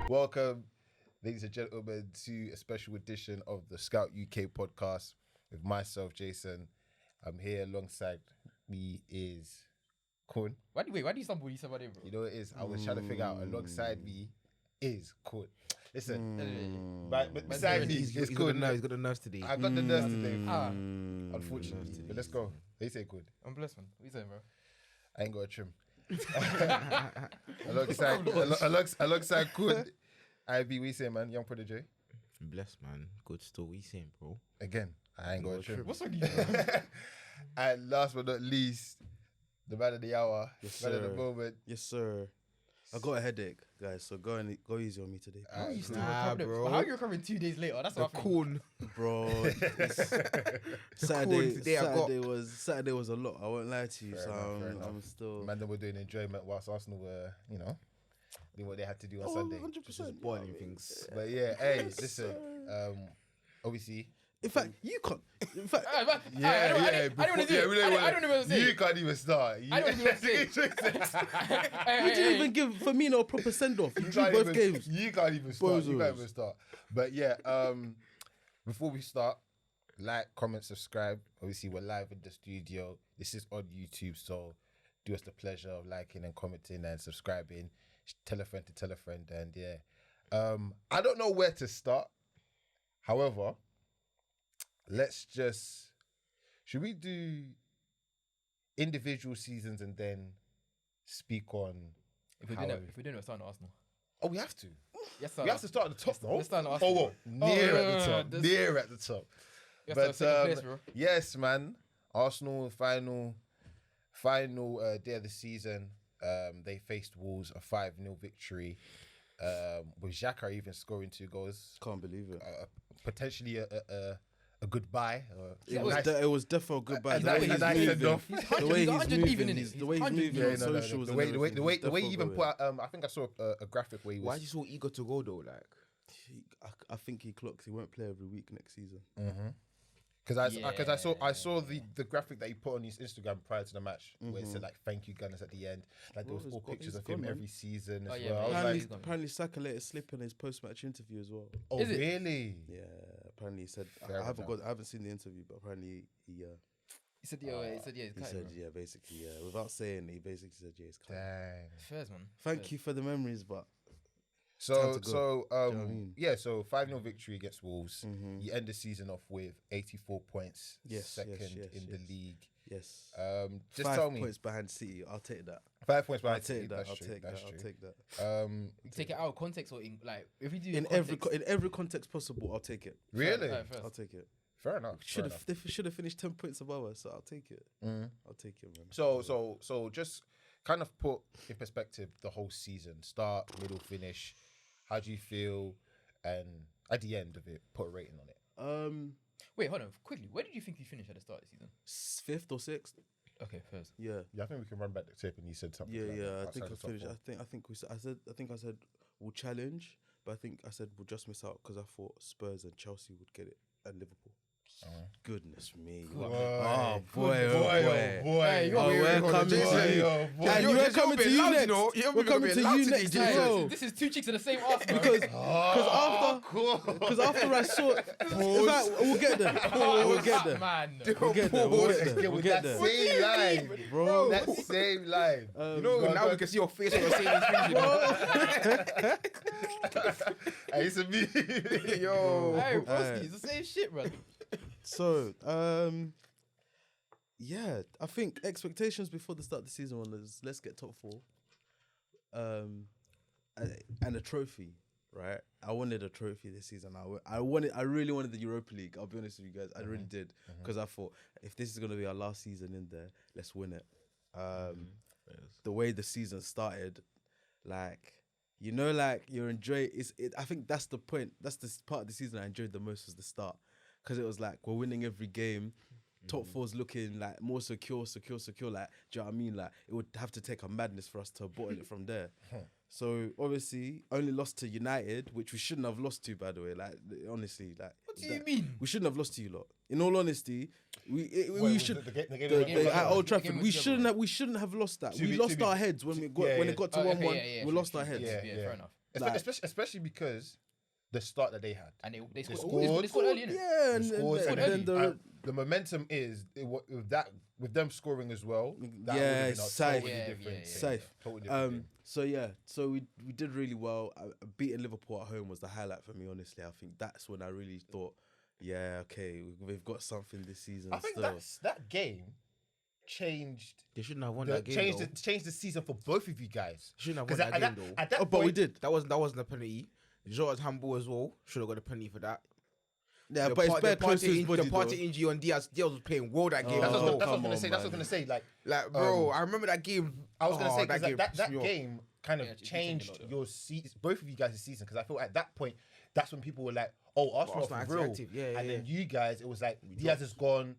Welcome, ladies and gentlemen, to a special edition of the Scout UK podcast with myself, Jason. I'm here alongside me is Kun. Why do you stumble when you said my name, bro? You know what it is? I was trying to figure out alongside me is Kun. Listen, but beside me is Kun. He's got a nurse today. I got the nurse today, unfortunately. But let's go. They say Kun. I'm blessed, man. What you saying, bro? I ain't got a trim. alongside Kun, IB, we say, man, young prodigy. Bless, man. Good still. We saying, bro. Again, I ain't got a trim. What's wrong with you? And last but not least, the man of the hour, man of the moment. Yes, sir. I got a headache, guys, so go easy on me today. How are you still recovering? bro. How are you recovering 2 days later? That's what I think. Corn. Bro, Saturday was a lot. I won't lie to you, Fair enough. I'm still. Man, that were doing enjoyment whilst Arsenal were, doing what they had to do on Sunday. 100%. Boiling things. But yeah, hey, listen, obviously. In fact, you can't. In fact, I don't want to do it. I don't even want to say You it. can't even start. I don't even want to say it. you didn't even give Firmino a proper send off. You drew both games. You can't even start. But yeah, before we start, like, comment, subscribe. Obviously, we're live in the studio. This is on YouTube, so do us the pleasure of liking and commenting and subscribing. Tell a friend to tell a friend, and yeah. I don't know where to start. However, should we do individual seasons and then speak on If we're doing it, we're starting at Arsenal. Oh, we have to. Yes, sir. We have to start at the top, though. Let's start at Arsenal. Oh, near at the top. Yes, But second place, bro. yes, man. Arsenal final day of the season. They faced Wolves, a 5-0 victory. With Xhaka even scoring 2 goals. Can't believe it. Potentially a goodbye. It was definitely a goodbye. The way he's moving on socials. The way he even put out, I think I saw a graphic where he was. Why is he so eager to go though? Like, I think he clocks. He won't play every week next season. Because I saw the graphic that he put on his Instagram prior to the match where it said like "Thank you, Gunners" at the end. Like there was all pictures of him every season as well. Apparently, Saka let it slip in his post-match interview as well. Oh, really? Yeah. Apparently, he said I haven't seen the interview, but apparently he said yeah. Basically, without saying, he basically said yeah. It's coming. Dang. Fairs, man. Thank you for the memories, but. So So 5-0 victory against Wolves. You end the season off with 84 points, second in the league. Yes. Just 5 tell me. points behind City. I'll take that. 5 points behind I'll take City. that. That's I'll true. take That's that. I'll true. take that. You take it out of context or if we do In every context possible, I'll take it. Really? I'll take it. Fair enough. They should have finished 10 points above us, so I'll take it. I'll take it, man. So just kind of put in perspective the whole season, start, middle, finish. How do you feel? And at the end of it, put a rating on it. Wait, hold on. Quickly, where did you think you finished at the start of the season? 5th or 6th. Okay, first. Yeah. Yeah, I think we can run back the tape and you said something. Yeah. I outside think I the top finished. four. I think I said we'll challenge, but I think I said we'll just miss out because I thought Spurs and Chelsea would get it and Liverpool. Goodness me. Oh boy. Hey, we're coming to you. And we're coming to you next. We're coming to you next as well. This is 2 chicks in the same ass, bro. Because after I saw it, in fact, we'll get there. We'll get there. Man. We'll get there. Same line, bro. That same line. now we can see your face when you're saying these things. Hey, it's a me. Yo. Hey, broski, it's the same shit, bro. So, I think expectations before the start of the season was let's get top 4, and a trophy, right? I wanted a trophy this season. I really wanted the Europa League. I'll be honest with you guys, I really did because I thought if this is gonna be our last season in there, let's win it. The way the season started, you're enjoying. I think that's the point. That's the part of the season I enjoyed the most was the start. Because it was like we're winning every game, top 4's looking like more secure. Like, do you know what I mean? Like it would have to take a madness for us to bottle it from there. So obviously, only lost to United, which we shouldn't have lost to, by the way. Like honestly, like what do you mean? We shouldn't have lost to you lot. In all honesty, we should at Old Trafford. We shouldn't have lost that. We lost our heads when it got to 1-1. We lost our heads. Yeah, fair enough. Like- especially because the start that they had. And they scored. scored. They scored early, innit? Yeah, They and scored, then, and then then the momentum is with them scoring as well. That Yeah, would have been a safe. totally Yeah, different. yeah, safe. Totally different game. So we did really well. Beating Liverpool at home was the highlight for me. Honestly, I think that's when I really thought, yeah, okay, we've got something this season. I think still. that game changed. They shouldn't have won that game. Changed the season for both of you guys. Shouldn't have won 'Cause that game though. At that But we point, did. That wasn't a penalty. Jota's handball as well. Should have got a penalty for that. Yeah, but it's better close to his body. The party injury on Diaz. Diaz was playing well that game. That's what I was come gonna on, say. That's what I was man. gonna say. Like, bro, I remember that game. I was gonna say that game. that game kind of Yeah, it changed changed a lot, your season, both of you guys' season, because I feel at that point that's when people were like, "Oh, Arsenal Arsenal are for real," active. Yeah, and yeah, then you guys, it was like Diaz is gone,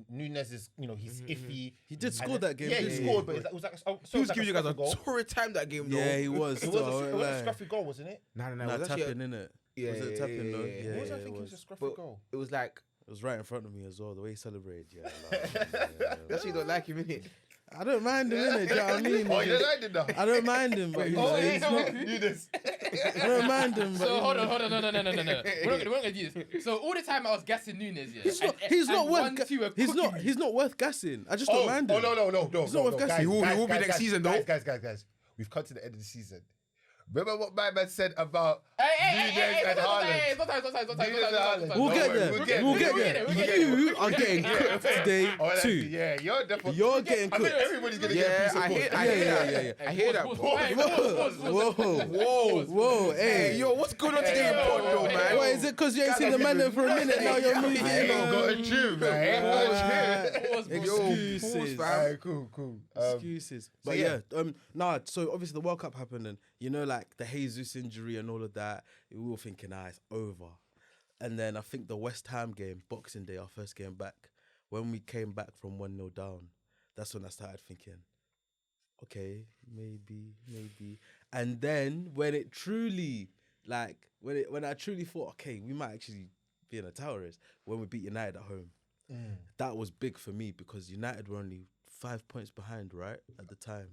Nunes is, he's iffy. He did And score then- that game. Yeah, he didn't scored, but it was like He was like giving you guys a goal. torrid time that game though. Yeah, he was. It was a scruffy goal, wasn't it? No. Nah, it was actually tapping in it. Yeah, Was it yeah, tapping? yeah, though? yeah, yeah. What was I it thinking? It was. was a scruffy But goal. it was like, It was right in front of me as well. The way he celebrated. Yeah, like, that's why you don't like him, innit? I don't mind him, innit? Do you know what I mean? Oh, you don't like it now. I don't mind him, but he's not. do this. I don't mind him, but So hold on, no. We're not gonna do this. So all the time I was gassing Nunes, yeah. he's not and worth. 1-2 were He's cooking not. me. He's not worth gassing. I just don't mind him. No. It's not worth gassing. He will be next season, though. Guys. We've come to the end of the season. Remember what my man said about Hey, Nunes and Haaland? We'll Don't get worry, there. we'll get We'll there. get there. We'll get there. You are getting cooked today Oh, that's- too. Yeah, you're definitely. You're getting I think cooked. everybody's gonna get a Yeah, piece of I hear pork. that. I hear that. Whoa, Hey, yo, what's going on today in pod though, man? Why is it because you ain't seen the man there for a minute now? You're moving. I ain't gonna go to gym, man. Excuses. Alright, cool. Excuses. But so obviously the World Cup happened and like the Jesus injury and all of that, we were thinking, it's over. And then I think the West Ham game, Boxing Day, our first game back, when we came back from 1-0 down, that's when I started thinking, okay, maybe. And then when it truly, when I truly thought, okay, we might actually be in a tower race, when we beat United at home. That was big for me because United were only 5 points behind, right, at the time.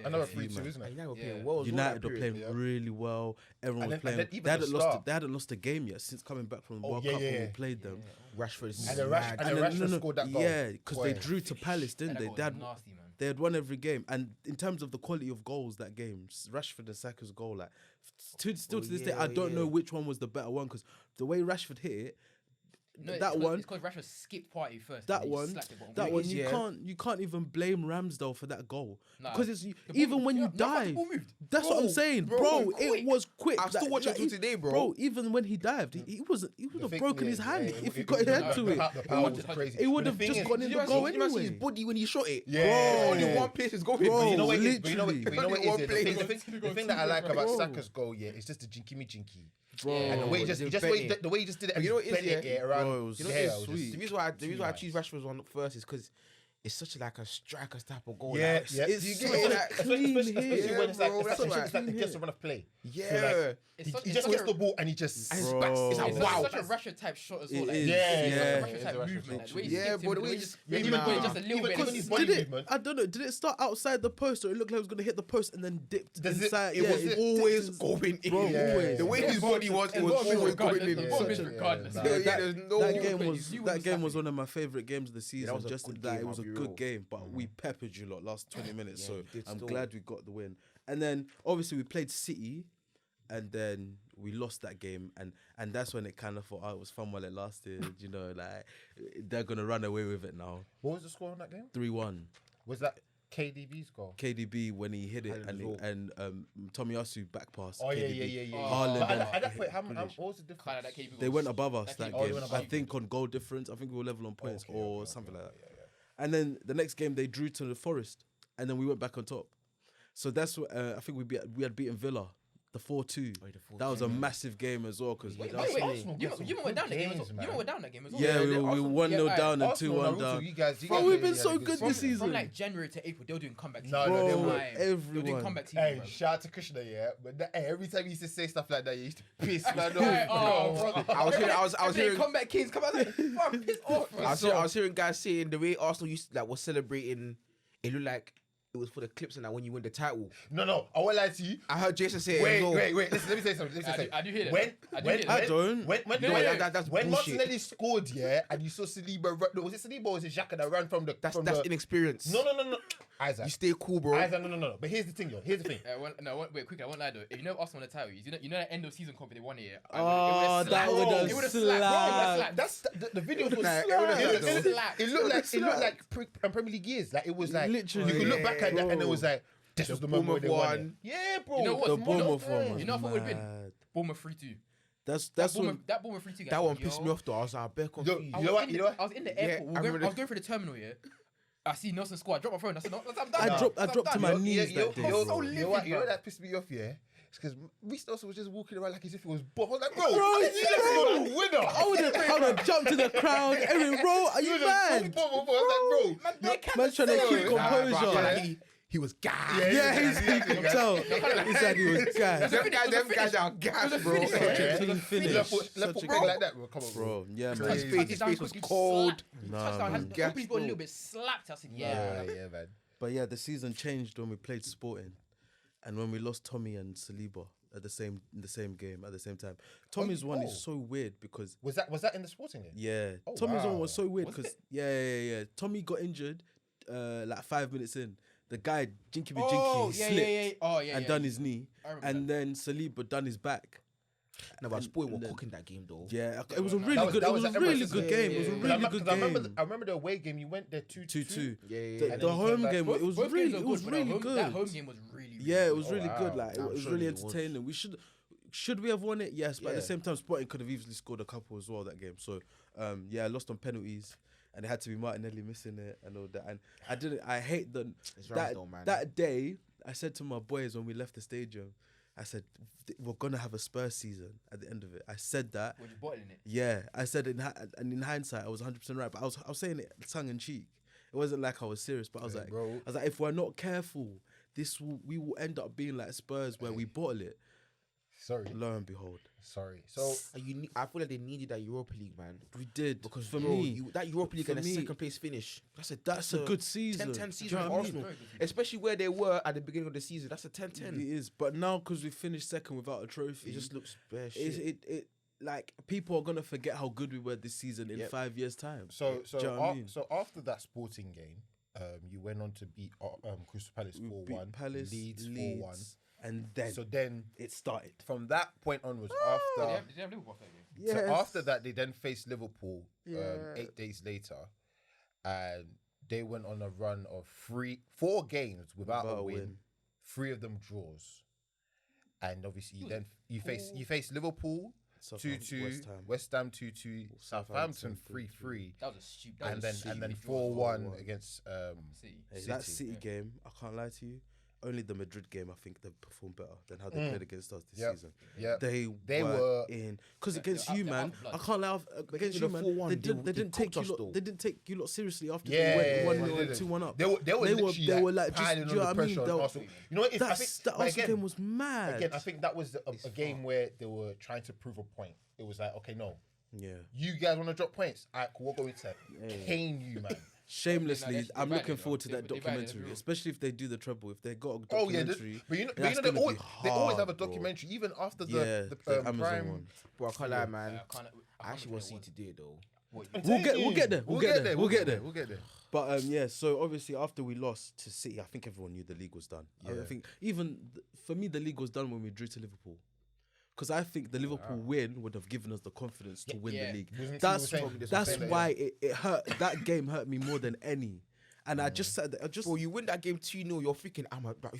Another 3-2, isn't it? United were playing well. United were playing really well. Everyone was And playing. then even They hadn't the lost. start. They hadn't lost a game yet since coming back from the World Cup when we played them. Rashford. And then Rashford scored that goal. Yeah, because they Boy. drew to Palace, didn't they? Nasty, man. They had won every game, and in terms of the quality of goals that game, Rashford and Saka's goal, still to this day, I don't know which one was the better one because the way Rashford hit it. No, That one, It's because Rashford skipped party first. that and he one, slapped it bottom. that one. Yeah. You can't even blame Ramsdale for that goal Nah. because it's The even ball- when you no, but the dive. ball moved. That's what I'm saying, bro. It was quick. I'm still watching it till today, bro. Even when he dived, he would have thing broken his is, hand yeah, if he it- got his it- head to the it. power- the power was crazy. It would But have the just thing gone is- in Did the you goal see his anyway. body when he shot it? Yeah. Only one place is going. Bro, You know what it is? literally. But you know what Only it one is? place. The thing that I like about Bro. Saka's goal, is just the jinky. Bro, And the way he just the way he just did it, and You know what it is, bent yeah? around. Bro, it was You know, Yeah, it's it was sweet. The reason why I nice. choose Rashford's one first is because it's such like a striker's type of goal. Yeah, like, yeah. It's You so get it? like, clean Especially hit. when it's like bro, it's that's like right. it's like the gets a run of play. yeah. He just gets the ball and he just. And it's Bro. back. It's like, It's wow. such a Rashford type shot as well. It Like, is, yeah, it's yeah. such a Rashford type movement. Like, the way he Yeah, skipped but him, the way he he just even even put just a little even bit. put It's his just- body Did it? movement. I don't know. Did it start outside the post or it looked like it was gonna hit the post and then dipped Does it- inside? it was dipped always in- going in. Bro, Yeah. always. The way his body was, it was always going in. The Yeah. ball Such is a- regardless. yeah, Yeah, that, there's no. that you game wouldn't was slap that game it. was one of my favorite games of the season. was a Just good that game, it was a I'll be good real. game, but we peppered you lot last 20 minutes, Yeah, so you did I'm still. glad we got the win. And then obviously we played City, and then we lost that game, and that's when it kind of thought, it was fun while it lasted. Like they're gonna run away with it now. What was the score on that game? 3-1. Was that KDB's goal? KDB when he hit it Had it and as well. Tomiyasu back pass. Oh yeah. KDB. Oh. Haaland But and- at that point, what Kinda was the difference? that KP They goal. went above us That that KP they game. went I above think on goal difference. I think we were level on points Okay, or okay, something okay, like that. yeah. And then the next game they drew to the Forest, and then we went back on top. So that's what I think we had beaten Villa, the 4-2. Oh, the 4-2. That was a massive game as well because Wait, Arsenal you get some went down that good game as well. games, You man. went down that game as well. yeah, we Arsenal- 1-0 yeah, down and Arsenal, 2-1 Naruto, down. you guys Bro, we've been really so had a good From, this season. from like January to April, they were doing comeback No, season. no, they Bro, were. They were doing everyone. comeback season. Hey, bro. shout out to Krishna, but every time he used to say stuff like that, he used to piss man Hey, off. oh, bro. I was Hey, hearing. comeback kings. Come out, like, fuck, piss off, bro. I was hearing guys saying the way Arsenal was celebrating. It looked like it was for the clips and that when you win the title. No, I won't lie to you. I heard Jason say, Wait. Listen, let me say something. I do hear that. When that's when bullshit. Martinelli scored, yeah, and you saw Saliba run, was it Saliba or was it Xhaka that ran from the? That's the, inexperience. No. Isaac. You stay cool, bro. Isaac, no. But here's the thing, yo. Here's the thing. Wait, quickly. I won't lie though. If you know Arsenal won the title, you know that end of season company they won it. Oh, that would have It would have slapped. slapped. That's the video was Nah, it looked like Premier League years. Like it was like Literally. you could look back at that and it was like this The was the moment where they won. Bournemouth It. Yeah, bro. You know what's The more- Bournemouth one was You know what would have been mad. Bournemouth 3-2. That's when. That Bournemouth 3-2. That one pissed me off though. I was like, back on. Yo, I You know what? was in the Yeah, airport. I remember I was going through the terminal. Yeah. I see Nelson score. I dropped my phone. I said, no, I'm done. I dropped to my knees that day. You know so what? livid, You know bro. what that pissed me off, yeah? It's because Reece Nelson was just walking around like as if it was Bob. I was like, bro, Bro, you just got a winner. I would have jumped in the crowd. Every bro, are you mad? I was like, bro, Man trying to keep composure. He was gas. Yeah, He's you can tell. He said he was gassed. Them guys are gas, bro. Such a clean finish. left Such foot a big like that, bro. Come on, bro. Yeah, His man. face was cold. Touchdown. man. Had people a little bit slapped. I said, yeah. Yeah, man. But yeah, the season changed when we played Sporting, and when we lost Tommy and Saliba in the same game at the same time. Tommy's one is so weird because Was that in the Sporting game? yeah, Oh, Tommy's one wow. was so weird Was because yeah. Tommy got injured like 5 minutes in. The guy jinky Oh, slipped yeah. Oh, yeah. and done his knee, I remember and then Saliba done his back. No, but Sporting were then- cooking that game though. Yeah, it was a That really was- good. that It was was a at really Emirates, good yeah, game. yeah, It was a yeah. really good game. I remember the away game. You went there 2-2. Yeah. And The then he home came back. game, it was Both really, games it were was good, but really That good. home game was really Yeah, it was Oh, really wow. good. Like I'm it was sure really it was. entertaining. We should we have won it? Yes, but at the Yeah. same time, Sporting could have easily scored a couple as well that game. So yeah, I lost on penalties, and it had to be Martinelli missing it and all that. And I hate It's that right though, man. that day. I said to my boys when we left the stadium, I said we're gonna have a Spurs season at the end of it. I said that. We're just bottling it. Yeah, I said and in hindsight, I was 100% right. But I was saying it tongue in cheek. It wasn't like I was serious, but I was bro. if we're not careful, we will end up being like Spurs where we bottle it. Sorry. Lo and behold, So I feel like they needed that Europa League, man. we did. Because for bro, me, that Europa League for and a me, second place finish. that's a good season. 10-10 Do you season know for what I mean? Arsenal. Very good season. Especially where they were at the beginning of the season. That's a 10-10. It is, but now because we finished second without a trophy, It just looks bare it's- shit. it like people are gonna forget how good we were this season in 5 years' time. So Do you know what I mean? so after that Sporting game, you went on to beat Crystal Palace We 4-1, beat Palace, Leeds 4-1. and then So then it started. from that point onwards, Did after they have Liverpool after that game? so after that they then faced Liverpool Yeah. 8 days later, and they went on a run of 4 games without a win, 3 of them draws, and obviously you face Liverpool 2-2, West Ham 2-2, Southampton 3-3, That was a stupid. and then 4-1 against See. Hey, that City. City game, I can't lie to you. Only the Madrid game, I think they performed better than how they played against us this Yep. season. Yep. They were- were in because against you, they're man. out of blood. I can't lie against in you, the man. 4-1, They they didn't take cooked you us, lot. though. They didn't take you lot seriously after Yeah, they went they 1-0 and didn't. 2-1 up. They were literally they were like just piling do you know on what I the mean? pressure on They were- Arsenal. You know what? I That think Arsenal again, game was mad. Again, I think that was a game where they were trying to prove a point. It was like, okay, no, Yeah. you guys want to drop points? All right, cool, we're going to cane you, man. Shamelessly, They I'm valid looking it, forward to though. that They valid it, documentary, bro. especially if they do the treble. If they got a Oh yeah, documentary, but you know, that's they gonna always, be they always have a hard, bro. documentary, even after Yeah, the the Amazon Prime one. Bro, I can't lie, man. I can't I actually want to see remember today though. what I'm We'll telling get there. you. We'll get there. We'll get there. But yeah, so obviously after we lost to City, I think everyone knew the league was done. I Yeah. think for me, the league was done when we drew to Liverpool. Because I think the Liverpool win would have given us the confidence to win yeah. the league. Wasn't That's Timber saying- that's saying that, why it hurt. That game hurt me more than any. And I just said, Bro, you win that game 2-0, you're freaking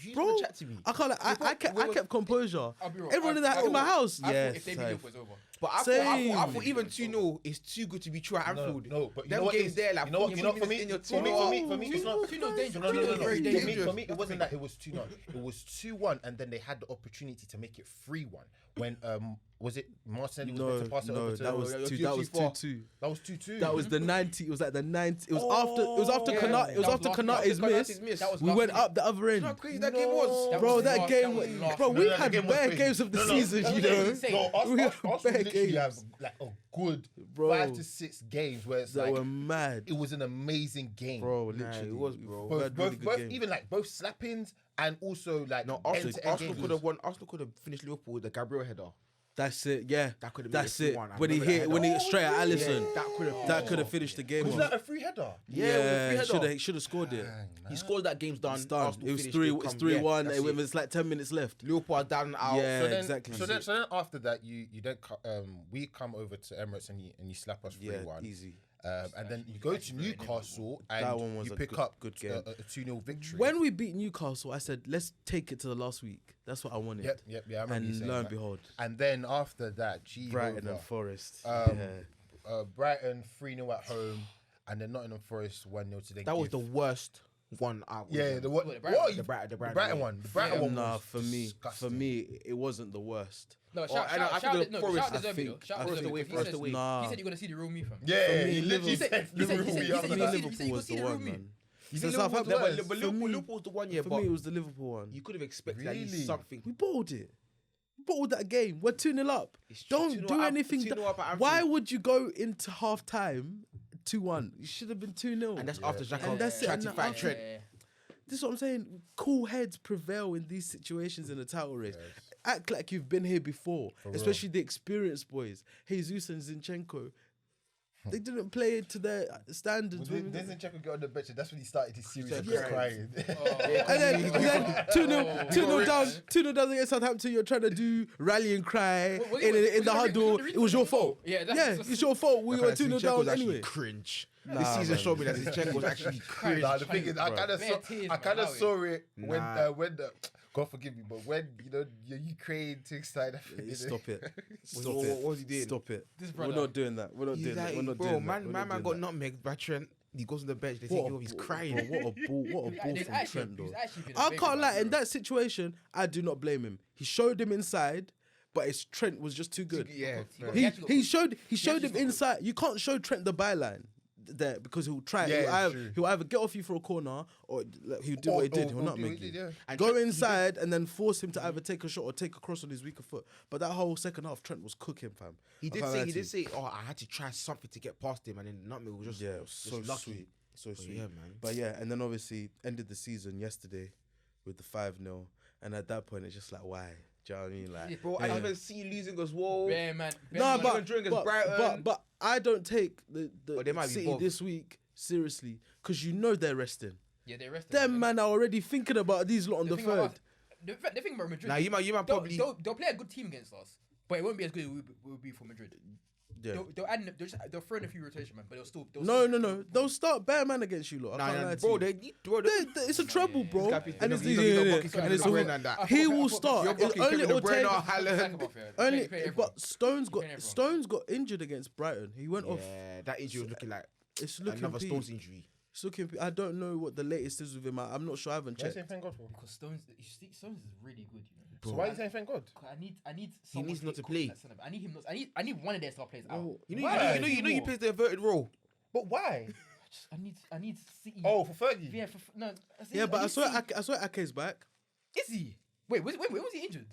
who's bro, gonna chat to me? I can't. I kept composure. I'll be real. Everyone in my house, I yeah. thought if they beat Liverpool, it's over. But I Same. thought even 2-0 is too good to be true at Anfield. No, but you Them know what? games is- there, like you know what? 40 You know, for me, minutes in your for me, team. for me, it's not. 2-0 dangerous. No. 2-0 very dangerous. For me, it wasn't that it was 2-0. It was 2-1, and then they had the opportunity to make it 3-1 when was it Martinelli was meant to pass it over to that was you're 2. too That was far. 2-2. that was 2-2. That was the 90. It was like the 90. It was after. yeah. Konate. It was That after was Konate's last- miss. That was We last went minute. up the other end. You know how crazy that game was? That Bro, was that last- game, that was last bro, minute. we've No, had the game was bare crazy. games of the No, season, no, you no, know. insane. No, We Arsenal had bare literally literally have games. like a good Bro. 5 to 6 games where it's That like were mad, it was an amazing game. bro. Nah, Literally, it was, bro. We had really good both games. even like both slappings and also like No, end-to-end Arsenal games. could have won. Arsenal could have finished Liverpool with the Gabriel header. That's it. Yeah, That could have been that's a it. 3-1. I When he remember that hit, when he header. straight at Allison, That could have. that could have finished the game. Was off. that a free header? Yeah, it was a free header. should have scored it. He scored that. Game's done. It's done. Arsenal It was finished, 3. they It's come- 3-1. that's It it. was like 10 minutes left. Liverpool are down and out. Yeah, So then, exactly. So then after that, you don't we come over to Emirates and you slap us 3-1. Yeah, easy. And then you go to Newcastle That and one was you a pick up good game. a 2-0 victory. When we beat Newcastle, I said, let's take it to the last week. That's what I wanted. Yep. I remember you And saying lo and that. behold, And then after that, Brighton and Forest. Brighton 3-0 at home, and then Nottingham Forest 1-0 to the. That was the worst one out. Yeah, the what? The Brighton- the Brighton one. The Brighton one. Nah, was for me, disgusting. it wasn't the worst. No, I shout think out the Forest, shout out I to Zerbi though. think- Shout I out to think Zerbi. away, He first said- away. Nah. He said you're gonna see the real me from. Yeah, For me, he literally Liverpool- said he said- Liverpool. he said- after he For me, said- that. Liverpool was the he one, said- man. You So think Liverpool was Southampton- worse? But For me- Liverpool's the one, yeah. For But me, it was the Liverpool one. you could have expected at least Really? something. We balled it. We balled that game. We're 2-0 up. It's Don't 2-0 do up- anything. 2-0 up at Why Anfield. would you go into half time 2-1? You should have been 2-0. And that's after Xhaka And that's it, tried and to that fight after- Trent. This is what I'm saying. Cool heads prevail in these situations in the title race. Act like you've been here before, especially the experienced boys. Jesus and Zinchenko. They didn't play it to their standards. Didn't Zinchenko get on the bench, and that's when he started his series of Yeah. crying. And then 2-0 down, 2-0 down against Southampton. You're trying to do rally and cry Was in it the huddle. the It was your fault. Yeah, Yeah, it's your fault. We were 2-0 down actually anyway. cringe. Nah, This season man. showed me that Zinchenko was actually cringe. Nah, the thing is, I Bro. kind of Bare tears, I man, kind of how saw it Nah. when the God forgive me, but when your Ukraine thing started. Stop it. Stop What- it. what was he doing? Stop it. This We're brother. not doing that. We're not He's doing that. like, We're not bro, doing man, that. We're man, not man doing got that. nutmegged by Trent. He goes on the bench. They What take a him off. He's ball- crying. bro, what a ball! What a ball He's from actually- Trent, though. he's actually been a I baby can't lie. man, In bro. that situation, I do not blame him. He showed him inside, but his Trent was just too good. Yeah, fair. He actually got He cooked. showed actually him got inside. You can't show Trent the byline there because he'll try. Yeah, it's true. He'll either get off you for a corner or like, he'll do what he did. He'll not do make what he you. did, yeah. And Go Trent- inside and then force him to either take a shot or take a cross on his weaker foot. But that whole second half, Trent was cooking, fam. He I did can't say lie he to did you. say, "Oh, I had to try something to get past him," and then nutmeg was just Yeah, it was so just lucky. sweet. So But sweet. yeah, man. But yeah, and then obviously ended the season yesterday with the 5-0. And at that point, it's just like, why? Do you know what I mean? Like, Bro, I yeah. even see you losing as well. Yeah, man. No, Even but, during his but, Brighton. but I don't take the But they might be City both. this week seriously because you know they're resting. Yeah, they rested. Them man are already thinking about these lot on the thing third. about- The thing about Madrid. Nah, you might they'll, probably. they'll play a good team against us, but it won't be as good as it will be for Madrid. Yeah. They'll throw in a few rotation, man, but they'll still. No. They'll start bare man against you lot. I Nah, can't nah, lie to bro, you. they need. Bro, It's a trouble, bro. Scappy, And they it's don't- they don't bucket and it's Kevin De Bruyne and that. he will start. You're It's bucking only Kevin De it'll Bruyne take or Haaland. only. But But Stones got everyone. Stones got injured against Brighton. He went off. Yeah, that injury was looking like It's looking another peak. Stones injury. It's looking. I don't know what the latest is with him. I'm not sure. I haven't Why are you checked. saying thank God for? because Stones is really good, you know. So why are you saying thank God? I need. Someone needs not to cook play. that centre back. I need him. I need one of their star players out. Oh, You know, Why? he plays the inverted role. But why? I need City. Oh, for Fergie. yeah, no. Yeah, but I need saw City. I saw Ake's back. Is he? Wait, when was he injured?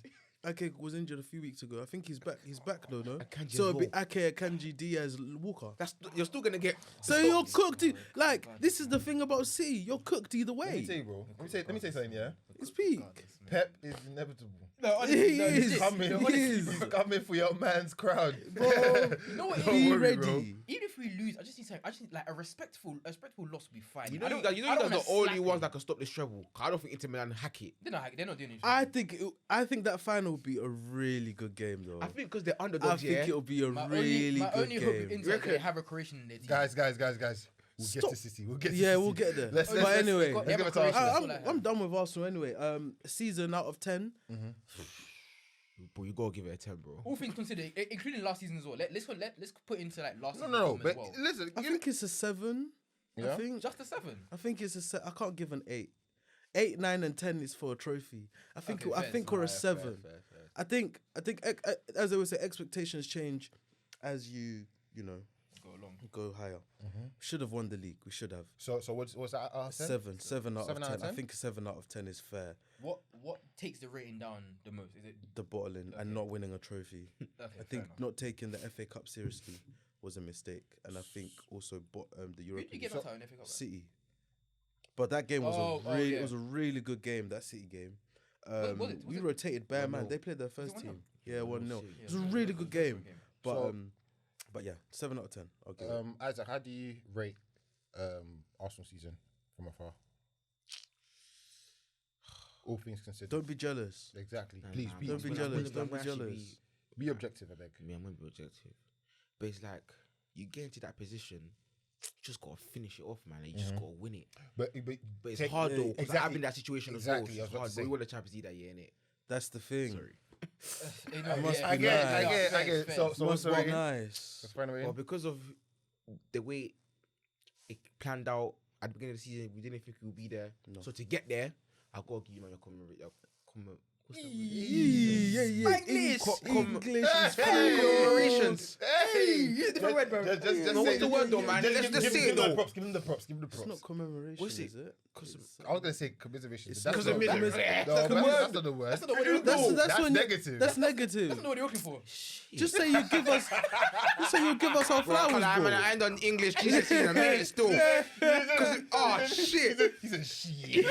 Ake was injured a few weeks ago. I think he's back. He's back though, no? Akanji So as it'll be well. Ake, Kanji, Diaz, Walker. You're still gonna get. So you're cooked. Like this is the thing about City. You're cooked either Let me tell way. you, bro. Let me say something, yeah? It's peak. Pep is inevitable. No, He is. Come in, He is. come in for your man's crowd. Bro, You know what? Don't be worry, ready. bro. Even if we lose, I just need like a respectful loss will be fine. You know, I don't- you I don't guys are wanna the only slap ones him. that can stop this treble. I don't think Inter Milan hack it. They're not doing anything. I think that final will be a really good game though. I think because they're I underdogs. think Yeah. it'll be a My really only good hope with game. Inter is they have a Croatian in their team. Guys. We'll get Stop. to City. We'll get to Yeah, City. we'll get there. Let's But anyway, got- let's give have it a to Arsenal. Croatian. That's all I I'm have. done with Arsenal anyway. Season out of 10. Bro, you gotta give it a 10, bro. All things considered, including last season as well. Let's put into like last season. No, as but well. listen. I think it's a 7. Yeah? I think. Just a 7. I think it's a. I can't give an 8. 8, 9, and 10 is for a trophy. I think. Okay, I fair, think we're a 7. I think. As I would say, expectations change as you know Go along. go higher. Should have won the league. We should have. So what's that? 7 out of 10. Seven out of I 10? think 7 out of 10 is fair. What what takes the rating down the most? Is it The bottling and not winning a trophy. okay, I think not taking the FA Cup seriously was a mistake, and I think also the Who did you European get out in FA Cup? City. But that game was yeah. it was a really good game. That City game. Was it? We rotated bare man. 1-0. They played their first 1-0? team. Yeah, 1-0. Yeah, It was a really good game. But So- but yeah, 7 out of 10. I'll give it. Isaac, how do you rate Arsenal season from afar? All things considered. Don't be jealous. Exactly. Nah, Please nah, be. Don't be I'm jealous. gonna Don't be actually jealous. Be objective, I beg. Yeah, I'm gonna be objective. But it's like you get into that position, you just gotta finish it off, man. And you just gotta win it. But But it's take- hard though, because exactly. I've been in that situation Exactly, I as was well. about It's to hard. But we say. won the Champions League that year, innit? That's the thing. Sorry. I get it. So Must what's the be rating? nice. Let's find a Well, rating. because of the way it planned out at the beginning of the season, we didn't think we would be there. No. So to get there, I've got to give you man your comment. What's that word? Yeah. English. English is Commemorations. Hey, different word, bro. Just No, what's the word though, man? Let's just say it though. Give him the props. Give him the It's props. not commemoration, What's it? is it? I was gonna say commiseration. It's but that's not- commiseration. No, that's not the word. That's not the word you're looking That's for. that's when negative. That's negative. That's not what you're looking for. Just say you give us. Just say you give us our flowers, I bro. ain't done English season, man. Still. Oh shit. He said shit.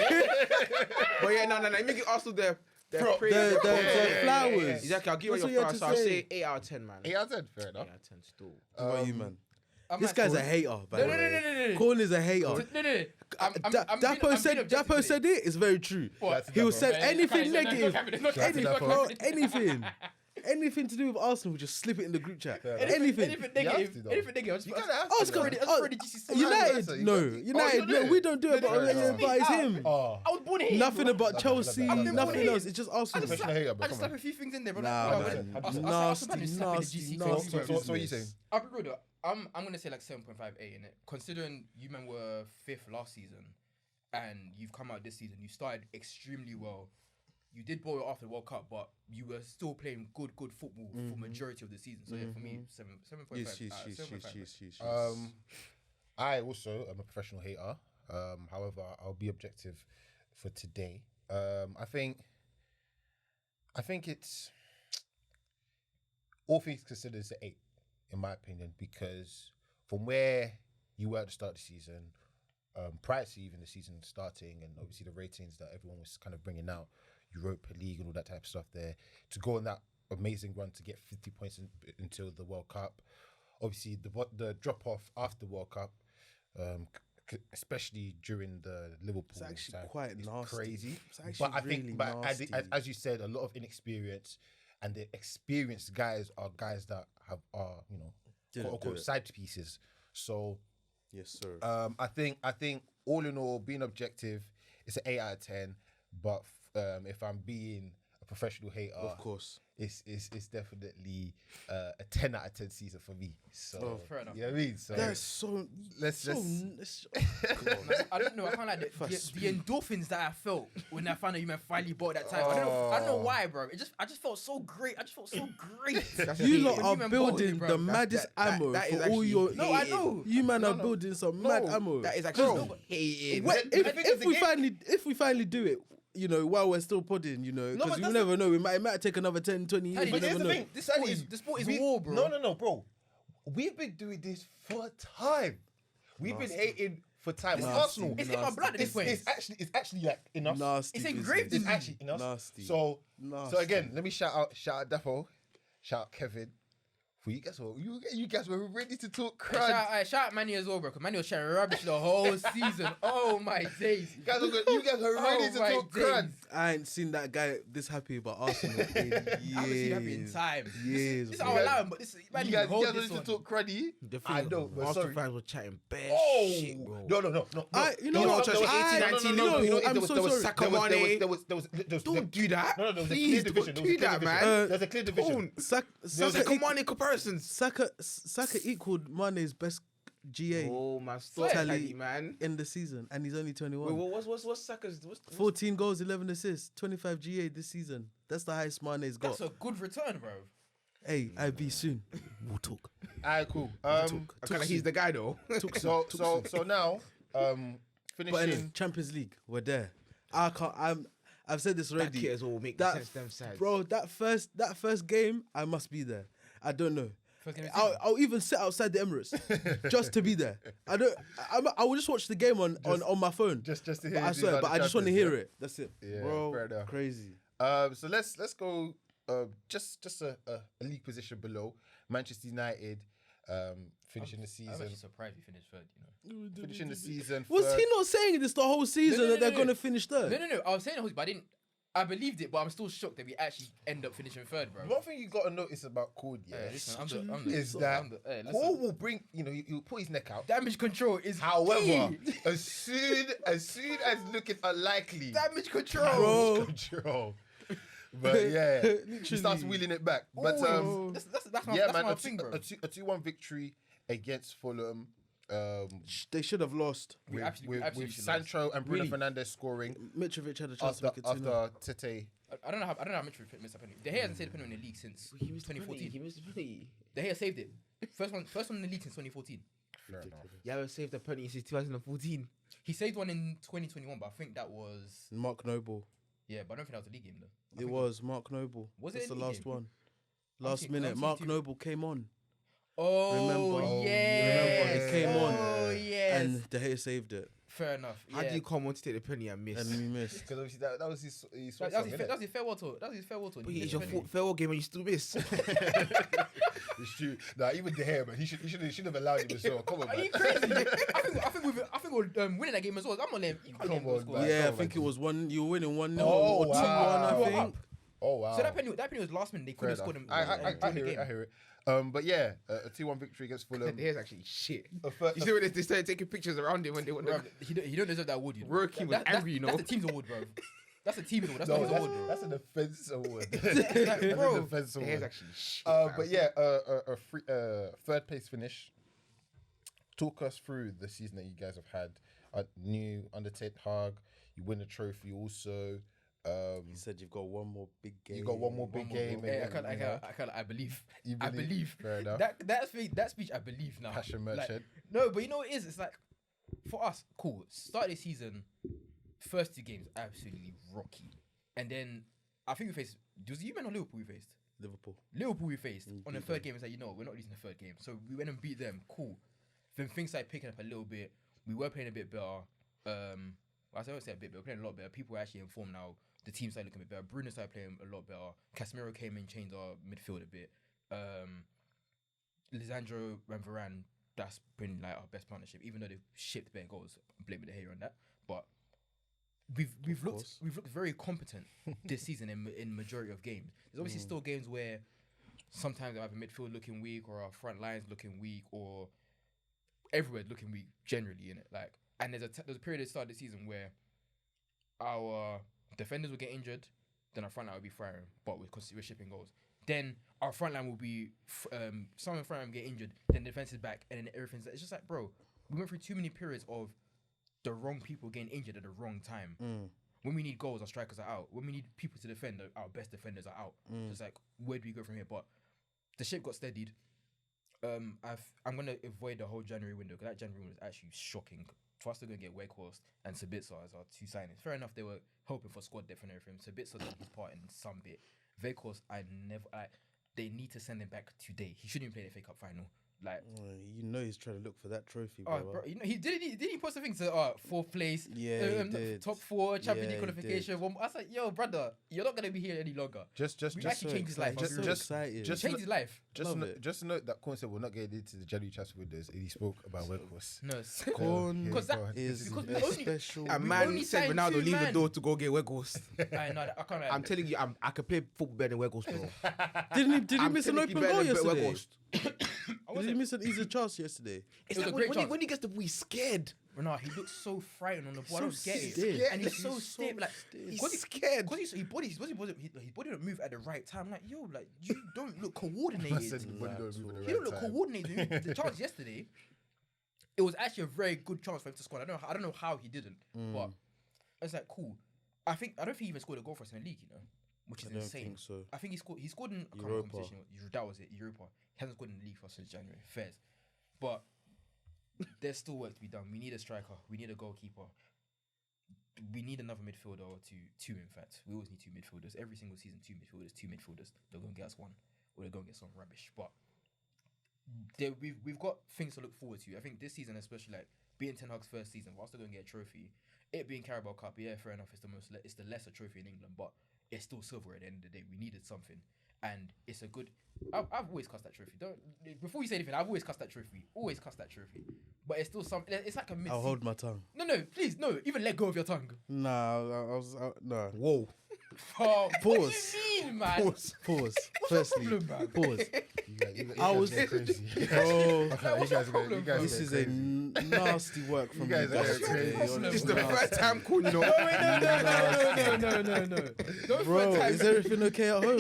But yeah, no. Make it Arsenal their Prop. praise. The flowers. Exactly. I'll give That's you what your you had flowers. to So I'll say. say 8 out of 10, man. 8 out of 10. Fair 8 enough. out of 10 still. What about you, man? I'm This not guy's sure. a hater, by No, the no, way. no, no. Corn is a hater. No. Dapo said it. It's very true. What? He will say Dapo. anything Okay, negative. no, Anything. Anything to do with Arsenal, we just slip it in the group chat. enough. Anything. Anything You have negative. to, though. Anything negative. You gotta have Oh, to, it's though. good. Already GCC. United, no. you United, don't do no. it. We don't do it, but No, no, no. it's him. Oh. I was born here. Nothing bro. about Chelsea, I'm nothing else. It's just I Arsenal. just Professional hater, bro, I just come slap a few things in there, bro. Nah, No, man. I'll Nasty, slapping the nasty, GC nasty. So what are you saying? I'll be real though. I'm gonna say like 7.58 in it. Considering you men were 5th last season, and you've come out this season, you started extremely well. You did boil after the World Cup, but you were still playing good football for majority of the season. So yeah, for me, 7.5. I also am a professional hater. However, I'll be objective for today. I think it's all things considered it's an 8, in my opinion, because from where you were at the start of the season, prior to even the season starting, and obviously the ratings that everyone was kind of bringing out, Europa League and all that type of stuff there, to go on that amazing run to get 50 points until the World Cup. Obviously, the drop off after the World Cup, especially during the Liverpool It's actually time, quite is nasty. crazy. It's actually But I think, really as nasty. you said, a lot of inexperience, and the experienced guys are guys that are Didn't quote unquote do it. side pieces. So Yes, sir. I think all in all, being objective, it's an 8 out of 10. But if I'm being a professional hater, Of course. it's definitely a 10 out of 10 season for me. So fair enough. You know what I mean? So That's so. let's- I don't know. I can't like the endorphins that I felt when I found out you man finally bought that time. I don't know why, bro. I just felt so great. I just felt so great. You lot When are you man bought it, building bro. the maddest ammo that is for all actually your. No, I know. You man are building some mad ammo. That is actually hating. If we finally do it, while we're still podding, because but you that's never know, it might take another 10, 20 years. Teddy, You But here's never the know. thing. This sport is we- war, bro. No, bro. We've been doing this for time. We've been hating for time. With Nasty. Arsenal, It's in my blood at this point. it's actually like enough. Nasty. It's business. engraved in It's actually enough. Nasty. So Nasty. again, let me shout out Defo, shout out Kevin. For you guys were ready to talk crud. Shout out Manny as well, bro. Because Manny was sharing rubbish the whole season. Oh my days. You guys were ready to my talk days. crud. I ain't seen that guy this happy about Arsenal in years. I haven't seen that in time. Years. This is bro. our allowing, but this You guys hold were this ready to one. talk cruddy. The I thing, know, but Arsenal sorry. fans were chatting bare Oh shit, bro. no. You know what? there was- I- no, no, no, no, no, no, I'm there was- so there was sorry. Saka Mane. There was Don't do that. No, there was a Please clear don't division. do that, man. There's a clear division. Saka Kamani comparisons. Saka equaled Mane's best GA Oh my stop, Tally. Tally, man. in the season, and he's only 21. Wait, what's Saka's? What's 14 goals, 11 assists, 25 GA this season. That's the highest Mane's got. That's a good return, bro. Hey, I be soon. We'll talk. Alright, cool. I feel like he's the guy though. So now, But anyway, finishing. Champions League, we're there. I I've said this That already. kit as well will make That sense. Them sides, Bro, that first game, I must be there. I don't know. First game of the season. I'll even sit outside the Emirates just to be there. I will just watch the game on my phone. Just to hear. But I you swear, about but the I just want to champions, hear yeah? it. That's it, Yeah, bro. fair enough. Crazy. So let's go. Just a league position below Manchester United. Finishing the I'm season. actually surprised we finished third. You know. Finishing the season. Was third. he not saying this the whole season No, that they're no. gonna finish third? No. I was saying it, but I didn't. I believed it, but I'm still shocked that we actually end up finishing third, bro. One thing you got to notice about Cord, Hey, yeah, listen, I'm the, is that hey, listen. Cord will bring, he'll put his neck out. Damage control is However, key. as soon as looking unlikely, Damage control. Bro. control. But yeah, he starts wheeling it back. But That's my, yeah, that's man, my a thing, bro. 2-1 victory against Fulham. They should have lost. We absolutely With should Sancho and Bruno Really? Fernandes scoring Mitrovic had a chance after to make it 2-0. Tete. I don't know how Mitchell missed a penalty. De Gea hasn't saved a penalty in the league since He missed the penalty, 2014. He missed the penalty. De Gea saved it. First one in the league since 2014. Fair enough. You haven't saved a penalty since 2014. He saved one in 2021, but I think that was Mark Noble. yeah, but I don't think that was a league game though. I It think was Mark Noble. Was it That's a the league last game? one. I'm Last seeing- minute, I'm Mark seeing two- Noble came on. Oh Remember? yeah. Remember, it came on. Oh yes. And De Gea saved it. Fair enough. How yeah. do you come on to take the penalty and miss? And we missed. Because obviously that was his That song, was his innit? that was his farewell tour. That was his farewell tour. But He it's missed your a penalty. farewell game and you still miss. It's true. Nah, even De Gea, man, he should have allowed him as well. Come on, Are man. you crazy? I think we're winning that game as well. I'm not letting you can't let him Come on, score. man. Yeah, I come think on. it was 1. You were winning 1-0 Oh, or 2-1, wow. I You were think. up. Oh wow. So that penalty was last minute. They Fair could have scored him. enough. I during the hear it. game. I hear it. But yeah, a 2-1 victory against Fulham. Here's actually shit. A fir- You see when they started taking pictures around him when they went Bro, he don't deserve that award. You know. Rourke was angry, you know. That's the team's award, bro. That's the team's award. That's No, not his award, bro. that's an offense award. Like, That's bro, an offense Here's award. actually shit. But yeah, third place finish. Talk us through the season that you guys have had. New under Ten Hag, you win the trophy also. He said you've got one more big game. You got one more big game. Hey, and, you know, I believe. You I believe? believe. Fair enough. That speech, I believe now. Passion Like, merchant. no, but you know what it is? It's like, for us, cool. Start of the season, first 2 games, absolutely rocky. And then, I think we faced, was it you man or Liverpool we faced? Liverpool. We faced. On the third game, it's like, you know, we're not losing the third game. So we went and beat them, cool. Then things started picking up a little bit. We were playing a bit better. I won't say a bit better, we're playing a lot better. People were actually informed now. The team started looking a bit better. Bruno started playing a lot better. Casemiro came in, changed our midfield a bit. Lisandro and Varane, that's been like our best partnership. Even though they've shipped better goals, I'm blaming the hater on that. But we've looked very competent this season in majority of games. There's obviously still games where sometimes I have a midfield looking weak, or our front lines looking weak, or everywhere looking weak generally in it. Like, and there's a period at the start of the season where our defenders will get injured, then our front line will be firing, but we're shipping goals. Then our front line will be some of the front line will get injured, then the defense is back, and then everything's. It's just like, bro, we went through too many periods of the wrong people getting injured at the wrong time. When we need goals, our strikers are out. When we need people to defend, our best defenders are out. So it's like, where do we go from here? But the ship got steadied. I'm gonna avoid the whole January window because that January window was actually shocking. For us to go and get Weghorst and Sabitzer as our 2 signings. Fair enough, they were hoping for squad depth and everything. Sabitzer done his part in some bit. Weghorst, they need to send him back today. He shouldn't even play the FA Cup final. Like, You know he's trying to look for that trophy, oh, bro. bro, you know, he post the thing to 4th place, Yeah, he did. top 4, Champions Yeah, League he qualification. I was like, yo, brother, you're not gonna be here any longer. Just We actually changed his life. Just excited. just- Changed his life. Love it. just note that concept will not get into the January transfer windows. And he spoke about Weghorst. No, Corn because that is because we a only- special. A we man only said signed Ronaldo 2 leave the man. door to go get Weghorst. I know that. I can't. I'm telling you, I could play football better than Weghorst, bro. Did he I'm miss an telling you, open better goal than yesterday? Weghorst. Did he miss an easy chance yesterday? It's was like a great chance. when he gets the ball, he's scared. No, he looks so frightened on the ball. I So don't get it. stiff. And he's so He's stiff. so Like, stiff. He's because he scared. Because his body don't move at the right time. Like, yo, like you don't look coordinated. Said the body don't move at the He don't right look time. coordinated. The chance yesterday, it was actually a very good chance for him to score. I don't know how he didn't, but it's like cool. I don't think he even scored a goal for us in the league, you know, which is I don't insane. think so. I think he scored in a couple of Europa. competition. That was it, Europa. He hasn't scored in the league for us since January. Fairs, but there's still work to be done. We need a striker. We need a goalkeeper. we need another midfielder or two. In fact, we always need two midfielders. Every single season, two midfielders. They're gonna get us one, or they're gonna get some rubbish. But we've got things to look forward to. I think this season, especially like being Ten Hag's first season, whilst they're gonna get a trophy, it being Carabao Cup, yeah, fair enough. It's the lesser trophy in England, but it's still silver at the end of the day. We needed something, and it's a good. I've always cussed that trophy. Before you say anything, I've always cussed that trophy. Always cussed that trophy. But it's still something. It's like a mid. I'll hold my tongue. No, please, no. Even let go of your tongue. Nah, no. Whoa. Oh, Pause. What do you mean, man? Pause. Firstly, problem, man? pause. I was- crazy. Bro, What's your problem, bro? this is a nasty work from you guys are guys crazy. today. What's You're your It's the nasty. first time calling you. No, wait, no. Bro, is everything okay at home?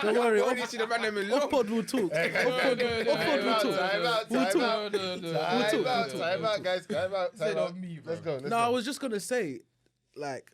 Don't worry. I see the random in Off pod will talk. Time out, guys. Say it on me, bro. Let's go. No, I was just gonna say, like,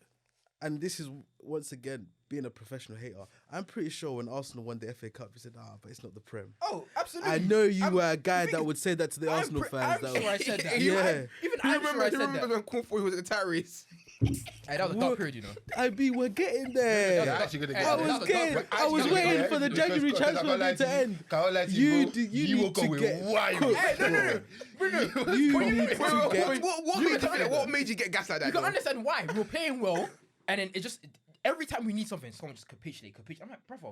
and this is once again being a professional hater. I'm pretty sure when Arsenal won the FA Cup, you said, but it's not the Prem. Oh, absolutely. I know you were a guy that would say that to the Arsenal fans. I'm that sure I said that. Yeah. Even You I'm sure I remember, said that. when Kung Fu was at the terrace? Hey, that was a dark period, you know. IB, we're getting there. Yeah, actually gonna Hey, get I there. was getting, I was waiting for the January transfer window to end. Can't lie to You you, bro. do- you You will need go to with get wild. cooked. Hey, no. Bruno, You Wait, need wait, to wait, get. wait, What made you get gas like that? You can though? understand why. We were playing well, and then it just... Every time we need something, someone just capitulate. I'm like, brother,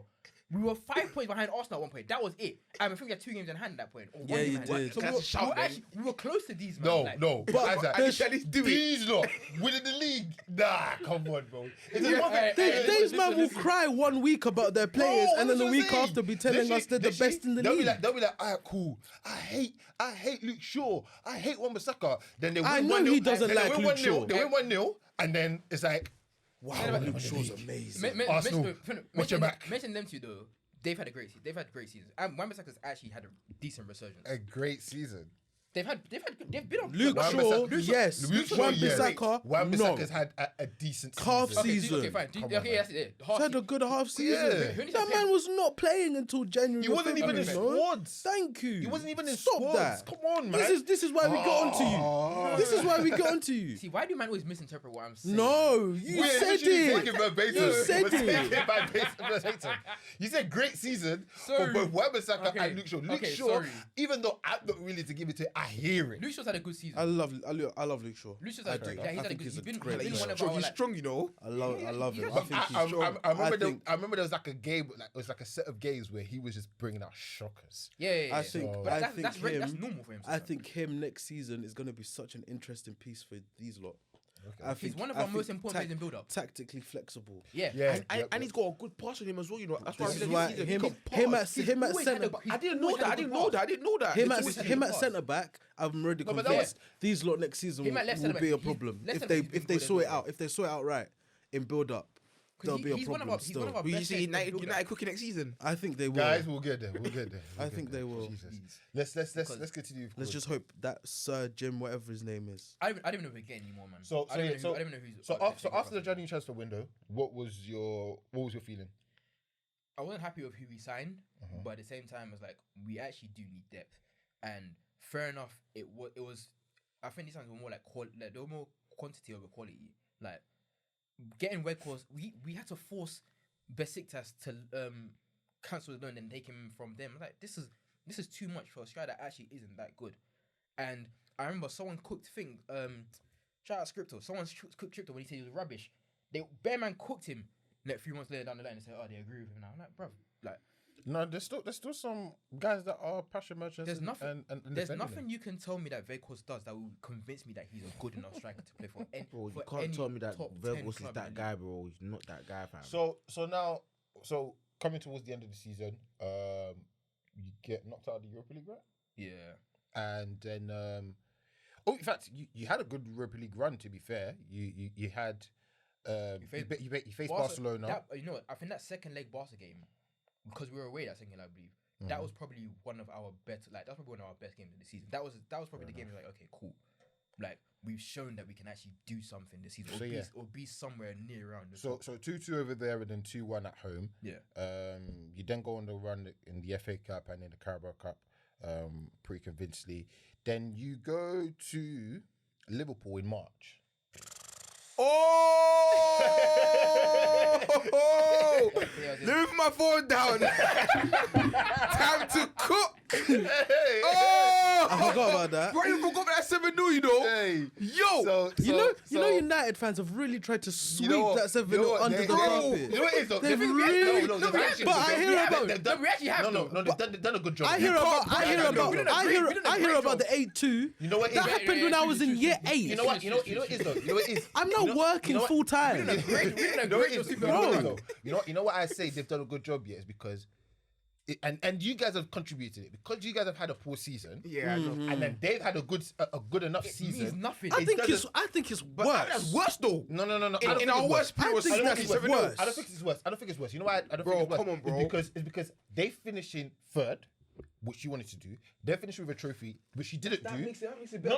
we were 5 points behind Arsenal at one point. That was it. I think we had 2 games in hand at that point. Or Yeah, one game you in hand. did. So That's a shout, then. we were close to these, man. No, like, no. But Isaac, And you said he's doing it. these lot winning the league. Nah, come on, bro. It's Yeah, one hey, thing. hey, These listen, man will listen. cry 1 week about their players, and then the week after be telling us they're the best in the they'll league. They'll be like, alright, cool. I hate Luke Shaw. I hate Wan-Bissaka. Then they win I know 1-0, he doesn't then they like win Luke 1-0, Shaw. They win 1-0, and then it's like, wow, Luke Shaw's amazing. Arsenal, watch your back. Mention them two though. They've had a great season. And Wan-Bissaka's actually had a decent resurgence. A great season. They've been on Luke Shaw, yes. Wan-Bissaka, no. Wan-Bissaka's had a decent Half season. season. Okay, fine. Come on, Okay, man. that's it. He's had a good half season. Yeah. Who needs That to play? man was not playing until January. He wasn't even in Okay. squads. Thank you. He wasn't even in Stop squads. that. Come on, man. This is why we got onto you. This is why we got onto you. See, why do man always misinterpret what I'm saying? No, you We're said literally it. taking verbatim. You said We're taking it. verbatim. You said great season for Sorry. both Wan-Bissaka Okay. and Luke Shaw. Luke Okay, Shaw, sorry. even though I'm not really to give it to it, I hear it. Luke Shaw's had a good season. I love Luke Shaw. Luke Shaw's I had a do. great. Yeah, he's I had a think good. he's He's a been great one player. of our He's like. strong, you know. I love him. I think I he's strong. remember there was like a game, like it was like a set of games where he was just bringing out shockers. Yeah. I think, So- But I that's think him. that's normal for him. I think him next season is going to be such an interesting piece for these lot. I he's think, one of I our most think important players in build-up. Tactically flexible. Yeah. Yeah, And he's got a good pass on him as well, you know. That's why This I is said why this season, him he can pass. at always had centre. a- I didn't know that. I didn't know that. Him always had a at good pass. centre back, I'm already No, but convinced these lot next season Him at left will centre be a back, problem left if centre they back, he's if they been sort good it as out. If they sort it out right in build up, there'll be a he's one problem of our still. Will you best see players in build-up. United cooking next season? I think they will. Guys, we'll get there. I think they will. Jesus. Let's continue. Let's just hope that Sir Jim, whatever his name is. I don't even know if we're getting anymore, man. So I don't yeah, even know who's. so after the January transfer window, what was your feeling? I wasn't happy with who we signed, but at the same time, it's like we actually do need depth, and fair enough. It was. I think these times were more like there were more quantity over quality. Like getting Weghorst, we had to force Besiktas to cancel the loan and take him from them. Like this is too much for a striker that actually isn't that good. And I remember someone cooked shout out Scripto. Someone cooked Scripto when he said he was rubbish. Bearman cooked him. Like 3 months later down the line, they say, "Oh, they agree with him now." I'm like, bro, like, No, there's still some guys that are passion merchants. There's nothing. And there's defending nothing them. you can tell me that Weghorst does that will convince me that he's a good enough striker to play for. Bro, you for can't any tell me that top 10 Weghorst is club that in the guy, league. bro. He's not that guy, fam. So coming towards the end of the season, you get knocked out of the Europa League, right? Yeah. And then, in fact, you had a good Europa League run. To be fair, you had you faced Barcelona. You know what? I think that second leg Barca game, because we were away that second leg, I believe. That was probably one of our best. Like that's probably one of our best games of the season. That was probably the game. Like, okay, cool. Like we've shown that we can actually do something this season, or be somewhere near around. So 2-2 over there, and then 2-1 at home. Yeah. You then go on the run in the FA Cup and in the Carabao Cup, pretty convincingly. Then you go to Liverpool in March. Oh! Leave my phone down. Time to cook. Oh! I forgot about that. Bro, you forgot about that 7-0, you know? Hey. Yo! You know, United fans have really tried to sweep that 7-0 under the You carpet. know what it is though? They've They've really- no, but they've actually- I hear about- we actually have no, they've done a good job. I hear about the 8-2. You know what it That is? happened when I was in year 8. You know what? You know what it is though. You know what it is. I'm not working full time. You know what it is, though? You know what I say they've done a good job yet is because and you guys have contributed it because you guys have had a poor season. Yeah, I know. And then they've had a good enough season. Means nothing. I think it's But that's worse. worse though. No. In our worst period was I think City it's 7-0. worse. I don't think it's worse. I don't think it's worse. You know why? I don't Bro, think it's worse. come on, bro. It's because they finished in third, which you wanted to do. They finished with a trophy, which you didn't do. That makes it No.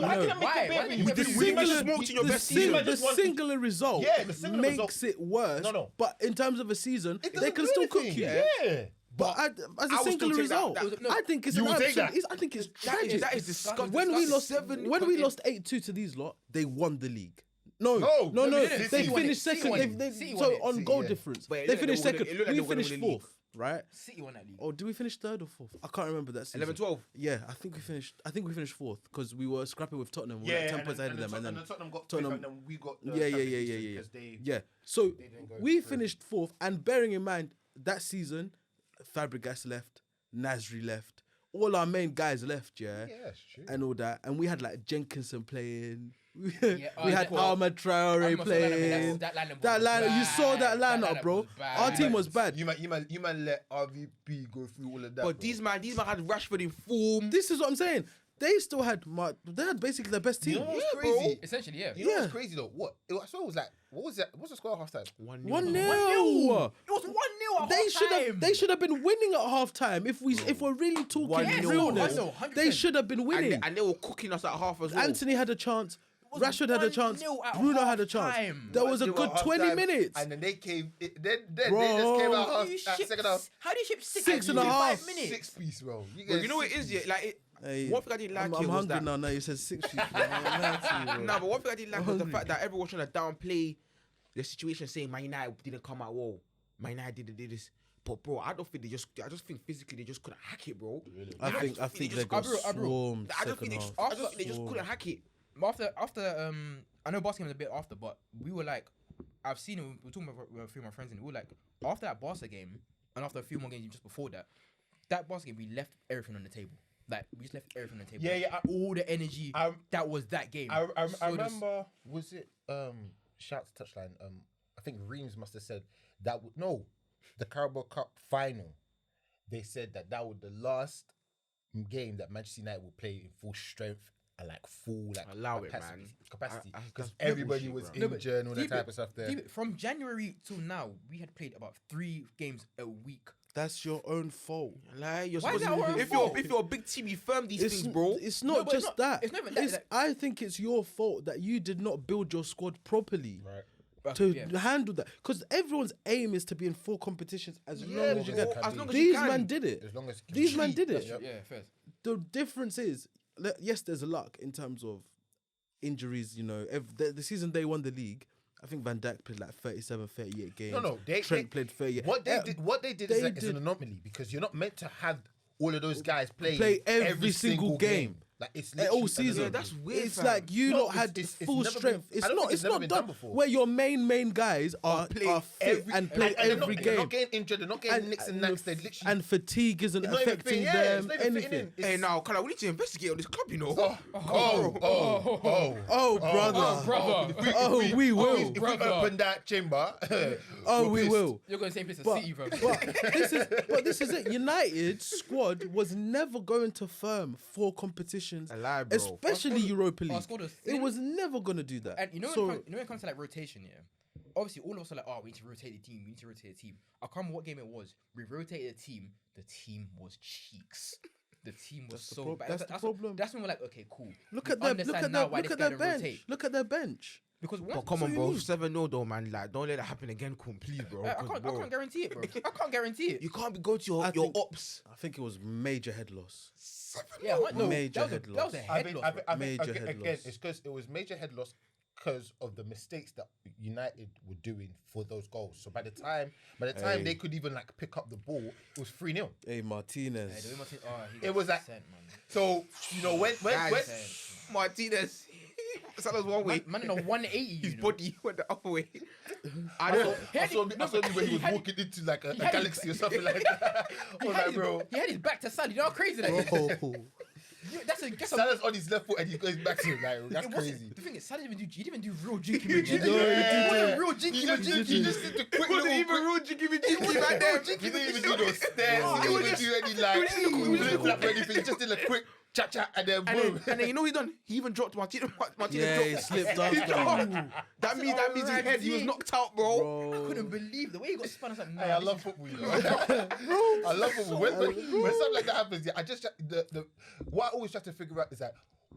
How can that make Why? it Why better? did You you did make it really better? You smoked in your best season. season. The singular result Yeah, the singular makes result. it worse. No. But in terms of a season, It they doesn't can do still cook anything. you. Yeah. But as I a will still singular take result, that. I think it's You an will take absolute. that. I think it's That tragic. is disgusting. when we lost 7 when we lost 8-2 to these lot, they won the league. No. No, they They didn't. City won finished it. City second. won it. They City so won it. on City, goal yeah. difference, But it they looked finished like they second. would've- it looked like We they would've finished won the league. fourth, right? City won that league. Or did we finish third or fourth? I can't remember that season. 11-12. Yeah, I think we finished fourth because we were scrapping with Tottenham. We were like 10 points ahead of them, and then Tottenham got Tottenham- and then we got yeah. So didn't go we through. finished fourth, and bearing in mind that season, Fabregas left, Nasri left, all our main guys left, Yeah, that's true. and all that, and we had like Jenkinson playing. we oh, had well, Ahmad Traore playing. That lineup That was lineup, you saw that bad. lineup, bro. was bad. Our team was bad. You man let RVP go through all of that. But bro. these man had Rashford in form. This is what I'm saying. They still had they had basically their best You team. know what's Yeah, crazy? bro. Essentially, yeah. You know Yeah. what's crazy though? I saw it was like, what was that? What's the score at halftime? 1-0. 1-0. It was 1-0 at They should have been winning at halftime if we're really talking 1-0. realness. 1-0, 100%. They should have been winning. And they were cooking us at half as well. Anthony had a chance. was Rashford had a 1-0 chance. at Bruno had a chance. half-time. There was a They were good at 20 halftime, minutes. and then they came. Then they Bro. just came out How do you at ship- second half. How do you ship six? Six and a half. 5 minutes? 6 piece, bro. But you know what it is, yeah? Like, Hey, one thing I didn't like I'm here was hungry that. now. Now you said 6 people. Nah, Nah, but one thing I didn't like was the fact that everyone was trying to downplay the situation, saying Man United didn't come out well. Man United did this. But bro, I just think physically they just couldn't hack it, bro. I think they got swarmed. I just think they just couldn't hack it. After I know Barca came a bit after, but we were like, I've seen it. We were talking with a few of my friends, and we were like, after that Barca game, and after a few more games just before that Barca game, we left everything on the table. Like we just left everything on the table. Yeah. All the energy that was that game. I So remember. Was it shout to touchline? I think Reams must have said that. The Carabao Cup final. They said that was the last game that Manchester United will play in full strength and like full like Allow it, capacity, man. capacity I- because that's everybody bullshit, was bro. injured and all that Deep type it- of stuff there. Deep it, from January till now, we had played about 3 games a week. That's your own fault. Like, you're Why is supposed that to, our if fault? you're a big team, you firm these things, bro. It's No, not but just that. it's not even that, It's- like- I think it's your fault that you did not build your squad properly. Right. To Yeah. handle that, because everyone's aim is to be in 4 competitions as long as you bro, can. as long as you These can. men did it. As long as These men did it. Yep. Yeah, first. The difference is, yes, there's a luck in terms of injuries. You know, the season they won the league, I think Van Dijk played like 37, 38 games. No, Trent played 38. What they did is they is an did- anomaly because you're not meant to have all of those guys play every single game. Like it's All literally season. Yeah, that's weird, It's fam. like you No, lot had it's full never strength. been- It's I don't not. think It's it's never not been done done before. where your main guys are fit and play they're every not, game. They're not getting injured. They're not getting nicks and knacks. They literally And fatigue isn't it's not even affecting fitting- yeah, them. it's not even fitting Anything. in. Hey, now, Carla, we need to investigate on this club, you know. Oh, brother. brother. We will. If we open that chamber, We pissed. will. You're going to say place But, of City, bro. this is it. United's squad was never going to firm 4 competitions, A lie, bro. especially Europa League. squad was It thin. was never going to do that. And you know, so, when it comes to like rotation, yeah. Obviously, all of us are like, oh, we need to rotate the team. We need to rotate the team. I can't remember what game it was. We rotated the team. The team was cheeks. The team was so bad. that's the problem. That's when we're like, okay, cool. look We at their understand now why this guy don't bench. rotate. Look at their bench. Because But once, come on, you bro. need- 7-0 though, man. Like, don't let that happen again, please, bro. I 'Cause, can't bro, guarantee it, bro. I can't guarantee it. you can't be going to your think- ops. I think it was major head loss. Yeah, no, Major that was head a loss. head loss. bro. I think Major again, head loss. it's because it was major head loss because of the mistakes that United were doing for those goals. So by the time they could even like pick up the ball, it was 3-0. Hey, Martinez. Hey, the way Martinez, It was like sent, man. so you know when Martinez, Salah's one way. Man in a 180, His you know. body went the other way. I saw me when he was walking into like a had galaxy or something like that. I was like, bro. He had his back to Salah. You know how crazy that is? That's a Salah's on his left foot and he goes back to him. Like, that's crazy. The thing is, Salah didn't even do real jinky majig. He He just did the quick Wasn't little even rude, Jiggy back there. He didn't even do those stairs. He didn't do any like flip flap or anything. He just did a quick cha and then boom. And then you know what he done? He even dropped Martinez. Yeah, he slipped after. That means his head. He was knocked out, bro. I couldn't believe the way he got spun. I was like, nah, Hey, I love football, you know. I love football. When something like that happens, yeah, I just what I always try to figure out is like,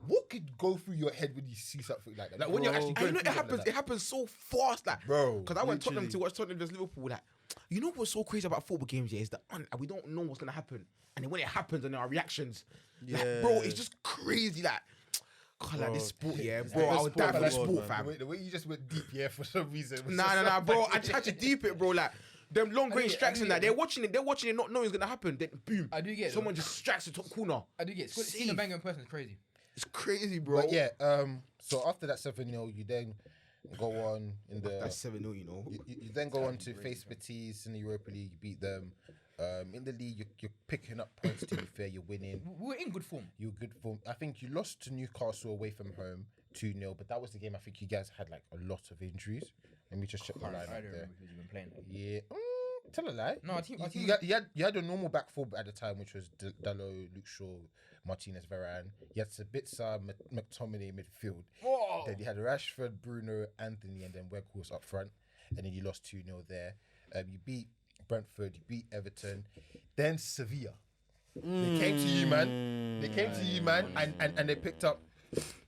what could go through your head when you see something like that? Like when you're actually going And you know through something like it happens so fast, like, Bro, Because I went Tottenham literally. to watch Tottenham versus Liverpool. Like, you know what's so crazy about football games? Yeah, is that we don't know what's gonna happen, and then when it happens, and our reactions, like, bro, it's just crazy. Like, God, like this sport, yeah, bro. I would die for this sport, fam. The way you just went deep, yeah, for some reason. was Nah, just bro. I just had to deep it, bro. Like, them long range strikes and that. They're watching it, not knowing it's gonna happen. Then boom, I do get it, someone just strikes the top corner. I do get it. Seeing a banger in person is crazy. It's crazy, bro. But yeah, so after that 7-0, you then go on in the. That's 7-0, you know. You then go on to face Betis in the Europa League. You beat them. In the league, you're picking up points. To be fair, you're winning. We're in good form. You're good form. I think you lost to Newcastle away from home 2-0, but that was the game. I think you guys had like a lot of injuries. Let me just check the line I up don't there. remember who's even playing. Yeah. Tell a lie. No, our team- You had a normal back four at the time, which was Dalot, Luke Shaw, Martinez, Varane. You had Sabitzer, McTominay midfield. Whoa. Then you had Rashford, Bruno, Anthony, and then Weghorst up front. And then you lost 2-0 there. You beat Brentford, you beat Everton. Then Sevilla. They came to you, man. They came to you, man, and they picked up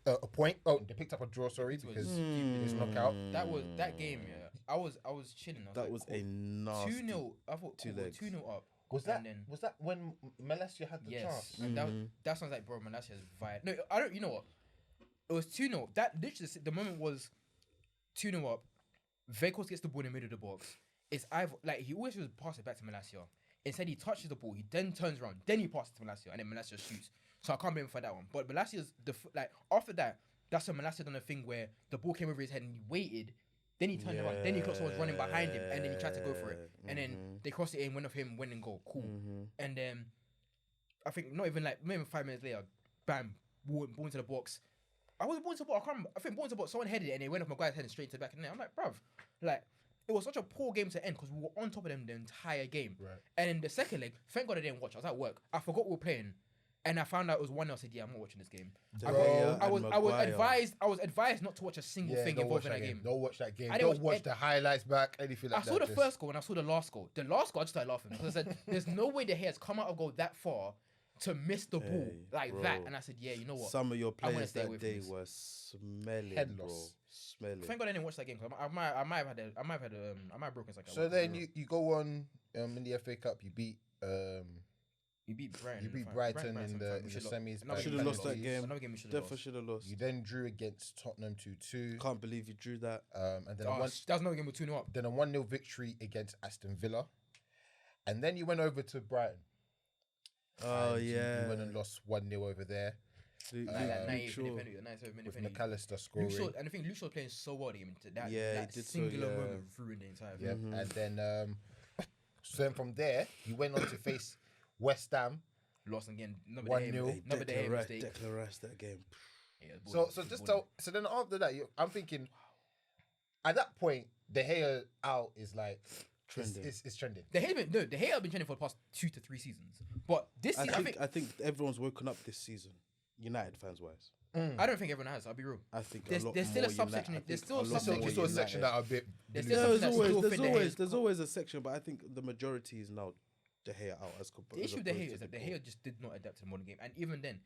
a point. Oh, they picked up a draw, sorry, because it was knockout. That game, yeah. I was chilling. That was a nasty. 2-0. I thought Two legs. 2-0 up. Was that and then, was that when Malacia had the yes, chance? and that sounds like, bro, Malacia's vibe. No, I don't. You know what? It was 2-0. That literally the moment was 2-0 up. Weghorst gets the ball in the middle of the box. It's either like he always was pass it back to Malacia. Instead, he touches the ball. He then turns around. Then he passes to Malacia, and then Malacia shoots. So I can't blame him for that one. But Malacia's after that. That's when Malacia done a thing where the ball came over his head and he waited. Then he turned around. Then he clocked someone running behind him, and then he tried to go for it. And then they crossed it in, one of him went and goal. Cool. And then I think not even 5 minutes later, bam, ball into the box. I wasn't ball into the box. I can't remember. I think ball into the box. Someone headed it and it went off Maguire's head and straight to the back of the net. I'm like, bruv, like it was such a poor game to end because we were on top of them the entire game. Right. And in the second leg, thank God I didn't watch. I was at work. I forgot we were playing. And I found out it was 1-0. I said, "Yeah, I'm not watching this game." I was advised not to watch a single thing don't watch involving that game. Don't watch that game. I didn't Don't watch the highlights back. Anything like I that. saw the first goal and I saw the last goal. The last goal, I just started laughing because I said, "There's no way the has come out of goal that far to miss the ball like bro. that." And I said, "Yeah, you know what? Some of your I wanna players stay away that from day this. were smelling, Head bro. loss. Smelling. Thank God I didn't watch that game because I might have broken something. So then you go on in the FA Cup. You beat you beat Brighton. you beat Brighton in the semis. Should have lost that game. Another game we should have Definitely lost. should have lost. You then drew against Tottenham 2-2. Can't believe you drew that. And then That was another game with 2-0 up. then a 1-0 victory against Aston Villa. And then you went over to Brighton. Oh And you went yeah. and lost 1-0 over there Luke That 90th Shaw. minute penalty, the 97th minute with penalty. McAllister scoring. Luke Shaw, and I think Luke Shaw was playing so well. That Yeah, he did so, singular yeah. moment ruined the entire game. Yeah. And then so then from there you went on to face West Ham. Lost again. 1-0. Another day mistake. Declan Rice that game. Yeah, So then after that, I'm thinking, at that point, De Gea out is like Trending. It's trending. The Gea have been trending for the past 2 to 3 seasons. But this season, I think everyone's woken up this season, United fans wise. I don't think everyone has. I'll be real. I think There's still a subsection. There's still a subsection. There's still a section that are a bit. There's below. still There's that's always still fit the Gea. there's always a section, but I think the majority is now De Gea out as compared. The issue with De Gea is that De Gea just did not adapt to the modern game, and even then,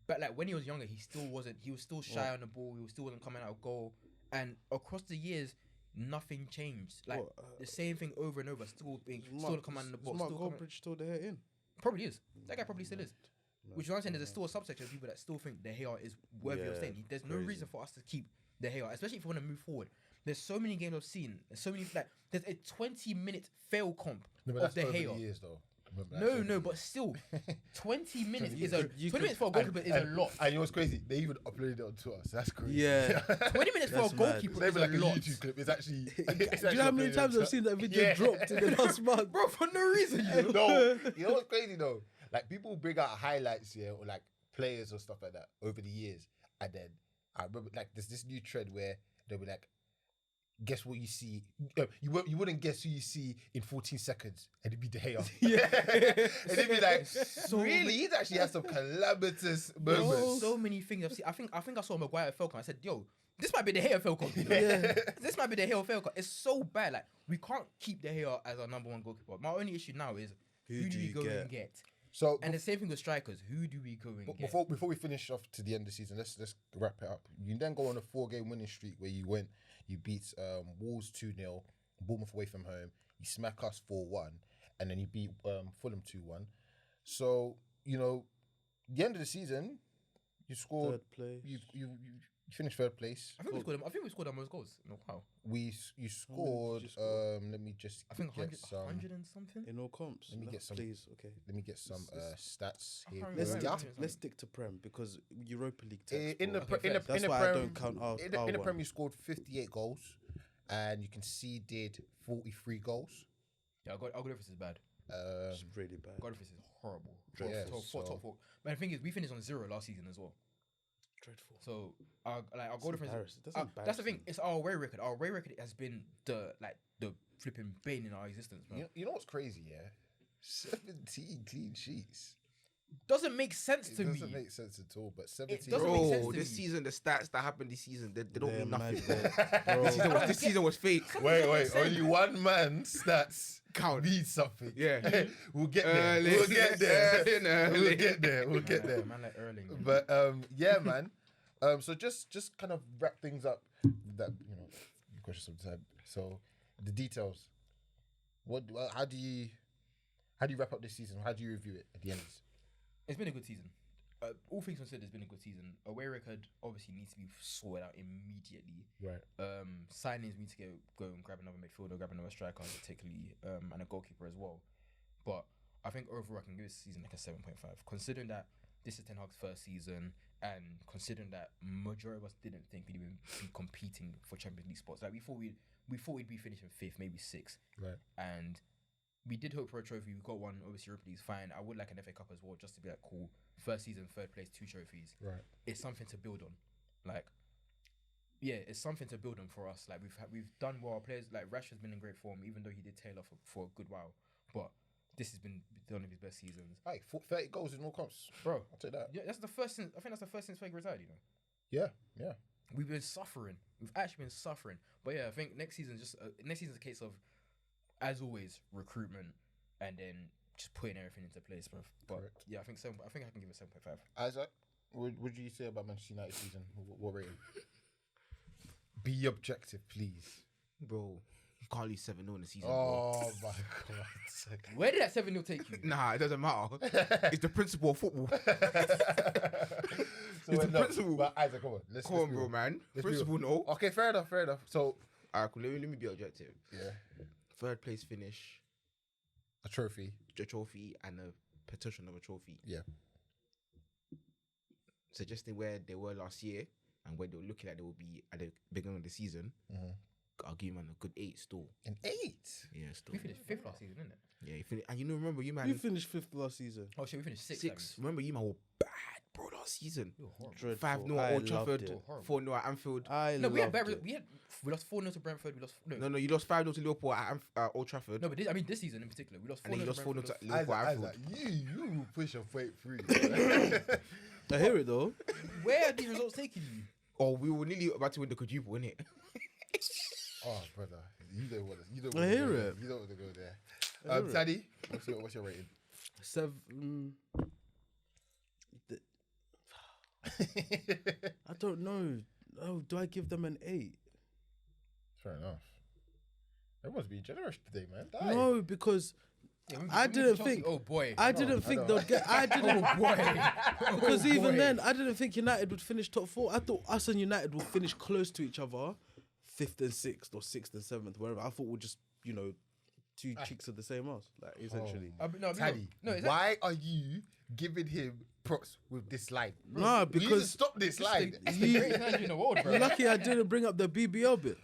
but like when he was younger, he still wasn't. He was still shy on the ball. He still wasn't coming out of goal, and across the years, nothing changed. Like the same thing over and over. Still coming out in the box. Mark Still coming, Goldbridge still De Gea in. probably is. That guy probably still is. Which is what I'm saying. There's still a subsection of people that still think De Gea is worthy of Yeah, staying. There's no reason for us to keep De Gea, especially if you want to move forward. There's so many games I've seen. There's so many like there's a 20-minute fail comp of De Gea. Years though. No, but still, 20 minutes is a 20 minutes for a goalkeeper is a lot. And you know what's crazy? They even uploaded it on Twitter, so that's crazy. Yeah. 20 minutes for a goalkeeper is It's like a a lot. YouTube clip. It's actually. Do you know how many times I've seen that video dropped in the last month? Bro, for no reason, you know? No, you know what's crazy though? Like people bring out highlights here or like players or stuff like that over the years, and then I remember like there's this new trend where they'll be like, guess what you see? You wouldn't guess who you see in 14 seconds, and it'd be De Gea. And it'd be like, really? He's actually had some calamitous moments. So many things I've seen. I think I saw Maguire Falcon. I said, yo, this might be De Gea Falcon. This might be De Gea Falcon. It's so bad. Like we can't keep De Gea as our number one goalkeeper. My only issue now is who do we go and get? So and the same thing with strikers. Who do we go and get? Before we finish off to the end of the season, let's wrap it up. You then go on a 4-game winning streak where you beat Wolves 2-0, Bournemouth away from home. You smack us 4-1, and then you beat Fulham 2-1. So the end of the season, you scored. Third place. You finished third place. I think we scored our most goals. No, wow. You scored. Let me just. I think get 100 and something In all comps. Let me get some. Please, okay. Let me get some stats here. Let's stick to Prem because Europa League text. That's why I don't count our in the Prem, you scored 58 goals, and you conceded 43 goals. Yeah, our goal difference is bad. It's really bad. Goal difference is horrible. Top four. But the thing is, we finished on 0 last season as well. Dreadful. So our goal difference. That's the thing. It's our away record. Our away record has been the flipping bane in our existence, bro. You know what's crazy? Yeah, 17 clean sheets. Doesn't make sense to me. It doesn't make sense at all. But 17. doesn't make sense Bro, to this me. season, the stats that happened this season, they don't mean nothing. Bro. This season was fake. Wait. Only one man's stats Count. means something. Yeah. We'll get there. We'll get there. We'll get there. Man like Erling. But yeah, man. So just kind of wrap things up. That question sometime. So the details. How do you wrap up this season? How do you review it at the end? It's been a good season. All things considered, it's been a good season. Away record obviously needs to be sorted out immediately. Right. Signings need to go and grab another midfielder, grab another striker, particularly, and a goalkeeper as well. But I think overall, I can give this season like a 7.5, considering that this is Ten Hag's first season, and considering that majority of us didn't think we'd even be competing for Champions League spots. Like we thought we'd be finishing 5th, maybe 6th. Right. And we did hope for a trophy. We got one. Obviously, Europa League's fine. I would like an FA Cup as well, just to be like cool. First season, 3rd place, 2 trophies. Right. It's something to build on. Like, yeah, it's something to build on for us. Like we've done well. Our players like Rashford's been in great form, even though he did tail off for a good while. But this has been one of his best seasons. Hey, 30 goals in all comps, bro. I'll take that. Yeah, that's the first since. I think that's the first since Fergie retired. You know. Yeah. We've been suffering. We've actually been suffering. But yeah, I think next season's a case of, as always, recruitment, and then just putting everything into place, bro. But Correct. yeah, I think I can give it 7.5. Isaac, what do you say about Manchester United season? What rating? Be objective, please. Bro, you can't lose 7-0 in the season, bro. Oh my god. Where did that 7-0 take you? Nah, it doesn't matter. It's the principle of football. It's the principle. But Isaac, come on. Let's Come on, be bro, real. man. Let's be Principle, real. no. Okay, fair enough. So, Alright, cool. Let me be objective. yeah, 3rd place finish, a trophy. a trophy, and a potential of a trophy. Yeah. Suggesting where they were last year and where they were looking like they will be at the beginning of the season. I'll give man a good 8 still. An 8. Yeah, still. We finished 5th last season, didn't it? Yeah, you finished. And remember, you man. You finished 5th last season. Oh shit, we finished 6th. 6. Remember, you man were bad, bro, last season. Dreadful. 5-0 at Old Trafford, It. 4-0 at Anfield. We had bad. We lost 4-0 to Brentford. We lost No, you lost 5-0 to Liverpool at Old Trafford. No, but this season in particular, we lost 4-0 And then you lost 4-0 to Brentford. Liverpool at Anfield. Isaac, you push a fake free. I hear it though. Where are these results taking you? Oh, we were nearly about to win the quadruple, innit? Oh, brother, you don't want to. You don't. I wanna hear go it. there. You don't want to go there. Sadie, what's your rating? 7. I don't know. Oh, do I give them an 8? Fair enough. Everyone's being generous today, man. Die. No, because Yeah, I didn't Chelsea, think. Oh boy. I didn't think they'd get. I didn't. Because even then, I didn't think United would finish top 4. I thought us and United would finish close to each other, 5th and 6th or 6th and 7th, wherever. I thought we'd just, two cheeks of the same ass, like essentially. Taddy, why are you giving him props with this line? Nah, You need to because stop this line. It's the greatest manager in the world, bro. you're lucky I didn't bring up the BBL bit.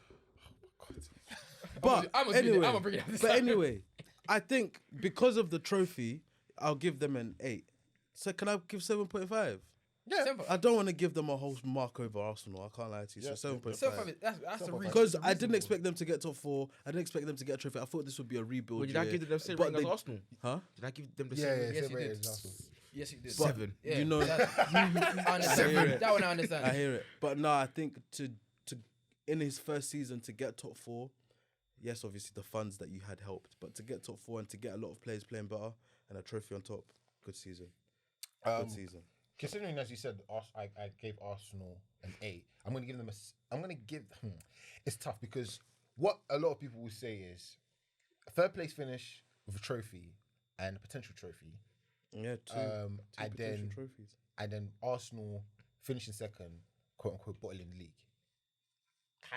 But I'm anyway, bring it up this but time. anyway, I think because of the trophy, I'll give them an 8. So can I give 7.5? Yeah. I don't want to give them a whole mark over Arsenal. I can't lie to you. Yeah. So 7.5. That's a reason. Because I didn't expect them to get top 4. I didn't expect them to get a trophy. I thought this would be a rebuild. Well, did I give them the same But rating as they- Arsenal? Huh? Did I give them the Yeah, same yeah, rating? Yes, same you rate did. as Arsenal. Yes, you did. But 7. Yeah, you know, I understand. I hear it. That one I understand. I hear it. But no, I think to in his first season to get top 4, yes, obviously the funds that you had helped, but to get top 4 and to get a lot of players playing better and a trophy on top, good season. Good season. Considering, as you said, I gave Arsenal an 8. I'm going to give them it's tough because what a lot of people will say is a third place finish with a trophy and a potential trophy, Yeah, two and potential then trophies. Arsenal finishing second, quote unquote, bottling the league.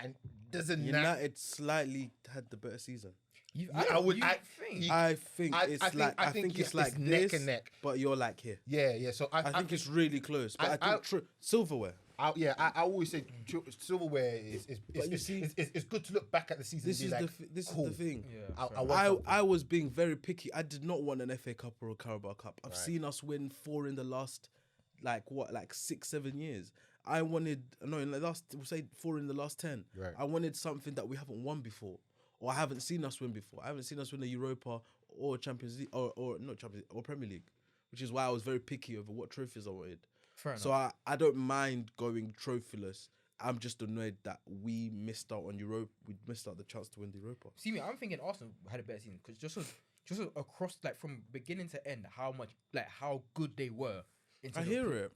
And doesn't United slightly had the better season. I think it's like neck this, and neck. but you're like here. Yeah. So I think it's really close. But I think silverware. I always say silverware is But you see, it's good to look back at the season. This and is be like, this cool. is the thing. Yeah, I was being very picky. I did not want an FA Cup or a Carabao Cup. I've seen us win 4 in the last 6-7 years. I wanted in the last, we'll say 4 in the last 10. Right. I wanted something that we haven't won before, or I haven't seen us win before. I haven't seen us win a Europa or Champions League or not Champions League, or Premier League, which is why I was very picky over what trophies I wanted. Fair So I don't mind going trophyless. I'm just annoyed that we missed out on Europe. We missed out the chance to win the Europa. See me, I'm thinking Arsenal had a better season because just across from beginning to end, how good they were. I hear it.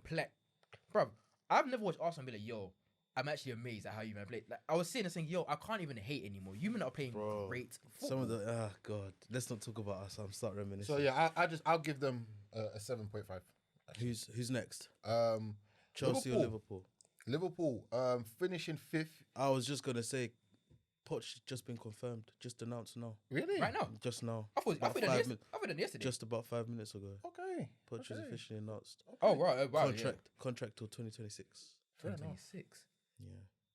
Bruv, I've never watched Arsenal and be like, yo, I'm actually amazed at how you man played. Like, I was sitting there saying, yo, I can't even hate anymore. You men are playing great football. Some of the God, let's not talk about us. I'm start reminiscing. So yeah, I'll give them a 7.5. Who's next? Chelsea Liverpool. or Liverpool? Finishing 5th. I was just gonna say, Poch just been confirmed, just announced now. Really? Right now. Just now. I thought About it yesterday. Just about 5 minutes ago. Okay. Poch is officially announced. Oh right, wow, Contract till 2026. Fair enough. 26. Yeah.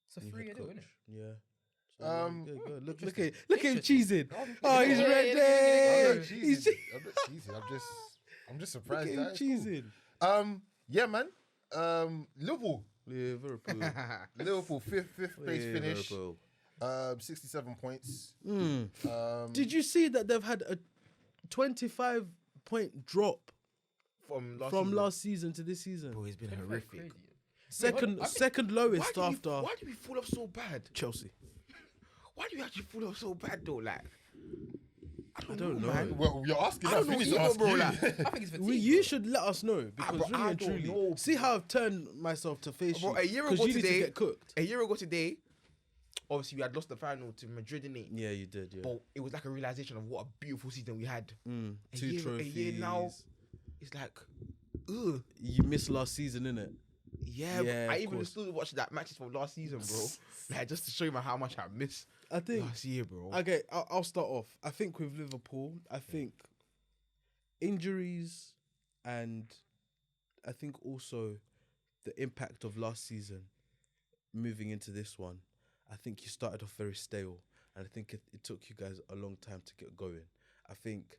It's a New 3 head year deal, coach. isn't it? Yeah. So, Um, look at him cheesing. Oh, he's Yeah, ready. I'm not He's cheesing. I'm just look surprised. at him That it's cheesing. cool. Yeah, man. Liverpool. Liverpool. Fifth place finish. Liverpool. 67 points. Did you see that they've had a 25-point drop From last season to this season? Bro, it's been horrific. Crazy. Second lowest after Why do we fall off so bad? Chelsea. Why do we actually fall off so bad though? Like, I don't know. man. Well, you're asking I us. don't We know need to either, ask bro, you. like- I think it's fatigue. You should let us know because bro, really I and don't truly, know. see how I've turned myself to face Bro, you. a year 'Cause ago you need today- to get cooked. A year ago today, obviously we had lost the final to Madrid, innit? Yeah, you did. Yeah. But it was like a realization of what a beautiful season we had. A 2 year- trophies. A year now, it's like, ugh. You missed last season, innit? Yeah, Yeah, I of even course. still watched that matches from last season, bro. Like, just to show you how much I missed I think. last year, bro. Okay, I'll start off. I think with Liverpool, I think injuries and I think also the impact of last season moving into this one. I think you started off very stale, and I think it took you guys a long time to get going. I think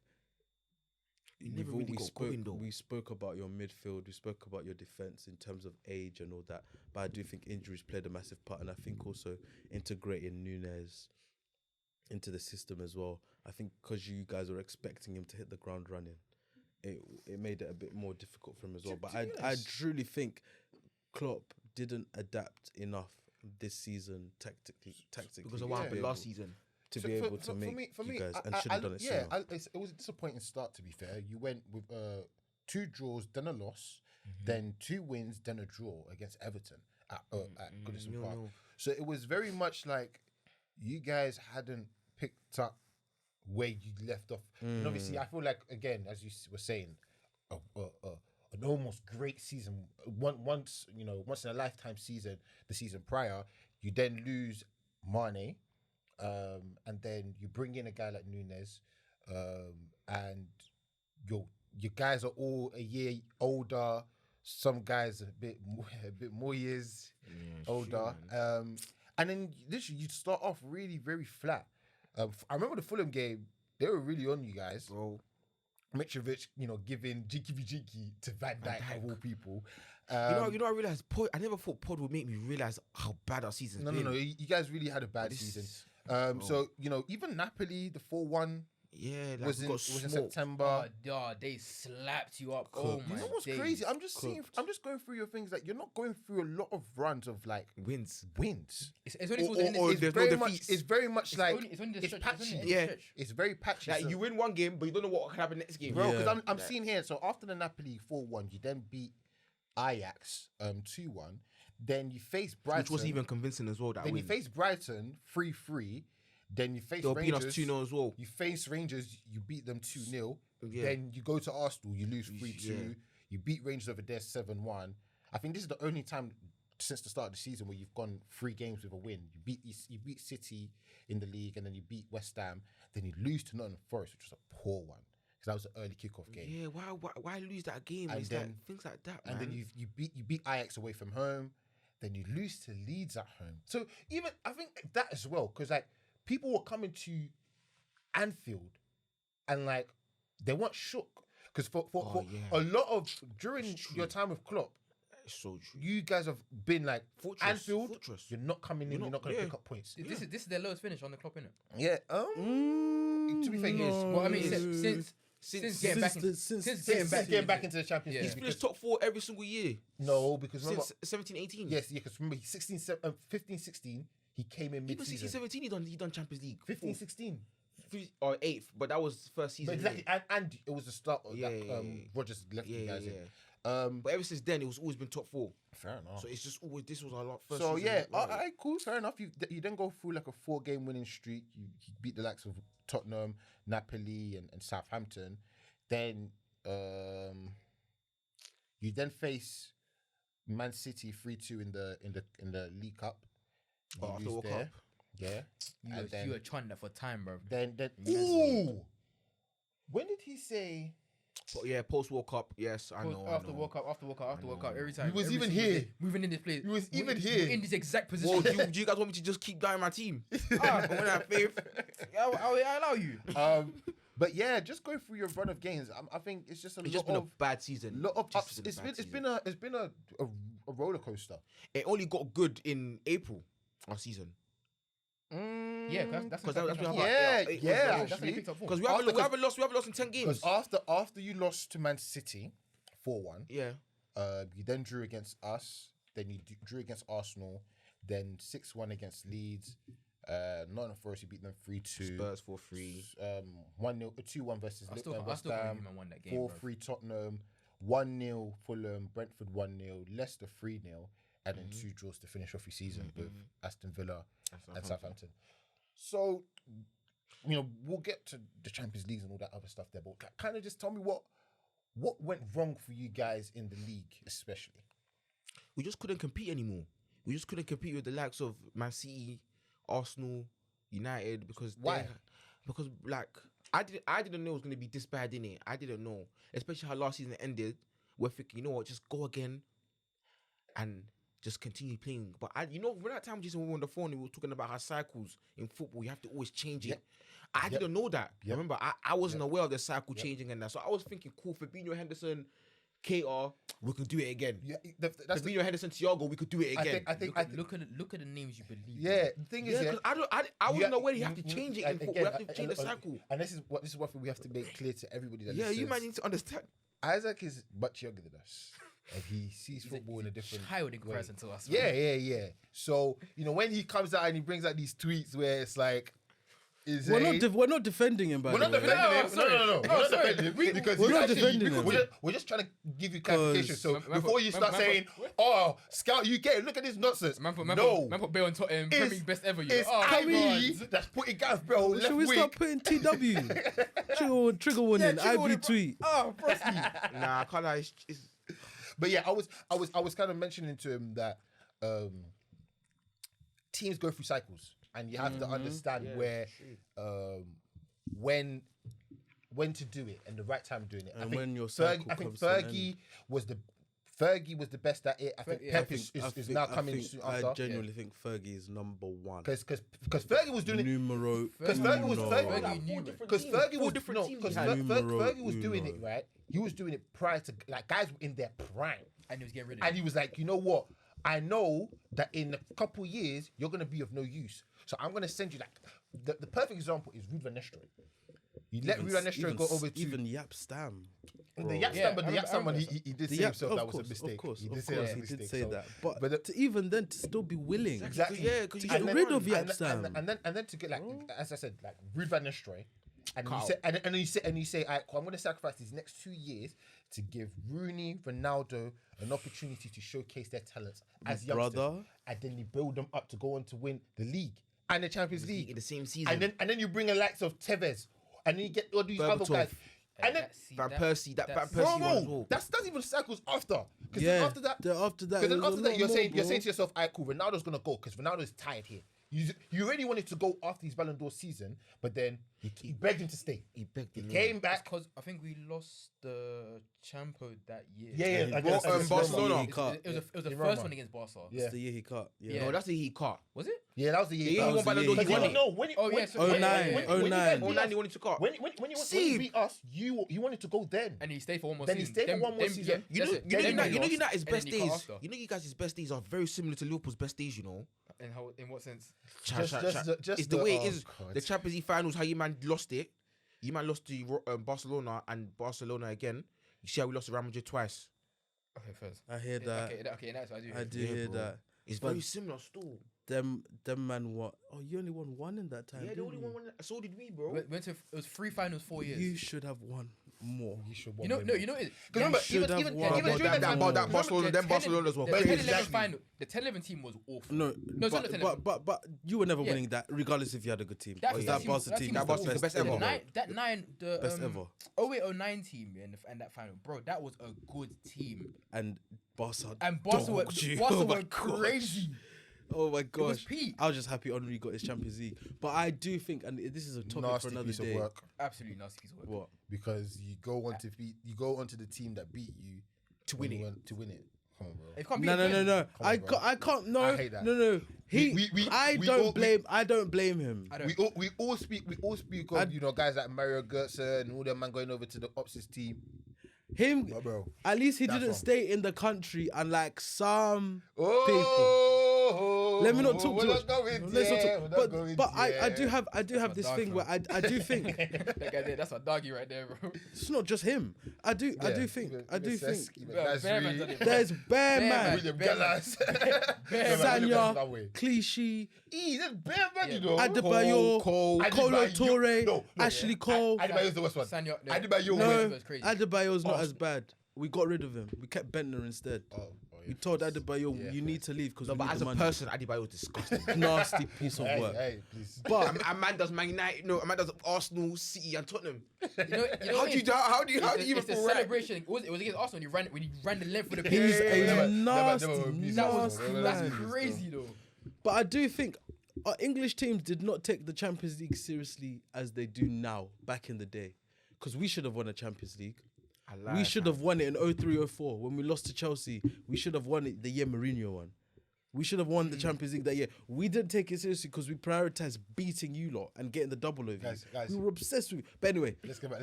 never really got going, though. we spoke about your midfield, we spoke about your defense in terms of age and all that, but I do think injuries played a massive part, and I think also integrating Nunes into the system as well. I think because you guys were expecting him to hit the ground running, it made it a bit more difficult for him as well. But I truly think Klopp didn't adapt enough this season tactically Because of what happened last season. to be able to make you guys, and should have done it sooner. It was a disappointing start, to be fair. You went with 2 draws, then a loss, then 2 wins, then a draw against Everton at Goodison Park. So it was very much like you guys hadn't picked up where you left off. And obviously, I feel like, again, as you were saying, an almost great season. Once in a lifetime season, the season prior, you then lose Mane, and then you bring in a guy like Nunes, and your guys are all a year older. Some guys a bit more years older. And then literally you start off really very flat. I remember the Fulham game; they were really on you guys, bro. Mitrovic, giving jinky to Van Dijk of all people. I realized I never thought Pod would make me realize how bad our season's been. No. You guys really had a bad season. So even Napoli, the 4-1. Yeah, was in September. They slapped you up. Oh my! You know what's crazy? I'm just going through your things. Like, you're not going through a lot of runs of like wins. It's only it's very much like it's patchy. It's very patchy. Like, you win one game, but you don't know what can happen next game, bro. Because I'm seeing here. So after the Napoli 4-1, you then beat Ajax 2-1. Then you face Brighton, which wasn't even convincing as well. You face Brighton 3-3. Then you face They'll beat Rangers. us 2-0 as well. You face Rangers, you beat them 2-0. Then you go to Arsenal, you lose 3-2. You beat Rangers over there 7-1. I think this is the only time since the start of the season where you've gone 3 games with a win. You beat City in the league, and then you beat West Ham. Then you lose to Nottingham Forest, which was a poor one because that was an early kickoff game. Yeah, why lose that game? And it's then, like things like that, and man. then you beat Ajax away from home. Then you lose to Leeds at home. So even I think that as well, because like, people were coming to Anfield and like they weren't shook because for a lot of during your time with Klopp, it's so true. You guys have been like Anfield. Fortress. You're not coming in. You're not going to pick up points. This is their lowest finish on the Klopp, innit? Yeah. To be fair, yes. Well, I mean, since getting back into the Champions League, he's finished top 4 every single year. No, because remember, since 17-18. Yes, because remember 15-16. He came in mid-season. Even 16-17, he done Champions League. 15-16. Or 8th, but that was first season. But exactly, and it was the start of Rodgers left you guys in. But ever since then, it was always been top 4. Fair enough. So it's just always, this was our first so season. So yeah, alright, cool, fair enough. You then go through like a 4-game winning streak. You beat the likes of Tottenham, Napoli, and Southampton. Then you then face Man City 3-2 in the League Cup. After World Cup. Yeah. You were trying that for time, bro. Then when did he say? But yeah, post World Cup. Yes, I know. After World Cup, every time. He was even here. Moving in this place. He was even here. In this exact position. Well, do you guys want me to just keep dying my team? But when I have faith, I allow you. But yeah, just go through your run of games. I think it's just been a bad season. Lot of ups. It's been a roller coaster. It only got good in April. Our season. Yeah, that's because because we haven't lost in 10 games. Because after you lost to Man City 4-1, you then drew against us. Then you drew against Arsenal. Then 6-1 against Leeds. Nottingham Forest, you beat them 3-2. Spurs 4-3. 1-0, 2-1 versus West Ham. 4-3 Tottenham. 1-0 Fulham. Brentford 1-0. Leicester 3-0. And then 2 draws to finish off your season with Aston Villa and Southampton. So, we'll get to the Champions League and all that other stuff there, but kind of just tell me what went wrong for you guys in the league, especially. We just couldn't compete anymore. We just couldn't compete with the likes of Man City, Arsenal, United, because why? Because like I didn't know it was going to be this bad, innit? I didn't know, especially how last season ended. We're thinking, you know what, just go again and just continue playing. But when that time Jason we were on the phone and we were talking about how cycles in football, you have to always change it. I didn't know that. Remember, I wasn't aware of the cycle changing and that. So I was thinking, cool, Fabinho, Henderson, KR, we could do it again. Yeah, that's Fabinho, Henderson, Thiago, we could do it again. I think look at the names you believe. Yeah, the thing is, I wasn't aware you have to change it in football. We have to change the cycle. And this is what we have to make clear to everybody that you might need to understand. Isaac is much younger than us. And he sees football in a different child in comparison to us. Yeah. So, when he comes out and he brings out these tweets where it's like, is we're not defending him, by We're the not way. defending him. sorry. No. We're not defending him because We're you not actually- defending him. We're just trying to give you clarification. So Man, before you start saying, "Oh, Scout, you get it. Look at this nonsense." Man put Bale on Tottenham, It's- Premier League best ever. It's Oh, Kyrie God. that's putting Gareth Bale left Should we wing. start putting TW? trigger warning, trigger warning, IB tweet. Oh, broski. Nah, I can't lie. It's But yeah, I was kind of mentioning to him that teams go through cycles, and you have to understand where when to do it and the right time doing it. And I think when your cycle I think comes to an Fergie was the best at it. I think Pep is now coming soon after. I genuinely think Fergie is number one. Because Fergie was doing it. Numero Because Fergie was uno. Fergie was doing uno. it right. He was doing it prior to like guys were in their prime, And he was getting rid of and he was like, you know what? I know that in a couple years you're gonna be of no use, so I'm gonna send you like the perfect example is Ruud van Nistelrooy. You let Ruud van Nistelrooy go over to even Yap Stam. the Yap Yeah, Stam, but I the Yap Stam one remember he did The say Yap, himself of that was a course, mistake. of course, He of did say that was course, a he mistake. did say so- that. but But to even then to still be willing, exactly, yeah, because you get get rid of Yap and Stam. and then to get like as I said, like Ruud van Nistelrooy, and you say and you say, I'm going to sacrifice these next 2 years to give Rooney, Ronaldo an opportunity to showcase their talents as youngsters, brother. and then you build them up to go on to win the league and the Champions League in the same season. and then you bring a likes of Tevez, and then you get all these other Berbatov. guys, and then. Van Persie, that Van that's- Persie one as Bro, well. that's not even cycles after. Because Yeah, after that, after that, because then it was after a that, lot you're more, saying bro. to yourself, "Alright, cool. Ronaldo's gonna go because Ronaldo's tired here." You already wanted to go after his Ballon d'Or season, but then he begged him to stay. He begged He him. came back. because I think we lost the Champo that year. Yeah. brought, against Barcelona. Roma. It was the In first Roma. one against Barca. Yeah. It's the year he cut. Yeah. No, that's the he cut. Was it? Yeah, that was the year. Yeah, he won Ballon d'Or, he won it. No, when it, Oh, when, yeah, so- when- when- 09, when- when you 09. guys beat 09 us- he wanted to cut. when you See. beat us, you wanted to go then. And he stayed for one more Then he season. stayed for one more season. You know, that's it. you know, Then United, we you know lost, United's and then best he cut days. after. You know, you guys' best days are very similar to Liverpool's best days. You know, In what sense? it's the way it is. The Champions League finals, how you man lost it. You man lost to Barcelona and Barcelona again. You see how we lost to Real Madrid twice. Okay, first. I hear that. Okay, that's what I do. I do Yeah, hear bro. that. It's But- very similar still. Them man what? Oh, you only won one in that time. Yeah, the didn't only you? one. So did we, bro. Went to it was 3 finals, 4 years. You should have won more. You should. You know, no, you know it. Because remember, should have even won. even But during that- that but time, that Barcelona, them Barcelona's were the crazy. 10-11 Exactly. final. The 10-11 team was awful. No, it's not the 10-11. but you were never Yeah. winning that, regardless if you had a good team. That Because team- that that Barca team- team that is Barca was the best ever. The Best ever. 08-09 team and that final, bro, that was a good team. And Barca. And Barca were dogged you. Barca Oh my were gosh. crazy. Oh my was gosh. peak. I was just happy Henry got his Champions League. But I do think, and this is a topic nasty for another piece day. of work. Absolutely nasty piece of work. What? Because you go on to the team that beat you To win when you it. went to win it. Come on, bro. It can't be No. again. on, I bro. can't. No, I hate that. no. I don't all- blame. I don't blame him. I don't. We all speak of guys like Mario Götze and all them man going over to the opposite team. Him, But bro, at least he that's didn't wrong. stay in the country, unlike some people. Oh, Let me not talk we're too not much. going Let's not there, talk- we're not going But I there. do have this dark thing where I do think That guy there, that's a doggy right there, bro. it's not just him. I do think Bear man done it, bro. there's bare man, William Bear man. Gallas. Sanya, Clichy, There's bare man, you know. Adebayo, Cole, Colo Adebayo. Torre, No. Ashley Cole. Adebayo's the worst one. Sanya, Adebayo No, went. was crazy. Adebayo's not as bad. We got rid of him. We kept Bentner instead. Yeah. We told Adebayo, Yeah, you need to leave because No, we but need as the a money. person, Adebayo was disgusting. Nasty piece of Hey, work. hey, please. But A man does Man United. No, a man does Arsenal, City, and Tottenham. You know How what do it you is? how do you even It's the feel right? celebration. It was against Arsenal when he ran the length with the he's pitch. a never, nasty, please, That was never, that's never. crazy though. But I do think our English teams did not take the Champions League seriously as they do now, back in the day. Because we should have won a Champions League. We should have won it in 03-04 when we lost to Chelsea. We should have won it the year Mourinho won. We should have won the Champions League that year. We didn't take it seriously because we prioritized beating you lot and getting the double over Guys. you. We were obsessed with. But anyway, Let's get back.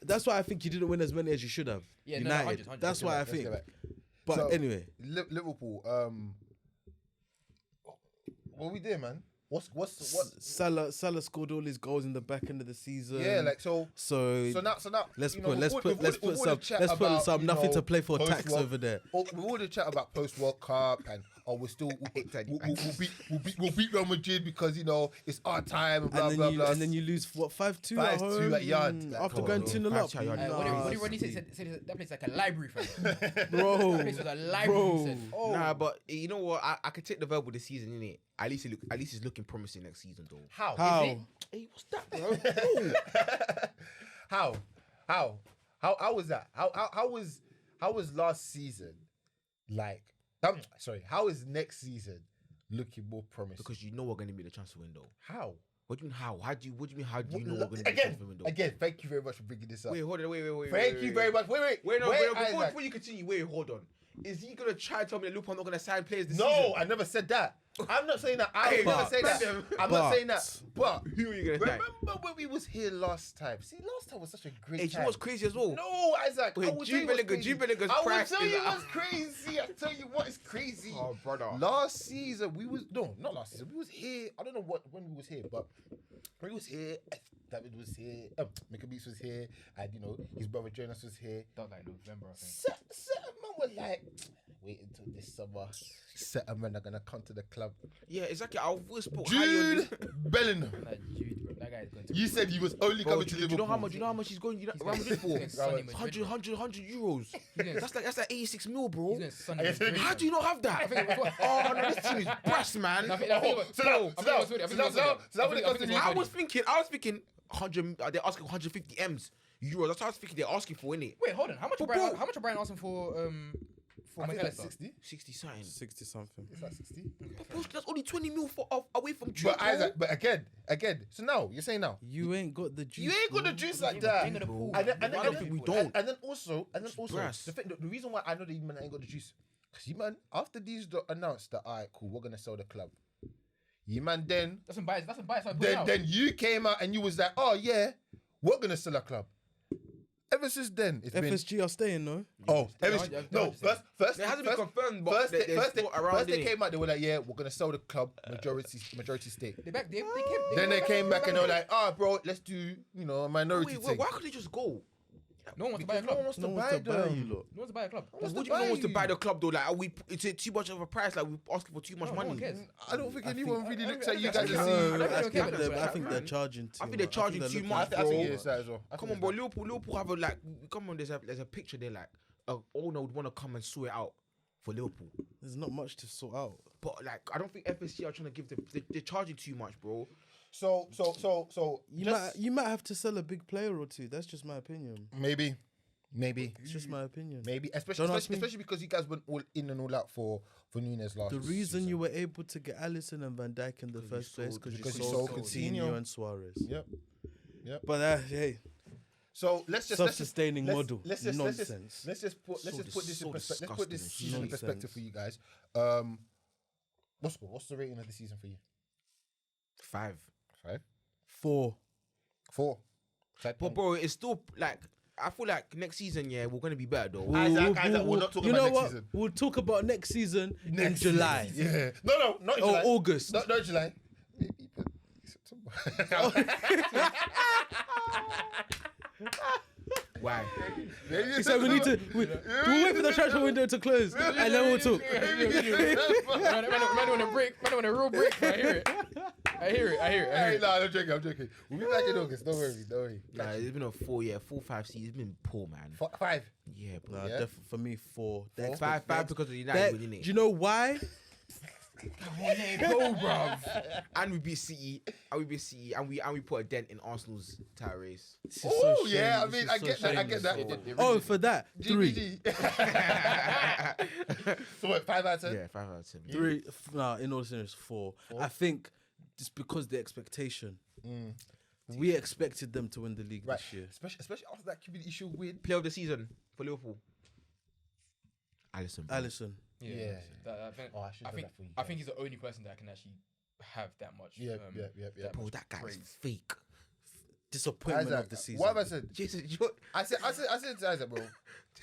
that's why I think you didn't win as many as you should have. Yeah, no, United. 100. That's why I Let's think. get back. But So, anyway, Liverpool. What we did, man? What? Salah scored all his goals in the back end of the season. Yeah, like so. So So now, let's you know, put with all the chat nothing about, to play for post tax World- over there. We all the chat about post World Cup and oh, we'll beat Real Madrid because it's our time and blah and blah then blah. And then you lose what 5-2 at 5-2 home at Yard. after Come going on, 2-0 up. 5-2 at Yard. What did Ronnie say that place is like a library, fam. Bro, That place was a library. He said. Nah, but you know what? I could take the verbal this season, innit? At least it's looking promising next season, though. How? How? Is it? Hey, what's that, bro? How was that? How was last season like? How is next season looking more promising? Because you know we're going to be the transfer window. How? What do you mean how? What do you mean how do you know we're going to be the transfer window? Again, thank you very much for bringing this up. Wait, hold on, wait. Thank you very much. Wait, Before you continue, before on. Is he gonna try to tell me that Liverpool are not gonna sign players this season? No, I never said that. I'm not saying that. I never say that. I'm not saying that. But who are you gonna sign? remember when we was here last time? See, last time was such a great Hey, time. do you know what's crazy as well? No, Isaac. Wait, I will tell you what's crazy. Bellinger's I will price tell is you like- what's crazy. I tell you what is crazy. Oh, brother. Last season we was not last season. We was here. I don't know when we was here, but when we was here, David was here. Mika Beats was here, and his brother Jonas was here. That was like November, I think. Certain men were like, wait until this summer. Certain men are gonna come to the club. Yeah, exactly. I've always spoke Jude Bellingham. Like, Jude, bro, that guy is going to. You said he was only coming to do Liverpool. you know how much he's going? Real Madrid for? He's going to Sunny 100 euros. going- That's like 86 mil, bro. He's going to Sunny I Madrid, guess- How fam. do you not have that? think it was- Oh no, this team is breast, man. I think it was- So I think it was Woody, I think it was Woody. when it comes to I think it was me, I Woody. was thinking 100. They're asking 150 m's euros. That's what I was thinking. They're asking for, innit? Wait, hold on. How much? But Brian, bro- how much are Brian asking for I think that's McAllister? 60. 60 something. 60 something. Is that 60? But bro, that's only 20 mil away from Jude. But Isaac, but again. So now you're saying now You ain't got the juice. you ain't got bro. the juice like ain't that. got the pool. I don't think we don't. And then also, brass. the reason why I know that you man ain't got the juice, because you man after these announced that alright, cool, we're gonna sell the club. You man then That's some bias. That's some bias. I put out. then you came out and you was like, oh yeah, we're gonna sell a club. Ever since then, it's been FSG are staying, no? oh, Yeah, first It hasn't been confirmed, but First, there's thought around they it. came out. They were like, "Yeah, we're gonna sell the club majority stake." They came. Then they came back and they were like, "Oh, bro, let's do a minority Wait, thing." why couldn't they just go? No one wants to buy a No club. one wants No to one's buy to buy them. you lot. No one wants to buy a club. What do you mean no one wants to buy the club though? Like, is it too much of a price? Like, we're asking for too much No money. one cares. I don't think I anyone think- really I looks don't at you think guys and that's- see. I don't I care think about they're- that, I think man. they're charging too I think they're charging they're too looking much, at- I think bro. it is that as well. Come on, bro. Liverpool have come on. There's a picture there, like, owner would want to come and sort it out for Liverpool. There's not much to sort out. But like, I don't think FSG are trying to give them. They're charging too much, bro. So You might have to sell a big player or two. That's just my opinion. maybe, It's just my opinion. especially Don't ask me. especially because you guys went all in and all out for Nunez last. The reason season. you were able to get Alisson and Van Dijk in the first place sold- because you you sold sold Coutinho Coutinho. and Suarez. Yep. But hey, So let's just self-sustaining let's- model. Let's just Nonsense. let's just put this in So perspective. Let's put this disgusting. season in Nonsense. perspective for you guys. What's the rating of the season for you? 5. 5, 4. 4. But bro, it's still like, I feel like next season, yeah, we're gonna be better though. Isaac, we're not talking you about know next what? season. We'll talk about next season in Next July. season. Yeah. No, not in Or July. August. No, July. Maybe September. Why? He said we need to. We'll wait for the transfer window to close and then we'll talk. Man, want a break. Man, want a real break. I hear it. Hey, no, I'm joking. We'll be back in August. Don't worry. Nah, it's been a 4-5 season. It's been poor, man. 5. Yeah, bro. Nah, Yeah. For me, 4. The Five because of the that- United winning do it. you know why? Go, bruv. And we beat City, and we put a dent in Arsenal's title race. This is so Oh yeah, I shameless. mean, This I is so get that. I get shameless. that. Oh, for that, 3. GG. So what? 5 out of 10. Yeah, 5 out of 10. 3. Nah, in all seriousness, 4. I think just because the expectation. We expected them to win the league Right. this year. Especially after that Community Shield win. Player of the season for Liverpool. Alisson. bro. Alisson. Yeah. I think. Oh, I should I do think. that for you I guys. think he's the only person that can actually have that much. Yeah. that Bro, much that guy is praise. fake. Disappointment Isaac, of the season. what have I said? Jason, you I said to Isaac, bro.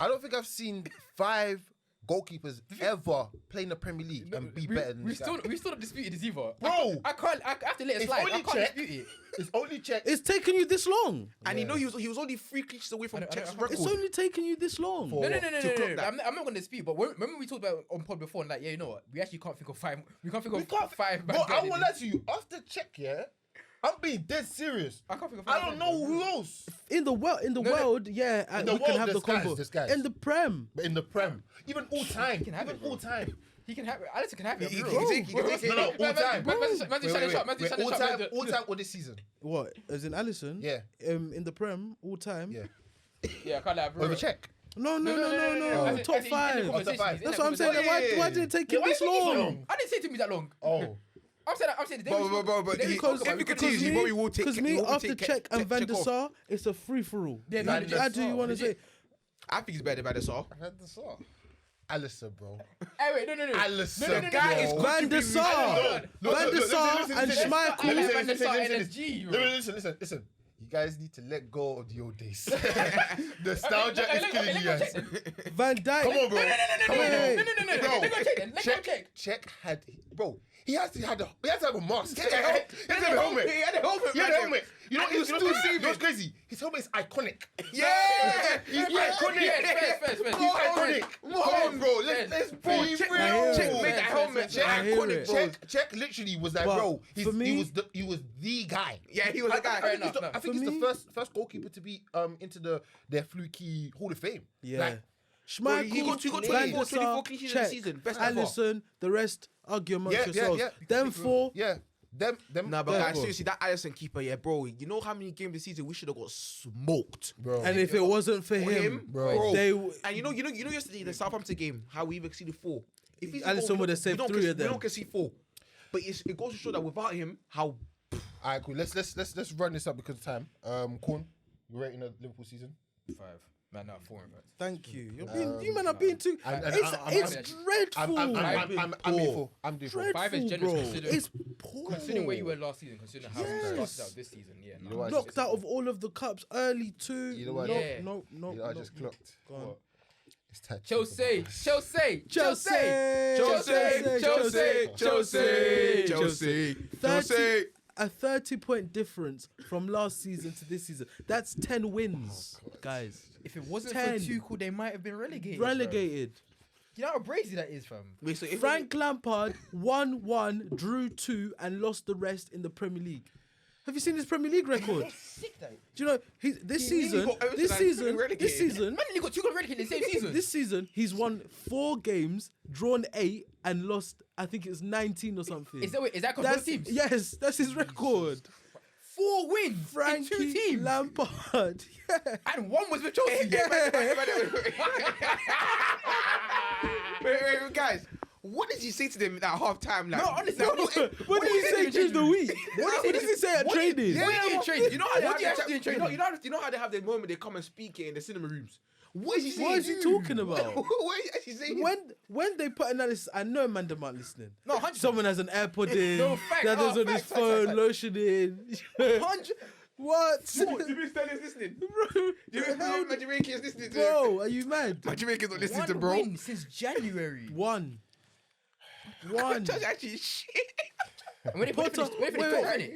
I don't think I've seen 5 goalkeepers ever play in the Premier League and be better than we this guy. still not disputed this either. Bro! I can't. I have to let it If slide. only I can't check- dispute it. It's only Czech. It's taken you this long. And you know he was only 3 cleats away from Czech's record. It's only taken you this long. No. to clock that. I'm not going to dispute, but remember we talked about on pod before, and like, yeah, you know what? We actually can't think of five. We can't think of five. Bro, I won't lie to you. After Czech, yeah, I'm being dead serious. I can't think of I five. don't know who else. In the world, yeah, and the we can world, have the there's guys, combo. there's guys. In the Prem, But in the Prem, even all time, can have even it, bro. all time. He can have it. Alex can have it. He bro. can take it. No, all time. All time, All all time, or this season? what? As in Allison? Yeah. In the Prem, all time. Yeah. Yeah, I can't lie, bro. Over Czech. No. No. Top five. Top five. That's what I'm saying. Why did it take you this long? I didn't say it took me that long. Oh. I'm saying the day But if you continue, you probably will take. Because me, after Czech and Van der Sar, it's a free for all. Yeah, How do you want to say? I think he's better than Van der Sar. Van der Sar. Alisson, bro. Hey, wait, no. Alisson, No. guy is bro. Van der Sar, Van der Sar, and Schmeichel. Listen. You guys need to let go of the old days. Nostalgia is killing you guys. Van Dijk. Come on, bro. No. Let's go check. Czech had, bro. He had to have a mask. He had to have a helmet. He had a helmet. He had a helmet. You know, And you still see what's crazy? His helmet is iconic. Yeah. He's iconic. First. He's iconic. Come on, bro. Let's be real. Check made that helmet. I hear Iconic, it. bro. Czech literally was like, But bro. for me- He was the guy. Yeah, he was the guy. I think he's the first goalkeeper to be into their fluky Hall of Fame. Yeah. Like, Schmeichel, he got Van der 24 Sar, clean sheets in the Czech, season. Best ever. Allison, the rest, argue amongst Yeah, yourselves. yeah. Them four, yeah, them. Nah, but Yeah, guys, bro. seriously, that Alisson keeper, yeah, bro. You know how many games this season we should have got smoked, bro. and if it wasn't for him, bro. they And you know, yesterday the Southampton game, how we exceeded 4. If he's Alisson would have saved 3 of them. We don't concede 4, but it goes to show that without him, how Alright, cool. Let's run this up because of time. Corn, you rating the Liverpool season? 5. Man, no, 4 in fact. Thank you. You men are being too. It's dreadful. I'm different. 5 is generous bro. considering- It's poor. Considering where you were last season, considering how you started out this season, yeah. You know what? Knocked out of all of the cups early too. You know what? Yeah. No. I just clocked. Go on. It's touchy. Chelsea. A 30-point difference from last season to this season. That's 10 wins, guys. If it wasn't 10. for Tuchel, they might have been relegated. Relegated. Bro. You know how crazy that is, fam? wait, so if Frank Lampard won 1, drew 2, and lost the rest in the Premier League. Have you seen his Premier League record? Sick, that. Do you know this season? got Everton This and season. relegated. This season. Man, he got Tuchel relegated in the same season. This season, he's won 4 games, drawn 8, and lost. I think it's 19 or something. Is that across both teams? Yes, that's his record. 4 wins in 2 Frankie teams. Lampard. Yeah. And 1 was with Chelsea. Wait, guys. What did you say to them at half time? Like, No, honestly, What did he say during the week? What did he say at training? What did you training? You know how they What do you have actually the- do in you know, training? you know how they have the moment they come and speak it in the cinema rooms. What is he What is he talking about? What is he actually saying? When they put analysis, I know mandem aren't listening. No, 100%. Someone has an AirPod in. No, fact. The other's Oh, on his facts, phone, facts. lotioning. 100. What? Jimmy Sterling's listening. My Jamaican's listening to Bro, are you mad? My Jamaican's not listening to 1 bro. win since January. One. That's actually shit. And when they finished 12th, innit?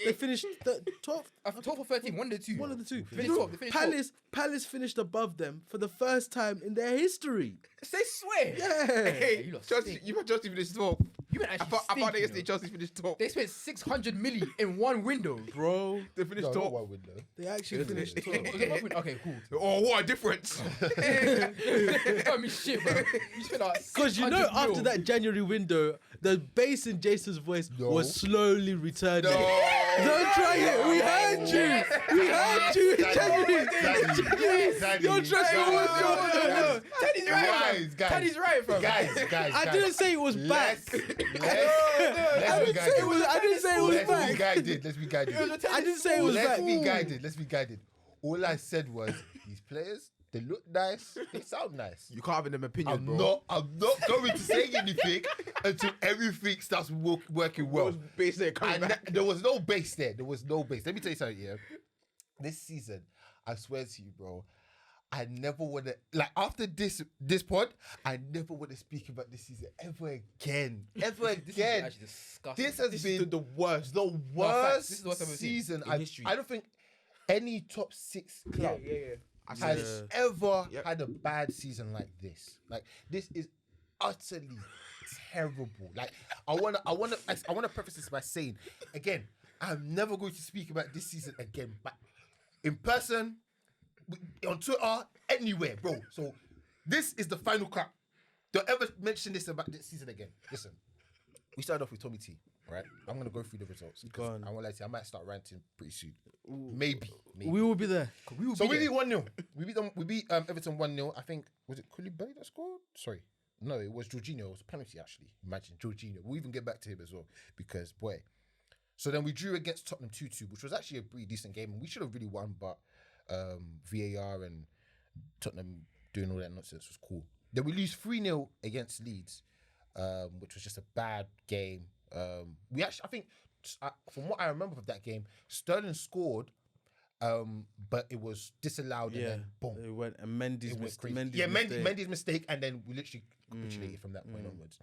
They finished 12th. 12th or 13th, one of the two. One of the two. Finished You know, 12th, they finished Palace finished above them for the first time in their history. They swear. Yeah. Hey, you lot Chelsea, stink. you had Chelsea finished 12. You been actually I found out yesterday stink, you know. Chelsea finished 12. They spent 600 million in one window. Bro, They finished No, 12. not one window. they actually finished 12th. Okay, cool. Oh, what a difference. I mean, shit, bro. You spent like Because you know, 600 after mil. that January window, the bass in Jason's voice No. was slowly returning. No. Don't try it. We heard you. We heard you in January. Daddy. You're trying to Teddy's right, Guys, fam. Teddy's right, fam. Guys. I didn't say it was back. Let's be guided. I didn't say it was Let's be back. guided. Let's be guided. I didn't say it was Let's back. be guided. Let's be guided. All I said was these players, they look nice, they sound nice. You can't have an opinion, I'm bro. not going to say anything until everything starts working well. Was basically coming And back. there was no base there. There was no base. Let me tell you something, yeah. This season, I swear to you, bro, I never want to, like, after this pod, I never want to speak about this season ever again. Ever This is again. actually disgusting. This has been is the worst. the facts, worst this is the worst I've ever seen season in history. I don't think any top 6 club has ever had a bad season like this. Like, this is utterly terrible. Like, I wanna preface this by saying, again, I'm never going to speak about this season again, but in person, on Twitter, anywhere, bro. So this is the final cut. Don't ever mention this about this season again. Listen, we started off with Tommy T, right? I'm gonna go through the results. Go on. I won't lie to you, I might start ranting pretty soon. Maybe. We will be there. We beat 1-0. We beat them. We beat Everton 1-0. I think, was it Koulibaly that scored? Sorry. No, it was Jorginho. It was a penalty, actually. Imagine, Jorginho. We'll even get back to him as well, because, boy. So then we drew against Tottenham 2-2, which was actually a pretty decent game, and we should have really won, but VAR and Tottenham doing all that nonsense was cool. Then we lose 3-0 against Leeds, which was just a bad game. I think, from what I remember of that game, Sterling scored, but it was disallowed, and then boom. It went, and Mendy's mistake. Mendy's mistake, and then we literally capitulated from that point onwards.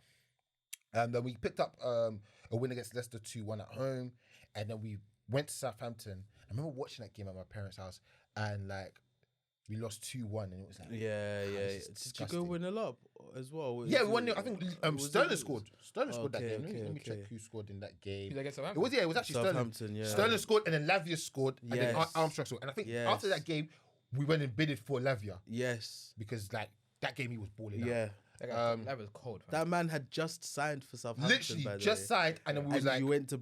And then we picked up a win against Leicester 2-1 at home, and then we went to Southampton. I remember watching that game at my parents' house, and like we lost 2-1, and it was like, Did you go win a lot as well? Yeah, we won. I think Sterling scored. Sterling scored that game. Let me check who scored in that game. Against It was actually Southampton. Sterling. Sterling scored, and then Lavia scored, and then Armstrong scored. And I think after that game, we went and bidded for Lavia. Yes, because like that game he was balling out. Yeah. That was cold. That man had just signed for Southampton. Literally by the just way. signed, and then we was like, you went to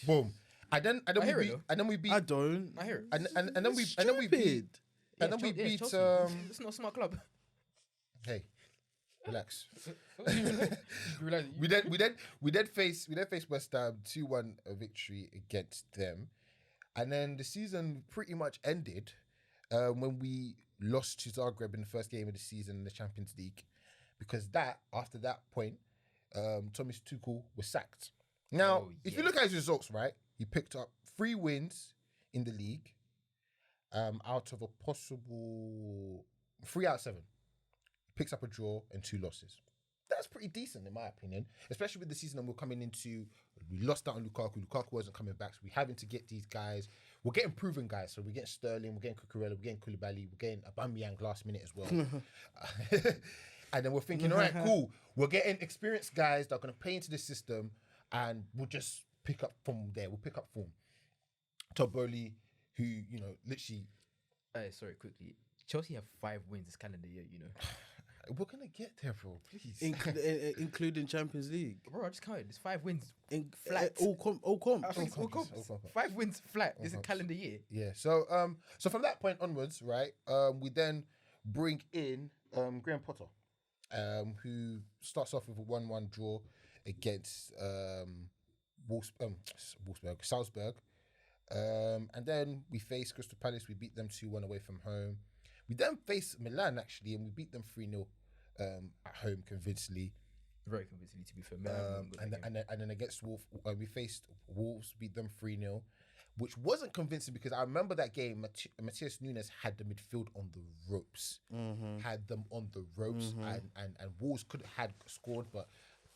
boom. And then we beat. I don't. I hear it. And then we beat. And then we beat. It's not a smart club. Hey, relax. We We then faced West Ham 2-1 a victory against them, and then the season pretty much ended when we lost to Zagreb in the first game of the season in the Champions League, because after that point, Thomas Tuchel was sacked. Now, if you look at his results, right, he picked up 3 wins in the league, out of a possible 3 out of 7. Picks up a draw and 2 losses. That's pretty decent in my opinion, especially with the season that we're coming into. We lost out on Lukaku. Lukaku wasn't coming back, so we're having to get these guys. We're getting proven guys, so we're getting Sterling, we're getting Cucurella, we're getting Koulibaly, we're getting Aubameyang last minute as well. And then we're thinking, all right, cool. We're getting experienced guys that are going to play into the system, and we'll just pick up from there. We'll pick up form. Todd Bowley, who, you know, literally... sorry, quickly. Chelsea have 5 wins this calendar year, you know. We're going to get there, bro. Please. Including Champions League. Bro, I just counted. It's 5 wins flat. All comps. I think it's all comps. 5 wins flat. This is calendar year. Yeah. So from that point onwards, right, we then bring in Graham Potter, who starts off with a 1-1 draw against Salzburg. And then we face Crystal Palace. We beat them 2-1 away from home. We then face Milan, actually, and we beat them 3-0 at home convincingly. Very convincingly, to be fair. And then against Wolves, we faced Wolves, beat them 3-0, which wasn't convincing because I remember that game, Matthias Nunes had the midfield on the ropes. Had them on the ropes, and Wolves could have scored, but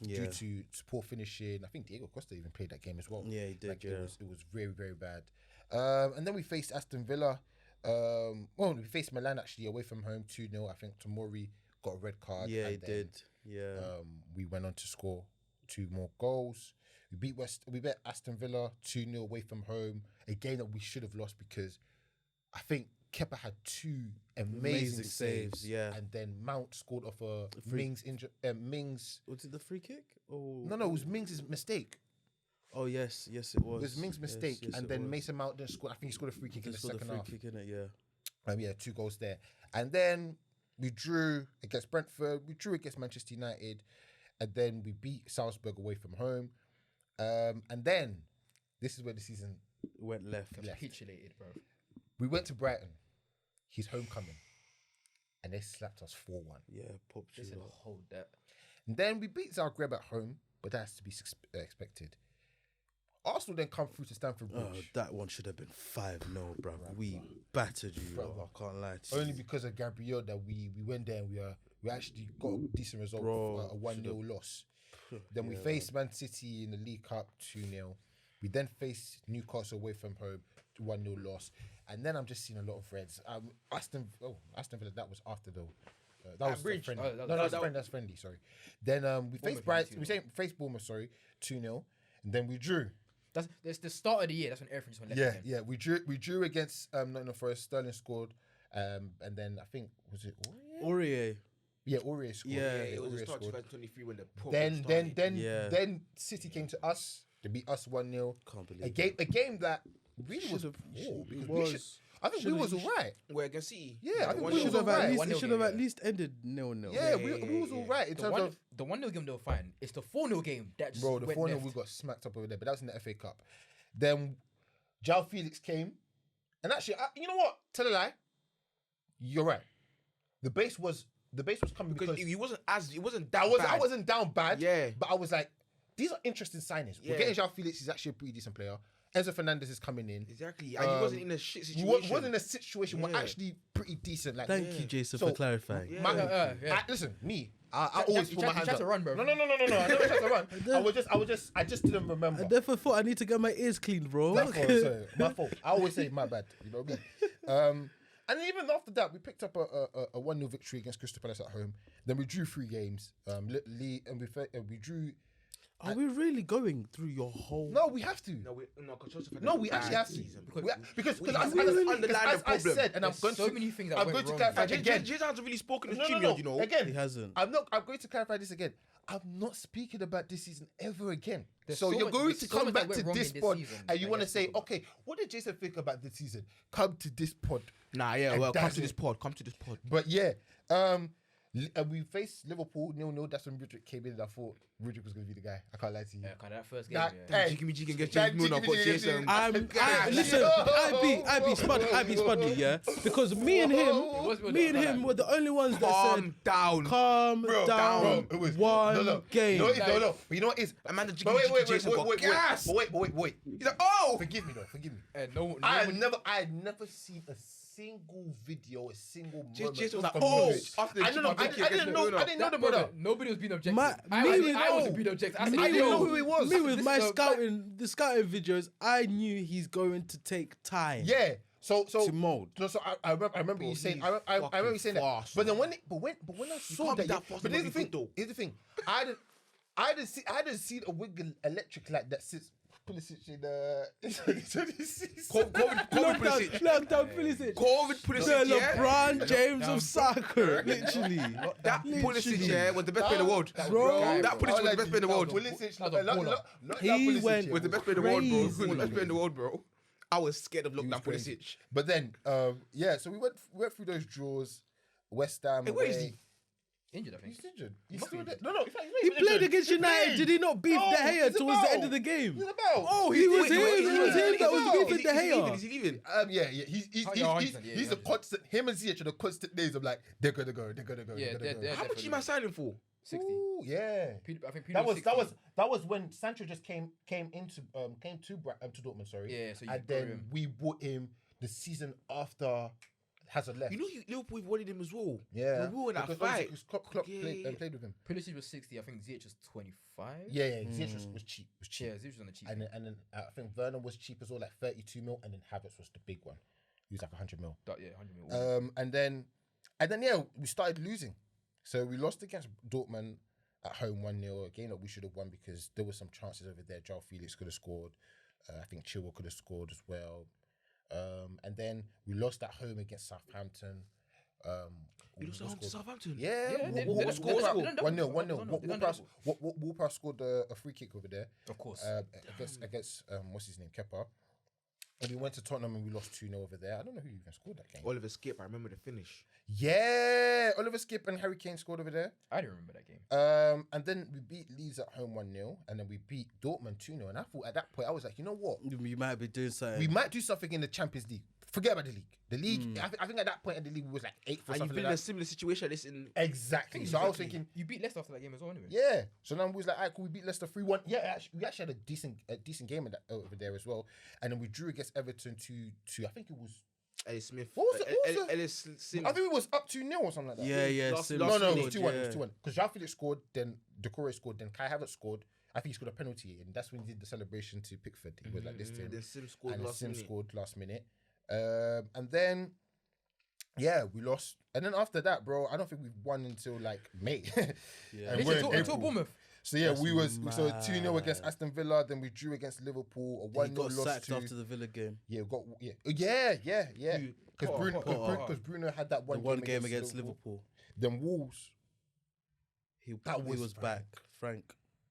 due to poor finishing, I think Diego Costa even played that game as well. Yeah, he did. Like, it was very, very bad. And then we faced Aston Villa. We faced Milan actually away from home 2-0. I think Tomori got a red card. Yeah, he did. Yeah. We went on to score 2 more goals. We beat Aston Villa 2-0 away from home. A game that we should have lost because I think Kepa had 2 amazing saves. Yeah. And then Mount scored off a Mings Mings. Was it the free kick? Or No, it was Mings' mistake. Oh yes, it was. It was Mings' mistake, Yes, and then Mason Mount didn't score. I think he scored a free kick in the second half. Kick in it, yeah. 2 goals there, and then we drew against Brentford. We drew against Manchester United, and then we beat Salzburg away from home. And then this is where the season went left. Capitulated, bro. We went to Brighton, his homecoming, and they slapped us 4-1. Yeah, popped you. They said, hold that. And then we beat Zagreb at home, but that's to be expected. Arsenal then come through to Stamford Bridge. Oh, that one should have been 5-0, bro. We battered you, bro. I can't lie to you. Only because of Gabriel that we went there and we actually got a decent result, Bro, a 1-0 loss. Then we faced Man City in the League Cup 2-0. We then faced Newcastle away from home, 1-0 loss. And then I'm just seeing a lot of Reds. Aston Villa, that was after though. That was Bridge. friendly. Oh, That's friendly. Sorry. Then we faced Brighton. We faced Bournemouth. Sorry, 2-0, and then we drew. That's the start of the year. That's when everything just went left. Yeah. We drew against Nottingham Forest. Sterling scored, and then I think was it Aurier? Aurier. Yeah, Aurier scored. Yeah, it was Aurier the start scored. 2023 when the problem started. Then City came to us. They beat us 1-0. Can't believe a game that really was poor because we should. I think we was alright. We're against City. Yeah, I think We we should was have alright. it should have at least ended 0-0. Yeah, we was alright in terms of. The 1-0 game they were fine. It's the 4-0 game that just Bro, the went 4-0 left. we got smacked up over there, but that was in the FA Cup. Then João Felix came, and actually, you know what? Tell a lie. You're right. The base was coming because it wasn't that I bad. wasn't down bad. Yeah. But I was like, these are interesting signings. We're Yeah. getting João Felix. He's actually a pretty decent player. Enzo Fernandez is coming in. Exactly. And he wasn't in a shit He situation. wasn't in a situation. We're Yeah. actually pretty decent. Like, Thank you, Jason, So, for clarifying. Yeah. Yeah. Listen, I always You put my tried hands to up. run, bro. No. I never tried to run. I just didn't remember. I therefore thought I need to get my ears cleaned, bro. My fault, sorry. My fault. I always say my bad. You know what I mean? And even after that, we picked up a 1-0 victory against Crystal Palace at home. Then we drew 3 games. And we drew. Are we really going through your whole... No, we have to. No, we actually have to. Because as I said, and I'm going so to many things that I'm went going to wrong. clarify again. Jay hasn't really spoken as No. Junior, you know. Again, He hasn't. I'm going to clarify this again. I'm not speaking about this season ever again. There's So so you're much- going there's to so come much back that to went wrong this in this pod season and you that want you to have to say, talk about. okay, what did Jason think about this season? Come to this pod. Nah, yeah, And well, come that's to this it. pod. Come to this pod. But yeah, we faced Liverpool 0-0. That's when Rudrick came in and I thought Rudrick was going to be the guy. I can't lie to you. Yeah, kind of that first game. That- Yeah. hey, Jiggy get that James Milner, got jiggy- Jason. Listen, IB Spuddy, yeah? Because me and him were the only ones that Calm said, down. calm down, Bro, it was one game. No, no. But you know what it is? Amanda But wait, Jason got gas. wait. He's like, oh! Forgive me. I I had never seen a single video, a single moment. Jason was like, from oh! Rudrick. After the I didn't know the brother. Nobody was being objective. My- I me was with- being objective. I I said, didn't know who he was. Me with This my is a- the scouting videos, I knew he's going to take time. Yeah. So To mold. No, so I remember you saying. I remember you saying that. fast, But then when I saw can't that, be that fast but in here's the what you thing. think, though. Here's the thing. I didn't see a wiggle electric like that since Pulisic in Pulisic. Lockdown Pulisic. COVID The Pulisic, yeah? LeBron James of soccer, literally. That Pulisic, yeah, was the best player in the world. Bro. That Pulisic was the best player in the world. He went Was the best player in the world, bro. crazy. Was the best player in the world, bro. I was scared of lockdown crazy. Pulisic. But then, so we went through those draws. West Ham. Hey, where is away. he? Injured, I think. He's injured. He's still there. No. In fact, he's not He even played injured. against United. Did he not beef No, De Gea he's towards the about. end of the game? He's about. Oh, he was him. It was him that was beefing De Is he leaving? Gea. Is he leaving? Yeah. He's Oh, yeah, 100%, yeah, he's a 100%. constant. Him and Ziyech are the constant names of like they're gonna go. Yeah, They're they're- gonna go. How much you man signing for? 60. Ooh, yeah. I think That was 60. that was when Sancho just came to Dortmund. Sorry. Yeah, so you and brought then him. we bought him the season after Hazard left. You know, Liverpool wanted him as well. Yeah. We were in that Because fight. obviously Klopp Yeah. played with him. Pulisic was 60. I think Ziyech was 25. Yeah. Ziyech was cheap. Yeah, Ziyech was on the cheap. And then I think Werner was cheap as well, like 32 mil, and then Havertz was the big one. He was like 100 mil. Yeah, 100 mil. And then yeah, we started losing. So we lost against Dortmund at home 1-0, a game that we should have won because there were some chances over there. João Felix could have scored. I think Chilwell could have scored as well. And then we lost at home against Southampton. You lost at home to Southampton? Yeah, they what done- scored? they done- 1-0, 1-0. they done- Walper scored a free kick over there. Of course. Against what's his name, Kepa. And we went to Tottenham and we lost 2-0 over there. I don't know who even scored that game. Oliver Skip, I remember the finish. Yeah, Oliver Skip and Harry Kane scored over there. I don't remember that game. And then we beat Leeds at home 1-0, and then we beat Dortmund 2-0. And I thought at that point, I was like, you know what? You might be doing something. We might do something in the Champions League. forget about the league. The league, I think at that point in the league, we was like 8th or And you've something been in like a that. similar situation. This in Exactly. So I was thinking, you beat Leicester after that game as well, anyway. yeah. So then we was like, alright, cool, we beat Leicester 3-1. Yeah, we actually had a decent game over there as well. And then we drew against Everton 2-2. I think it was. Ellis Smith. What was it? Ellis Sim. I think it was up 2-0 or something like that. Yeah. Last- Sim last No, it minute, was 2-1. yeah. It was 2-1. Because João Felix scored, then Decore scored, then Kai Havertz scored. I think he scored a penalty, and that's when he did the celebration to Pickford. He was like this to him. Then Sim scored And then last Sim minute. scored last minute. And then, yeah, we lost. And then after that, bro, I don't think we've won until like May. Yeah. And Literally, we're in until April. Bournemouth. So yeah, That's we was so mad. 2-0 against Aston Villa, then we drew against Liverpool, a He 1-0 got loss sacked to after the Villa game. yeah, yeah. Who? Because Potter. Bruno had that The one one game against Liverpool. Then Wolves. He That was was back. Frank.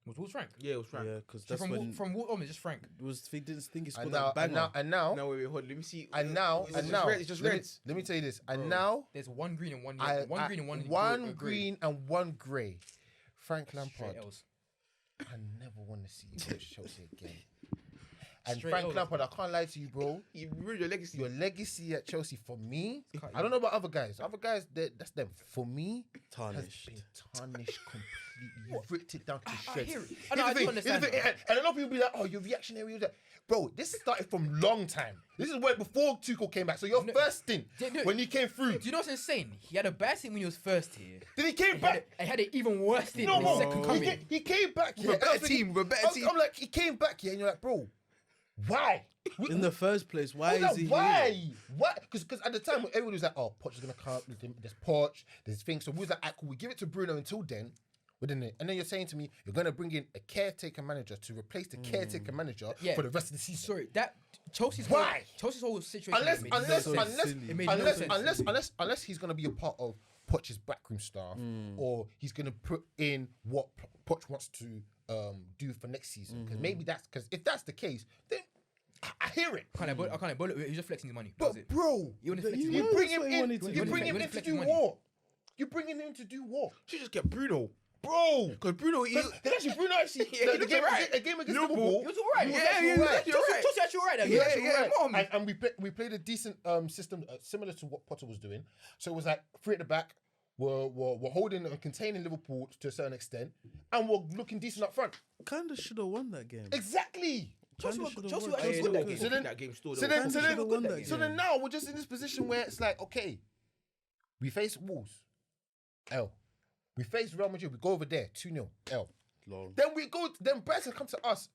Was Frank? Yeah, it was Frank. Yeah, because So that's when from just Frank. it was. He didn't think he scored And that banger. now, No, wait, hold on. Let me see. and now, It's just let me- reds. Let me tell you this. And Bro, now, There's one green and one I, yellow. One green and one one grey. green and one grey. Frank Straight Lampard. L's. I never want to see you coach Chelsea again. And Straight Frank L's. Lampard, I can't lie to you, bro. You ruined your legacy. Your legacy at Chelsea for me, Cut I don't know about other guys. Other guys, that's them. For me, has Tarnished. been tarnished completely. You've ripped it down to I shreds. hear it. I know, I do understand that. And a lot of people be like, "Oh, you're reactionary." You're like, bro, this started from long time. This is way before Tuchel came back. So your first stint no. when he came through, Do you know what's insane? He had a bad stint when he was first here. then he came back. He had an even worse stint No in his more. second coming. He came back. With a yeah. better I was thinking- team, with a better team. I'm like, he came back here, and you're like, bro, why? In the first place, I why was is like, he why? here? Why? Because at the time, everybody was like, oh, Poch is going to come. There's Poch, there's things. So we was like, ah, cool, we give it to Bruno until then. Within it. And then you're saying to me, you're going to bring in a caretaker manager to replace the caretaker manager Yeah. for the rest of the season. Sorry, that Chelsea's Why? Chelsea's whole situation. Unless made no sense. It made no sense. unless he's going to be a part of Poch's backroom staff, or he's going to put in what Poch wants to do for next season. Because maybe because if that's the case, then I hear it. I can't. He's just flexing his money. But That's it. bro, You wanna flex you his you money. bring that's him what he in. wanted to You do. bring him He in to flex do his money. what? You're bringing him in to do what, Should just get Bruno. bro? Because Bruno, he, Because actually, Bruno actually Yeah, he the looked game, alright. a game against Liverpool. Liverpool. He was alright. He was Yeah, actually he was alright. actually alright. Chelsea actually alright. Yeah, Actually alright. mom. And we played a decent system similar to what Potter was doing. So it was like three at the back. We're holding and containing Liverpool to a certain extent, and we're looking decent up front. Kinda should have won that game. Exactly. Chelsea Kinda were- should've Chelsea won. were actually Yeah, good that that game. game. So then- that game still. So then, Kinda so then, should've won that so game. then now we're just in this position where it's like, okay, we face Wolves, L. We face Real Madrid. We go over there, 2-0, L. Long. Then Brighton come to us,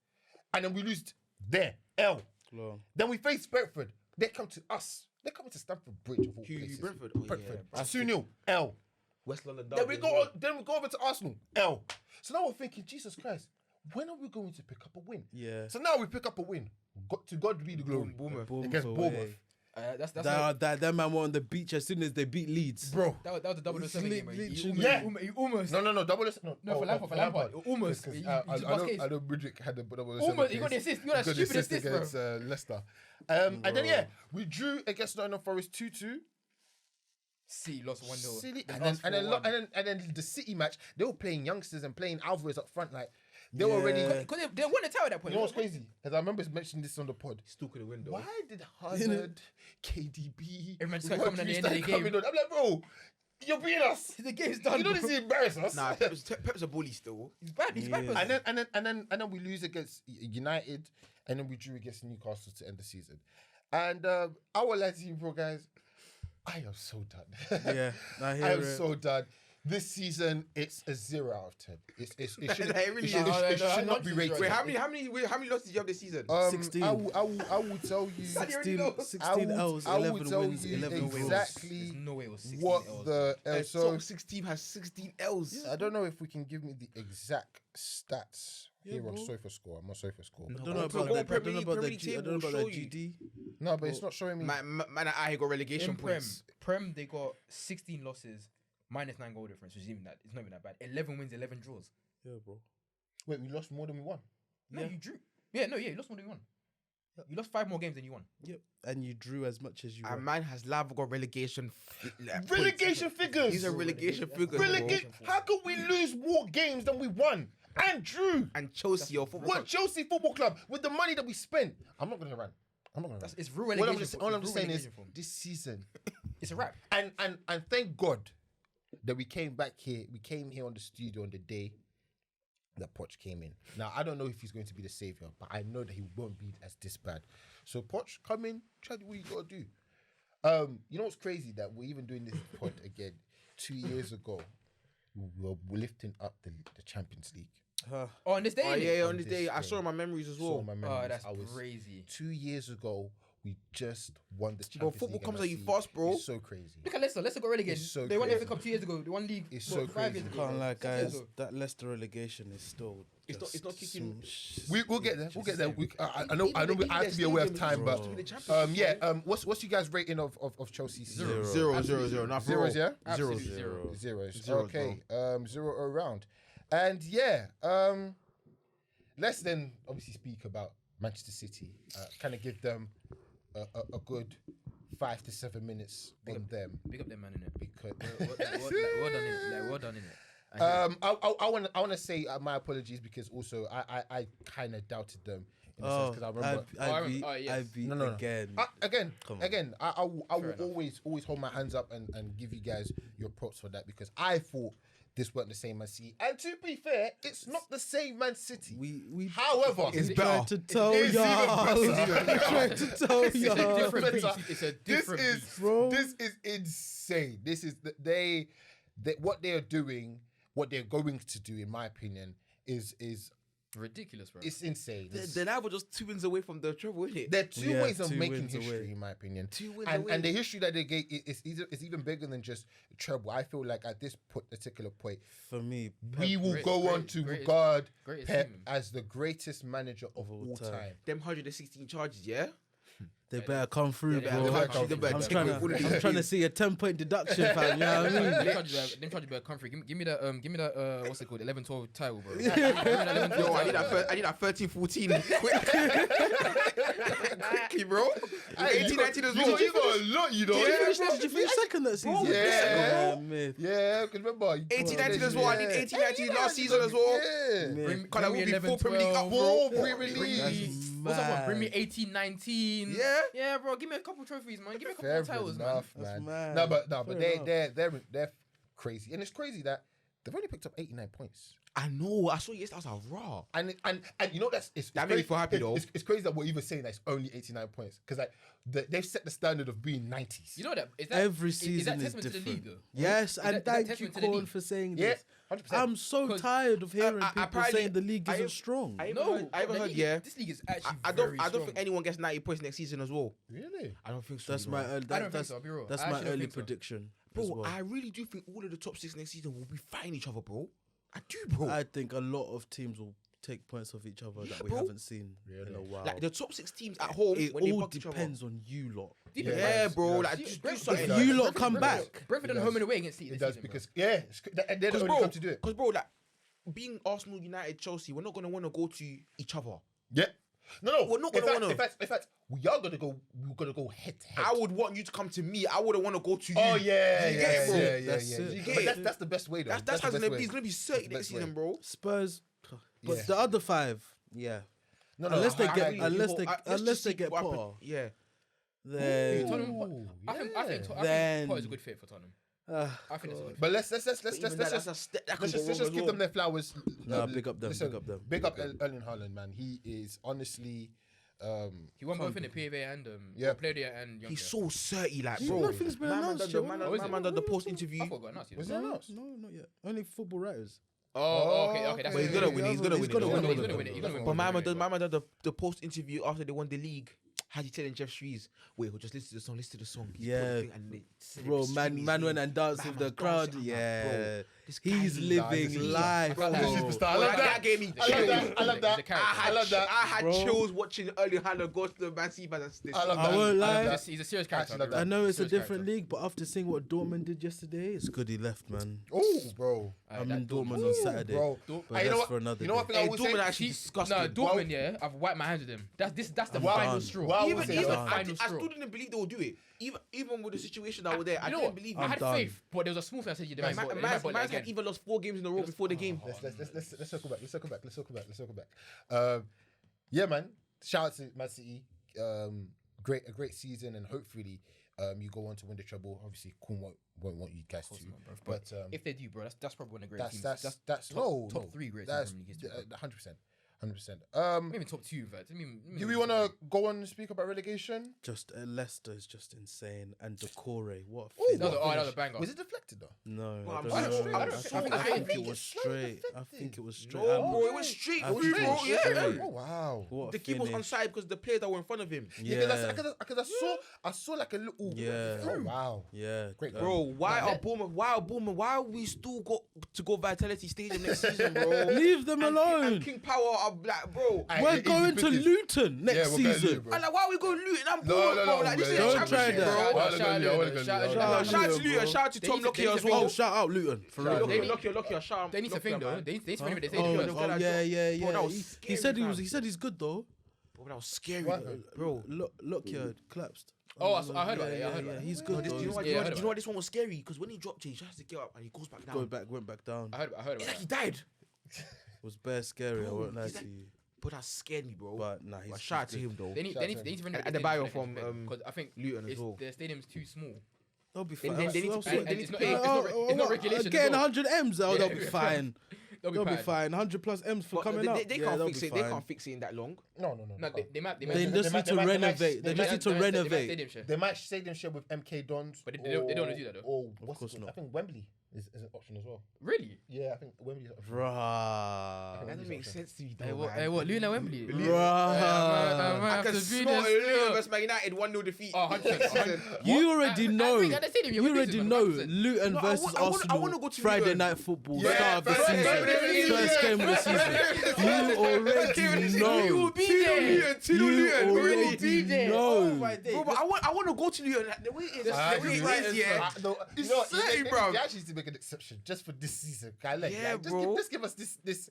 and then we lose there, L. Long. Then we face Brentford. They come to us. They're coming to Stamford Bridge of all Who, places. Brentford? Oh, yeah, Brentford. Brentford. 2-0, L. West London. Then we derby go. as well. Then we go over to Arsenal, L. So now we're thinking, Jesus Christ, when are we going to pick up a win? Yeah. So now we pick up a win. To God be the glory. Bournemouth. Against away. Bournemouth. That's how- That man were on the beach as soon as they beat Leeds. Bro. that was the 007 game. Where Literally. he almost. No, double this. No, No, for Lampard. Almost. 'Cause He I just lost case. know Bridget had the double Almost. He got the assist. He got a stupid assist, bro. against Leicester. And then, yeah, we drew against Nottingham Forest 2-2. See, lost 1-0. Silly. They And then, lost and, then, 4-1. and then the City match, they were playing youngsters and playing Alvarez up front. Like, they were already. Yeah. Because they won the title at that point. You know what's crazy? Because I remember mentioning this on the pod. Still could have win though. Why did Hazard, KDB, Everyone started coming at the Rodri end of the start game. coming on? I'm like, bro, you're beating us. The game's done. You know bro. this is embarrassing us. Nah, Pep's a bully still. He's bad. He's bad. Yeah. person. And then we lose against United, and then we drew against Newcastle to end the season. And I will lie to you, bro, guys. I am so done. Yeah, I hear I am it. so done. This season, it's a 0 out of 10. It should, Like, really? it should, No, it no, should no, not be no, rated. Wait, how many losses did you have this season? 16. I will tell you. 16 I L's, will 11 tell wins, you 11 draws. exactly There's no way it was 16 what L's. the The so top 6 team has 16 L's. I don't know if we can give me the exact stats Yeah, here on bro. SofaScore. I'm on SofaScore. I don't know Go about that. I don't know about Premier the League G. I table don't know about will that show you. GD. No, but it's not showing me. Man, I got relegation In Prem, points. Prem, they got 16 losses, minus 9 goal difference, which is even that. It's not even that bad. 11 wins, 11 draws. Yeah, bro. Wait, we lost more than we won. No, Yeah. you drew. Yeah, you lost more than you won. You lost 5 more games than you won. Yep. And you drew as much as you A want. man has live got relegation. Relegation figures. These are relegation figures. Relegate. How could we lose more games than we won and drew? And Chelsea or football. What Chelsea Football Club with the money that we spent? I'm not gonna run. I'm not gonna. It's real All relegation. I'm just saying is relegation form. this season, It's a wrap. and thank God that we came back here. We came here on the studio on the day that Poch came in. Now I don't know if he's going to be the savior, but I know that he won't be as this bad. So Poch, come in, try to do what you gotta do. You know what's crazy that we're even doing this pod again 2 years ago. We're lifting up the Champions League. On this day. Oh yeah, on this this day, I day. saw my memories as Saw well. my Oh, memories. that's I was crazy. 2 years ago. We just won the Champions Bro, League. football and comes I at you see fast, bro. It's so crazy. Look at Leicester. Leicester got relegated. It's so They won the crazy. FA Cup 2 years ago. They won league. It's what, so 5 years crazy. ago. Can't lie, 6 years guys. ago. That Leicester relegation is still. It's not kicking. We'll get there. We'll get there. I know. Even I have to be aware of time, but yeah. what's you guys' rating of Chelsea? Zero. Zero. Not for Zeros, yeah. Absolutely Zero. Zeros. Zero, Okay. 0 around, and yeah. Let's then obviously speak about Manchester City. Kind of give them a good 5 to 7 minutes on them Big up them, man, innit? because. Well done, innit? Well done, innit? I want to say my apologies because also I kind of doubted them in a sense because I remember. No. Again, I will always hold my hands up and give you guys your props for that because I thought this weren't the same Man City. And to be fair, it's not the same Man City. However, It's We better. tried to tell It's even y'all. better. We tried to tell It's a y'all. different better. beast. It's a this different is beast. bro. this is insane. This is what they are doing, what they're going to do, in my opinion, is Ridiculous, bro. it's insane. They're now just 2 wins away from the treble, isn't it? They're two Yeah, ways of 2 making wins history, away. in my opinion. 2 wins And away. the history that they gave is even bigger than just treble. I feel like at this particular point, For me, we will great- go on great- to greatest- regard greatest Pep team. as the greatest manager of all time. Them 116 charges, yeah. they better come through, They bro. better come through. They better I'm take trying away all of to, these I'm trying to games. see a 10-point deduction, fam. You know what I mean? Them charges better come free. Give me that what's it called? 11-12 title, bro. Yo, I need that 13-14 quickly, bro. 18-19 as well. You got a lot, you know. Did you finish second that season? Yeah. myth. Yeah, because remember, 18-19 as well. I need 18-19 last season as well. Yeah. Myth. Can I will be 4 Premier League up, Four bro? Premier League. What's up, Mad. bro? Bring me 18-19. Yeah. Yeah, bro. Give me a couple trophies, man. Give me a couple Fair more titles, man. enough, That's man. mad. No, but Fair they're crazy, and it's crazy that they've only picked up 89 points. I know. I saw yesterday. I was like, raw. And you know it's That made me feel happy, though. It's crazy that we're even saying that it's only 89 points because like they've set the standard of being 90s. You know that? Is that Every is that season is testament to the different. league, though? Yes, Is and that thank you, testament to the Corn, league? for saying Yeah, this. 100%. I'm so 'Cause, tired of hearing people apparently- saying the league I- isn't strong. I No, haven't the heard. league- Yeah. This league is actually I very don't strong. think anyone gets 90 points next season as well. Really? I don't think so. That's you know. my early, I don't think that's, so, I'll be real. that's I my actually don't early think so. prediction. as Bro, well. I really do think all of the top 6 next season will be fighting each other, bro. I do, bro. I think a lot of teams will take points off each other that we bro. haven't seen in Really? a while. Like the top 6 teams at home, it when they all buck each other. depends on you lot. Yeah, bro. It Like, does. just do Brentford- something. If you lot Brentford- come Brentford- back, Brentford It on does. home and away against City It this does season, because they're the only bro, come to do it. Because, bro, like, being Arsenal, United, Chelsea, we're not going to want to go to each other. Yeah. No. We're not in gonna fact, wanna- in fact, we are gonna go. We're gonna go head to head. I would want you to come to me. I wouldn't want to go to you. Oh yeah, You yeah, get it, bro? yeah. That's it. You get But it? that's the best way, though. That's how the it's best going to be. way. It's going to be 30 That's the next best way. season, bro. Spurs, but Yeah. the other 5, yeah. No, Unless they I get- agree. unless People- they- let's unless just they see get what happens. Potter. Yeah. Then Tottenham, I think Then- Potter's a good fit for Tottenham. I think it's a good fit. But let's But even that, that's a step that can let's go just wrong as give well. them their flowers. Nah, big up them, big up them. Big up Erling Haaland, man. He is honestly. He won both in the PAV and Yeah. Player of the Year and Young He's Player. so 30, like, Gee, bro. nothing's been announced yet. Man Oh, is it? done the post interview. I forgot announced. Was it. it announced? No, not yet. Only football writers. Oh, okay. That's But he's it. gonna win it. He's gonna win it. He's gonna win it. He's gonna win it. He's gonna win it. But my man done the post interview after they won the league. Had you telling Jeff Shrees, wait, we'll just listen to the song, listen to the song. He's Yeah. put the thing and they said Bro, it man extremely went and danced Man with the was crowd. dancing, I'm like, Yeah, bro, this guy he's is living life, Bro, bro. he's a superstar. I Bro, love that. gave me I love chills. that. I love that. He's a character. I love that. I had Bro. chills watching Erling Haaland go to the Man City fans. I love I that. won't I love lie. that. He's a serious character. Actually, I know it's a Serious different character. league, but after seeing what Dortmund did yesterday, it's good he left, man. Oh, bro. I'm that in Dortmund Dortmund. on Saturday, Bro. but And that's you know what? for another You know what day. thing I Hey, would Dortmund say? actually disgusting. No, Dortmund, yeah, I've wiped my hands with them. That's the Wow. final straw. Wow. Even, say even that. I, Final I straw. still didn't believe they would do it. Even with the situation that were there, I You know didn't what? believe I it. had done. faith, but there was a small thing I said you didn't. Man's had even lost 4 games in a row before the game. Let's circle back. Let's circle back. Yeah, man. Shout out to Man City. a great season, and hopefully you go on to win the treble. Obviously, Kuhn won't want you guys to, but if they do, bro, that's probably one of the great teams. That's top 3 great teams. 100%. Maybe top 2, in fact. Do we want to go on and speak about relegation? Just Leicester is just insane, and Decore, what? Ooh, that was a banger. Was it deflected though? No, I think it was straight. I think it was straight. No, bro, it was straight. I think it was Yeah. straight. Oh wow. What a The keeper was finish. onside because the players that were in front of him. Yeah, because I saw like a little. Yeah. Oh wow. Yeah, Great. Bro, why are we still got to go Vitality Stadium next season, bro? Leave them alone. And King Power are like, bro. We're going to Luton next we're going to season. Luton, bro. I'm like, why are we going Luton? I'm No, bored, no, bro. no, Like, this is don't a try championship, that. bro. Shout out Luton. Shout out to Luton. Shout out to Tom Lockyer as well. Oh, shout out Luton. For real. Lockyer. Shout out. They need to think though. They need to think they say Oh, first. oh, yeah. Bro, that was He scary, he said he's good though. Bro, that was scary, What? bro. Lockyer collapsed. Oh, I heard about it. Yeah, I heard about it. He's good though. Do you know Yeah, I why heard this one was scary? Because when he dropped it, he tries to get up and he goes back down. Went back down. I heard about Like he it. died. It was bare scary. I won't lie to you. But that scared me, bro. But nah, he's shout out to good. him though. They need to run And the bio from, because I think Luton as well. the stadium's too small. They'll be Then fine. they need to pay- And they need it's to not- pay. it's not regulation as Getting well. 100 M's, they'll Yeah, be yeah. fine. They'll be fine. 100 plus M's for But coming out. they Yeah, can't they'll fix be it. They fine. can't fix it in that long. No. No, they might. They just need to renovate. They just need to renovate. They might stadium share with MK Dons, But they don't want to do that though. Or course not. I think Wembley is an option as well. Really? Yeah, I think Wembley is an option. Bruh. That doesn't make sense to me, though. Hey, what? Luton and Wembley? I can smell Luton versus Man United 1-0 defeat. Oh, 100%. You already know. I think at the stadium, You we're already losing, know 100%. Luton No, versus I wanna Arsenal. go to Friday Luton. night football, Yeah, start of the first season, game of the season. first game of the season. You already You know. will be there. You already know. Bro, but I want to go to Luton. Like, the way it is, yeah. You know, insane, bro. They actually need to make an exception just for this season. Yeah, bro. Just give us this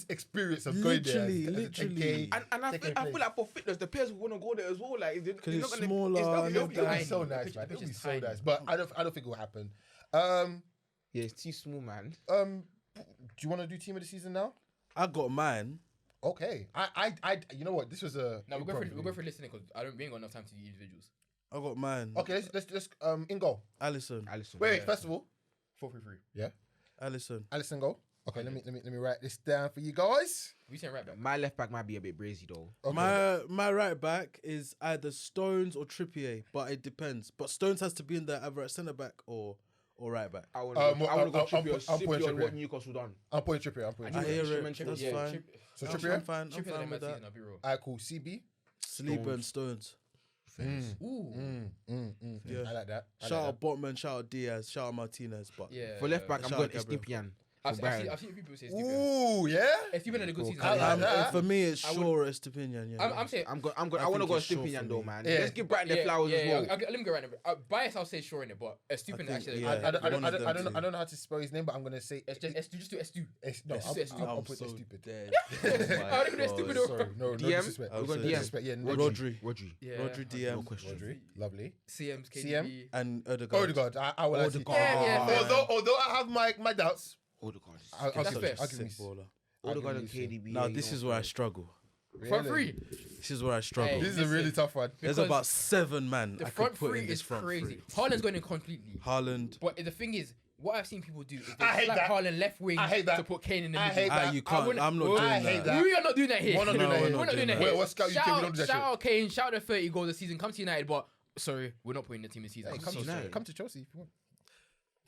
experience of going there. Literally. And I feel like for fitness, the players want to go there as well. Like, Because it's smaller. It'll be tiny. so The nice, pitch- man. the It'll pitch be is so tiny. nice. But I don't think it will happen. Yeah, it's too small, man. Do you want to do team of the season now? I got mine. Okay. You know what? This was a. No, we'll go for listening because we ain't got enough time to do individuals. I got mine. Okay, let's in goal. Allison. Wait, first of all, 4-3-3. yeah, Allison. Allison goal. Okay, let me write this down for you guys. We saying right back. My left back might be a bit brazy though. Okay. My right back is either Stones or Trippier, but it depends. But Stones has to be in there either at centre back or right back. I want to go Trippier I'm putting on Trippier. what Newcastle done. I'm putting Trippier. I'm putting I Trippier. hear Trippier, it. Trippier, That's yeah, fine. So I'm Trippier. I'm fine Trippier's with had a that. season, I'll be real. Alright, cool. CB. Sleeper and Stones. Ooh. Yeah. I like that. Shout out Botman, shout out Diaz, shout out Martinez. But Yeah. For left back, I'm Shout going out Gabriel. Estipian. I've Brighton. seen people say Stupid. Ooh, yeah. Stupid had a good season. I like that. for me, it's I would- sure Estepinian. Yeah. I'm saying. I want to think go it's sure Estipian for though, me. man. Yeah. Let's give Brighton their flowers as well. Let me go right now. Bias, I'll say sure in it, but Stupid I actually. think, I yeah. don't one of them know. two. I don't know how to spell his name, but I'm gonna say It's just do Estu. No, It's I'll I'm put so stupid. dead. I don't even know stupid. Sorry, no DM? disrespect. I'll No say disrespect. Yeah, Rodri. Yeah. Rodri DM. No question. Rodri, lovely. CM's CM? KDB. And Odegaard. Odegaard, I will actually. Odegaard. Yeah, fair. Although I have my doubts, Odegaard. I'll That's give fair. I'll give Sick me baller. Odegaard and give me KDB. Now this is where I struggle. Front three. This is where I struggle. Hey, This is a really tough one. There's because about 7 man The I front could put three in this is front crazy. three. Haaland's going in completely. Haaland. But the thing is, what I've seen people do is they I hate slap that. Haaland left wing I hate that. to put Kane in the I middle. hate that. You can't. I'm not doing I hate that. that. We are not doing that here. We're not doing that here. We're not doing that Wait, here. what Scout UK? We don't do that Shout shit. out Kane, shout out 30 goals this season. Come to United, but sorry, we're not putting the team this season. Hey, I'm come so to sorry. United. come to Chelsea if you want.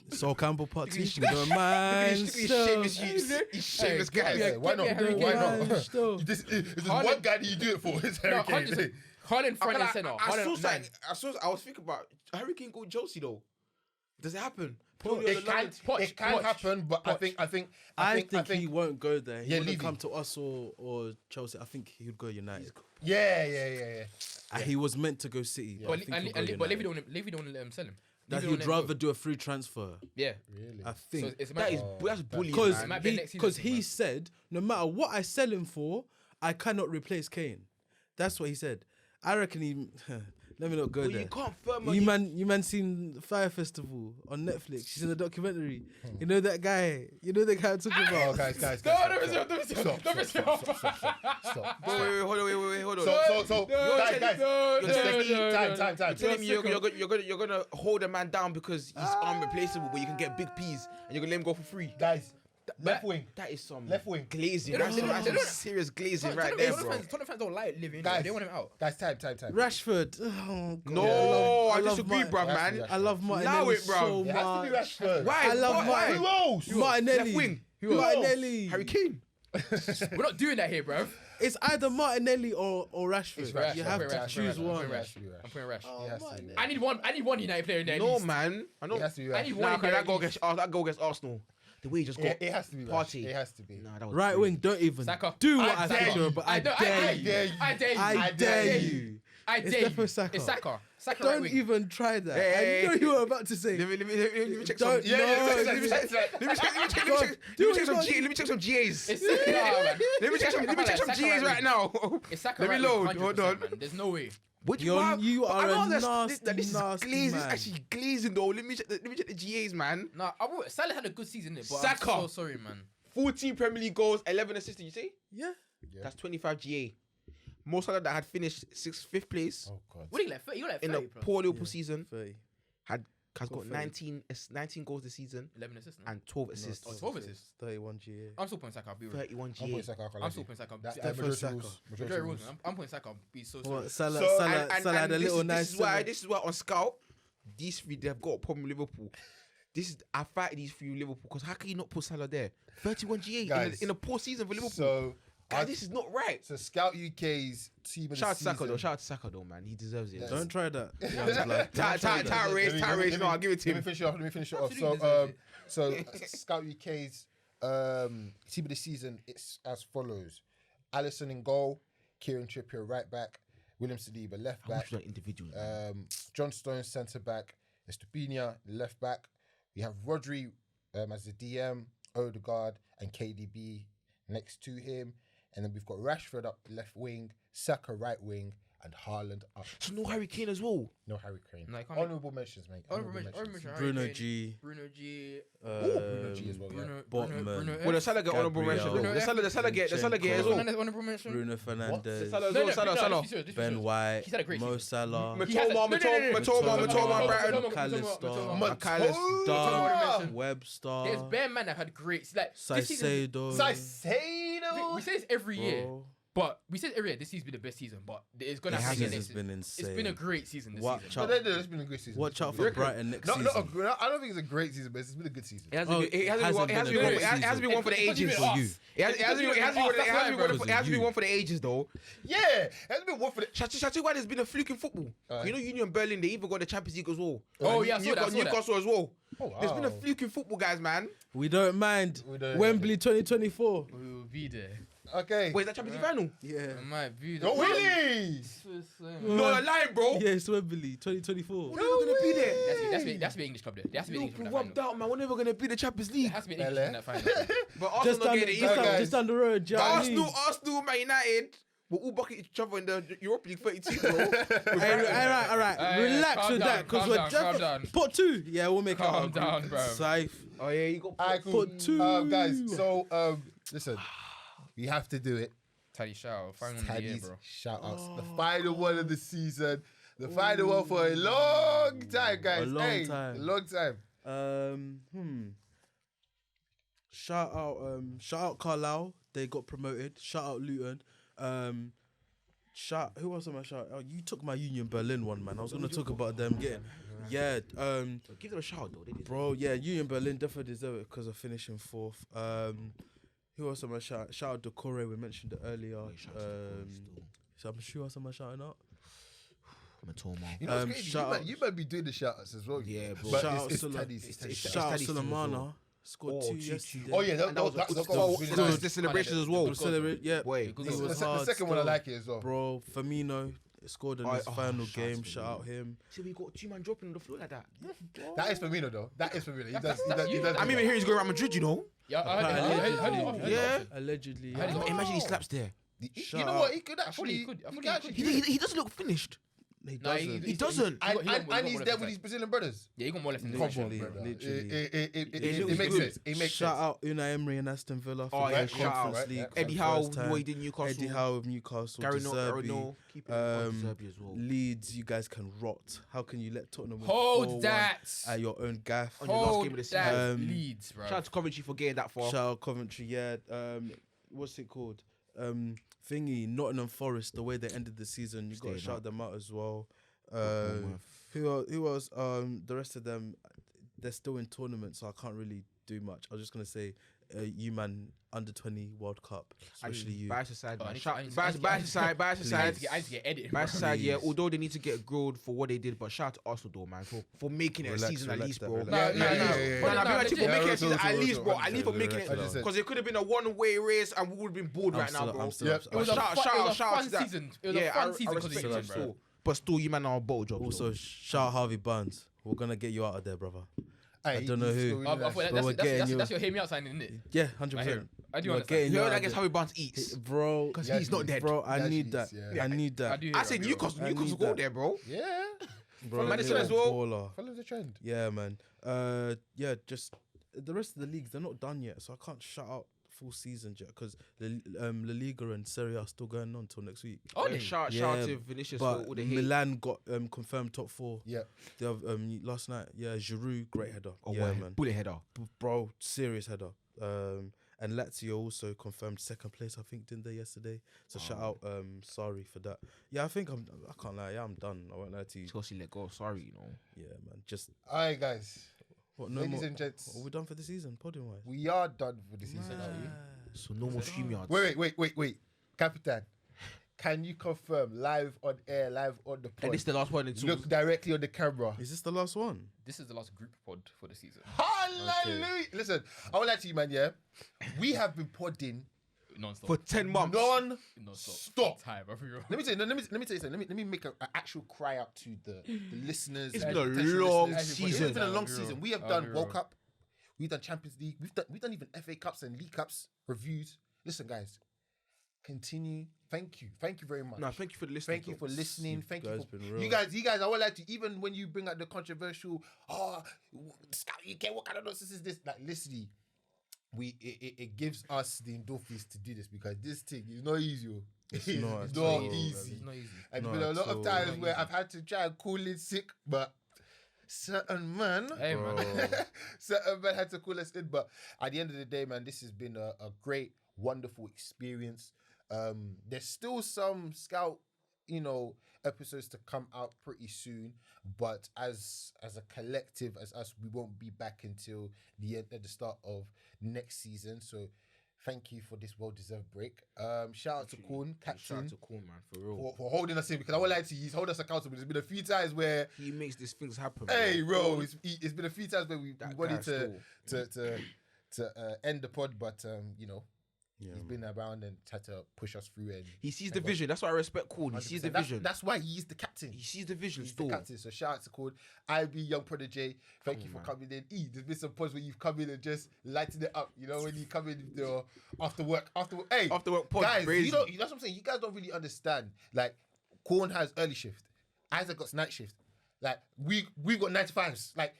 Sol Campbell part 2. Look We don't mind. He's still. shameless guy. Yeah, why not? me a Harry Why Kane. not? Still. This is Haaland- one guy that you do it for. It's Harry No, Kane. 100%. Haaland front and centre. I Haaland saw nine. something. I was thinking about Harry Kane go Chelsea though. Does it happen? It can happen, but I think he won't go there. He Yeah, wouldn't leave come him. to us or Chelsea. I think he would go United. yeah. He was meant to go City. But I think he'll go but United. Levy don't want to let him sell him. That Levy he'd don't let him rather go. do a free transfer. Yeah. Really? I So think. it's That's bullying, Because It might be next season, he man. said, no matter what I sell him for, I cannot replace Kane. That's what he said. I reckon he. Let me not go Well, there. you can't firm You man seen Fire Festival on Netflix? She's in a documentary. You know that guy? You know the guy I'm talking Oh, about? guys. Stop. Stop. Wait, hold on. So, guys, time. You're gonna hold a man down because he's unreplaceable, but you can get big P's and you're gonna let him go for free. Guys, left wing. That is some Left wing. glazing. They don't- That's they some don't- serious glazing right Tottenham there, bro. fans don't like living. Guys, They want him out. Guys, time. Rashford. Oh, God. No, I love disagree, Martin- bruv, It has to be man. I love Allow Martinelli it, bruv. so It has to be much. Rashford. Why? I love Why? Who else? Martinelli. Left wing. Who else? Martinelli. Harry Kane. We're not doing that here, bro. It's either Martinelli or Rashford. It's Rashford. You have I'm to putting choose Rashford. one. I'm putting Rash. It has to be. I need one United player in there. at No, least. man. I know. It has to be I need Rashford. one Nah, in there that at goal least. against Arsenal. The way he just got It has to be party. Rashford. It has to be. Nah, that was Right crazy. wing, don't even Saka. do what I I dare think, you. but I dare you. I dare you. I dare you. I It's dare you. definitely Saka. It's Saka. Saka right Don't wing. even try that. Hey, I know you were about to say. Let me check Don't- some. no, Let me check some GAs. It's Saka, man. Let me check some Saka GAs right right wing. now. It's Saka Let me right load. wing, Hold 100%, on. man. There's no way. You are a nasty This is nasty glazing. This is man. actually glazing though. Let me check the GAs, man. Nah, Salah had a good season, but Saka. I'm so sorry, man. 14 Premier League goals, 11 assists. Did you see? Yeah. That's 25 GA. Mo Salah that had finished 5th place Oh God. What do you like? You like in 30, a bro. poor Liverpool season. 30. Has got 30. 19 goals this season 11 assists. No? and 12 assists. Oh, 12 assists. 31 GA. I'm still putting Saka. I'll be real. 31 I'm GA. putting Saka. I'm still putting Saka. That's Defo majority Saka. rules. Majority rules, man. I'm putting Saka. Be so sorry. What, Salah So, Salah had a little nice. this is why on Scout, these three they've got a problem with Liverpool. I fight these three Liverpool because how can you not put Salah there? 31 GA Guys, in a poor season for Liverpool. So, Guys, this is not right. so Scout UK's team of the Shout out to Saka season. though. Shout out to Saka though, man. He deserves it. Yeah. Don't try that. Tyrese, no, I'll give it to Let me him. finish it off. Absolutely So, deserves it. Scout UK's team of the season, it's as follows: Alisson in goal, Kieran Trippier right back, William Saliba left How back, much that individual? John Stones centre back, Estupinian left back. We have Rodri as the DM, Odegaard and KDB next to him, and then we've got Rashford up left wing, Saka right wing, and Haaland up. So no Harry Kane as well. No Harry Kane. No, you can't Honourable mentions, mate. Honourable mention. Bruno Harry Kane, G. Bruno G. Bruno G as well. Yeah. Botman. Well, the Salah get honourable mention. Gabriel. The Salah get as Zinchenko. well. Honourable mention. Bruno Fernandes. Salah. Ben White. He's had a great Mo season. Salah. Matoma, Bradley. McAllister. Webster. There's bare man that had great. Like this season, Saicedo. Saicedo. we say this every year, Bro. but we say every year this season's been the best season. But it's gonna It happen has next been season. insane. It's been a great season this Watch season. out. No, it's been a good season. Watch out You for reckon? Brighton next No, season. I don't think it's a great season, but it's been a good season. It hasn't been one for the It's ages. not even you. us. It hasn't been one for the ages though. Yeah, it's been one for the. Shatu, why there's been a fluke in football. You know, Union Berlin, they even got the Champions League as well. Oh, yeah, I saw that. Newcastle as well. Oh, wow. There's been a fluke in football, guys, man. We don't mind. We don't- Wembley 2024. We will be there. Okay. Wait, is that Champions League final? Yeah. I might be there. No, really? No, the line, bro. Yeah, it's Wembley 2024. We're never gonna be there. That's the English club there. There has to be an English club in Rubbed that final. out, man. We're never gonna be the Champions There League. has to be an English club in that final. But Just Arsenal down, get it. guys. down the road, do you know what I mean? Arsenal, Man United. We'll all bucket each other in the Europa League 32, bro. All right. Relax calm with down, that, because calm we're down, just calm down. pot 2. Yeah, we'll make Calm it out. down, bro. Safe. Oh yeah, you got. Alright, cool. Put two. Guys, so listen, we have to do it. Taddy Shout, final of the year, Taddy's bro. shout outs. The final one of the season. The final one for a long time, guys. A long Hey, time. A long time. Shout out Carlisle. They got promoted. Shout out Luton. Who else am I shout? Oh, you took my Union Berlin one, man. I was gonna talk about them getting. Yeah. Give them a shout though. They did. Bro. Yeah. Union Berlin definitely deserve it because of finishing 4th. Who else am I shout? Shout out Decore. We mentioned it earlier. So I'm sure else am I shouting out? You know what's crazy? shout out- You might be doing the shout outs as well. Yeah, bro. But Shout out it's Sula- Taddy's. It's Taddy's. Shout out Taddy's team as Sulemana. well. Scored Oh, 2 two. yesterday. Oh yeah, And that was the celebrations as well. Good celebrate. Yeah. Wait, Good He goal. was The hard second one I still. like it as well. Bro, Firmino scored in his final game. Shout out him. See, we got 2 man dropping on the floor like that. That is Firmino though. That is Firmino. He does. I mean, here he's going around Madrid, you know. Yeah, I heard it. Yeah. Allegedly. I heard yeah. it. Imagine he slaps there. You know what? He could actually. I thought he could. He could actually. He doesn't look finished. He No, doesn't. He doesn't. And he's there with his Brazilian brothers. Yeah, he got more left in the Come tank. on, Literally, brother. literally. It makes sense. It makes Shout sense. out Unai Emery and Aston Villa for Oh, the yeah, shout out. Conference League. Yeah. for the Eddie Howe, first time. what he did in Newcastle. Eddie Howe of Newcastle. Gary De Zerbi. no, keep it on De Zerbi as well. Leeds, you guys can rot. How can you let Tottenham win Hold 4-1 that. at your own gaff? On your last Hold game of the that season. Leeds, bro. Shout out to Coventry for getting that far. Shout out Coventry, yeah. What's it called? Nottingham Forest, the way they ended the season, you got to Staying shout up. them out as well. Bournemouth. Who else? The rest of them, they're still in tournament, so I can't really do much. I was just gonna say, you man, under 20 World Cup, especially you. Bias aside, Oh, I man. need to- I need to- Bias aside. I need to get edited. Bias bro. aside, yeah. Please. Although they need to get grilled for what they did, but shout out to Arsenal, though, man, for making it a Relax, season at relax least, that, bro. relax. No, Yeah, no, yeah, no. yeah, yeah. But No, no, no, legit. for making it a Yeah, season at least, bro. also, At least for making it, also. because it could have been a one-way race and we would have been bored right now, bro. I'm still Yep. upset. It was a Shout fun out to that. season. It was a Yeah, fun season I because respect of it the still. bro. But still, you man are on boat jobs. Also, shout out Harvey Barnes. We're gonna get you out of there, brother. Hey, I don't know he's who. still really I nice. thought But we're getting you- that's your hear me out signing, isn't it? Yeah, I 100%. hear it. I do We're understand. getting You you heard out that of gets there. Harry Barnes eats. Bro, Because Yeah, he's not dead. bro, I Yeah, need she that. is, yeah. I need I that. do hear I it, said do. Newcastle. I Newcastle need go that. there, bro. Yeah. Bro, Madison you're as a well. baller. Follow the trend. Yeah, man. Yeah, just the rest of the leagues, they're not done yet, so I can't shout out full season yet because La Liga and Serie A are still going on till next week. Oh, Yeah, they- shout Yeah, out to Vinicius for But all the hate. Milan got confirmed top 4 Yeah. the last night. Yeah, Giroud, great header. Oh, yeah, yeah, man. bullet header. Bro, serious header. And Lazio also confirmed second place, I think, didn't they, yesterday? So shout out Sarri for that. Yeah, I can't lie, yeah, I'm done. I won't lie to you. Chelsea let go. Sorry, you know. Yeah, man. Just All right, guys. what no Ladies more. and gents, Are we done for the season, podium wise? we are done for the season, are we? So no more StreamYards. Wait. Capitan, can you confirm live on air, live on the pod? And this is the last one. It's Look directly on the camera. Is this the last one? This is the last group pod for the season. Hallelujah. Listen, I will lie to you, man, yeah? We have been podding Non-stop. for 10 months. Non-stop. Stop. Time, bro. Let me tell you something. Let me make an actual cry out to the listeners. It's and been a potential long listeners. season. It's been a long I'll be real. season. We have I'll done be World real. Cup. We've done Champions League. We've done even FA Cups and League Cups reviews. Listen, guys, continue. Thank you very much. No, thank you for the listening. Thank you for listening. Thank you guys for been real. you guys. I would like to, even when you bring out the controversial, Scout UK, what kind of nonsense is this? Like, listen, it gives us the endorphins to do this because this thing is not easy. It's not at not all, easy. It's not easy. And Not there's been a at lot of all. times Not where easy. I've had to try and call in sick, but certain man, Hey, man. certain man had to call us in. But at the end of the day, man, this has been a great, wonderful experience. There's still some Scout, episodes to come out pretty soon. But as a collective, as us, we won't be back until the start of next season. So thank you for this well-deserved break. Shout out to Korn, Shout Captain, out to Korn, man, for real. for holding us in, because I won't lie to you, he's holding us accountable. There's been a few times where, He makes these things happen. hey, bro, it's been a few times where we That wanted guy to end the pod, but Yeah, he's been around and tried to push us through. And He sees the vision. That's why I respect Korn. He sees the 100%. vision. That's why he's the captain. He sees the vision He's still. the captain. So shout out to Korn. IB Young Prodigy. Thank Come you for on, coming in. There's been some pods where you've come in and just lighted it up. You know, when you come in after work. Hey, After work pod, guys, crazy. that's what I'm saying. You guys don't really understand. Like, Korn has early shift. Isaac got night shift. Like, we got 9 to 5s. Like,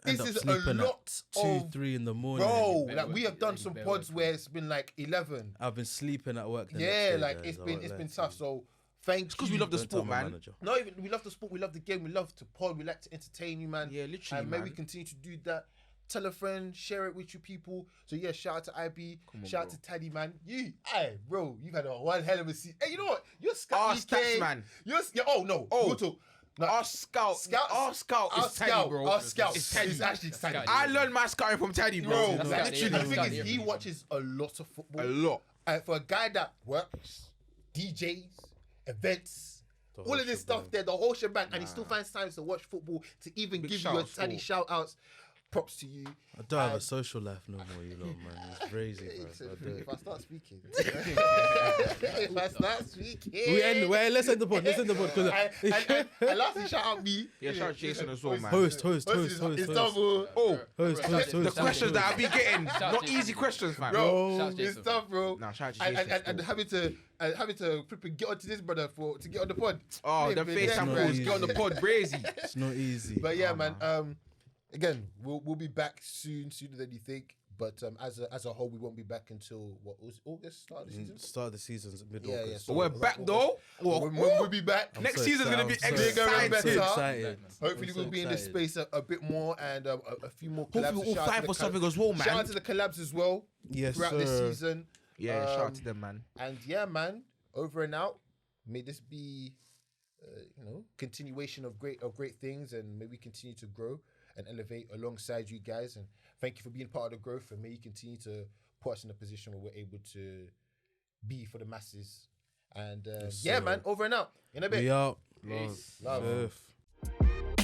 End this up is a sleeping at lot 2, of 3 in the morning. bro. Bear Like, work, we have done yeah, some bear pods work. where it's been like 11. I've been sleeping at work. the Yeah, next day, like guys, it's I been won't lie been to tough. you. So thank It's because you. we love the Don't tell sport, my man. manager. No, even we love the sport, we love the game, we love to pod, we like to entertain you, man. Yeah, literally, And may we man. continue to do that. Tell a friend, share it with your people. So yeah, shout out to IB, on, shout out bro. to Taddy, man. Bro, you've had one hell of a season. Hey, you know what? You're Scout Our UK. stats, man. Oh no. Oh. We'll talk. No, Our scout is Teddy, bro. Our scout It's Teddy. is actually Taddy. I learned my scouting from Teddy, bro. Bro, That's like, Scout, the yeah, thing Scout, is, yeah. he watches a lot of football. A lot. And for a guy that works, DJs, events, The all whole of this shebang. stuff there, the whole shebang, and he still finds time to watch football, to even Big give you a shout-outs, tiny though. shout outs. props to you. I don't have a social life no more, you know, man. It's crazy, bro. If I start speaking, if I start speaking, let's end the pod. Let's end the pod. And lastly, shout out me. Yeah, shout out Jason as well, man. Host. It's double. The questions that I be getting, not Jason. easy questions, man. Bro, Shout it's Jason. tough, bro. Nah, shout out Jason. And having to get onto this brother to get on the pod. Oh, the Maybe FaceTime next calls, round. get on the pod, brazy. It's not easy. But yeah, man. Again, we'll be back sooner than you think. But as a whole, we won't be back until what was August, start of the season. Start of the season's mid Yeah, August. so But we're back though. We'll be back. Next so season's gonna be excited. Bigger and better. So excited. Hopefully, I'm we'll so be in this excited. space a bit more and a few more collabs. Hopefully we'll Shout out all to fight the for something as well, Shout out man. to the collabs as well Yes, throughout this sir. season. Yeah, shout out to them, man. And yeah, man, over and out. May this be, continuation of great things, and may we continue to grow and elevate alongside you guys. And thank you for being part of the growth. And may you continue to put us in a position where we're able to be for the masses. And yeah, man, over and out. In a bit. We out. Peace. Love. Surf.